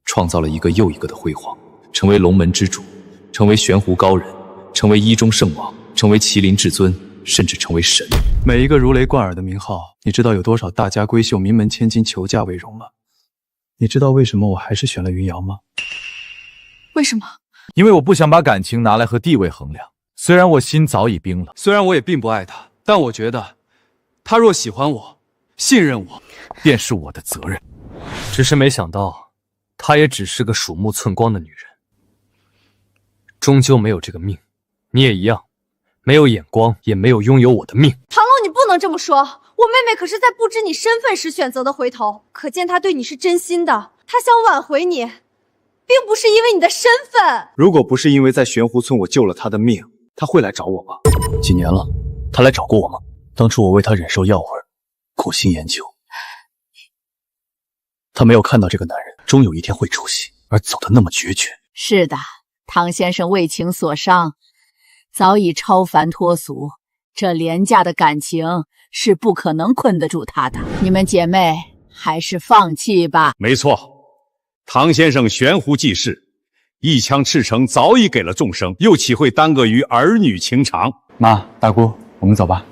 创造了一个又一个的辉煌，成为龙门之主，成为玄壶高人，成为一中圣王，成为麒麟至尊，甚至成为神。每一个如雷贯耳的名号，你知道有多少大家闺秀、名门千金求嫁为荣吗？你知道为什么我还是选了云瑶吗？为什么？因为我不想把感情拿来和地位衡量。虽然我心早已冰冷，虽然我也并不爱她，但我觉得，她若喜欢我，信任我，便是我的责任。只是没想到，她也只是个鼠目寸光的女人，终究没有这个命。你也一样，没有眼光，也没有拥有我的命。唐龙，你不能这么说，我妹妹可是在不知你身份时选择的回头，可见她对你是真心的，她想挽回你，并不是因为你的身份。如果不是因为在玄湖村我救了她的命，她会来找我吗？几年了，她来找过我吗？当初我为她忍受药味，苦心研究，她没有看到这个男人终有一天会出戏，而走得那么决绝。是的，唐先生为情所伤，早已超凡脱俗，这廉价的感情是不可能困得住他的。你们姐妹还是放弃吧。没错，唐先生悬壶济世，一腔赤诚早已给了众生，又岂会耽搁于儿女情长？妈，大姑，我们走吧。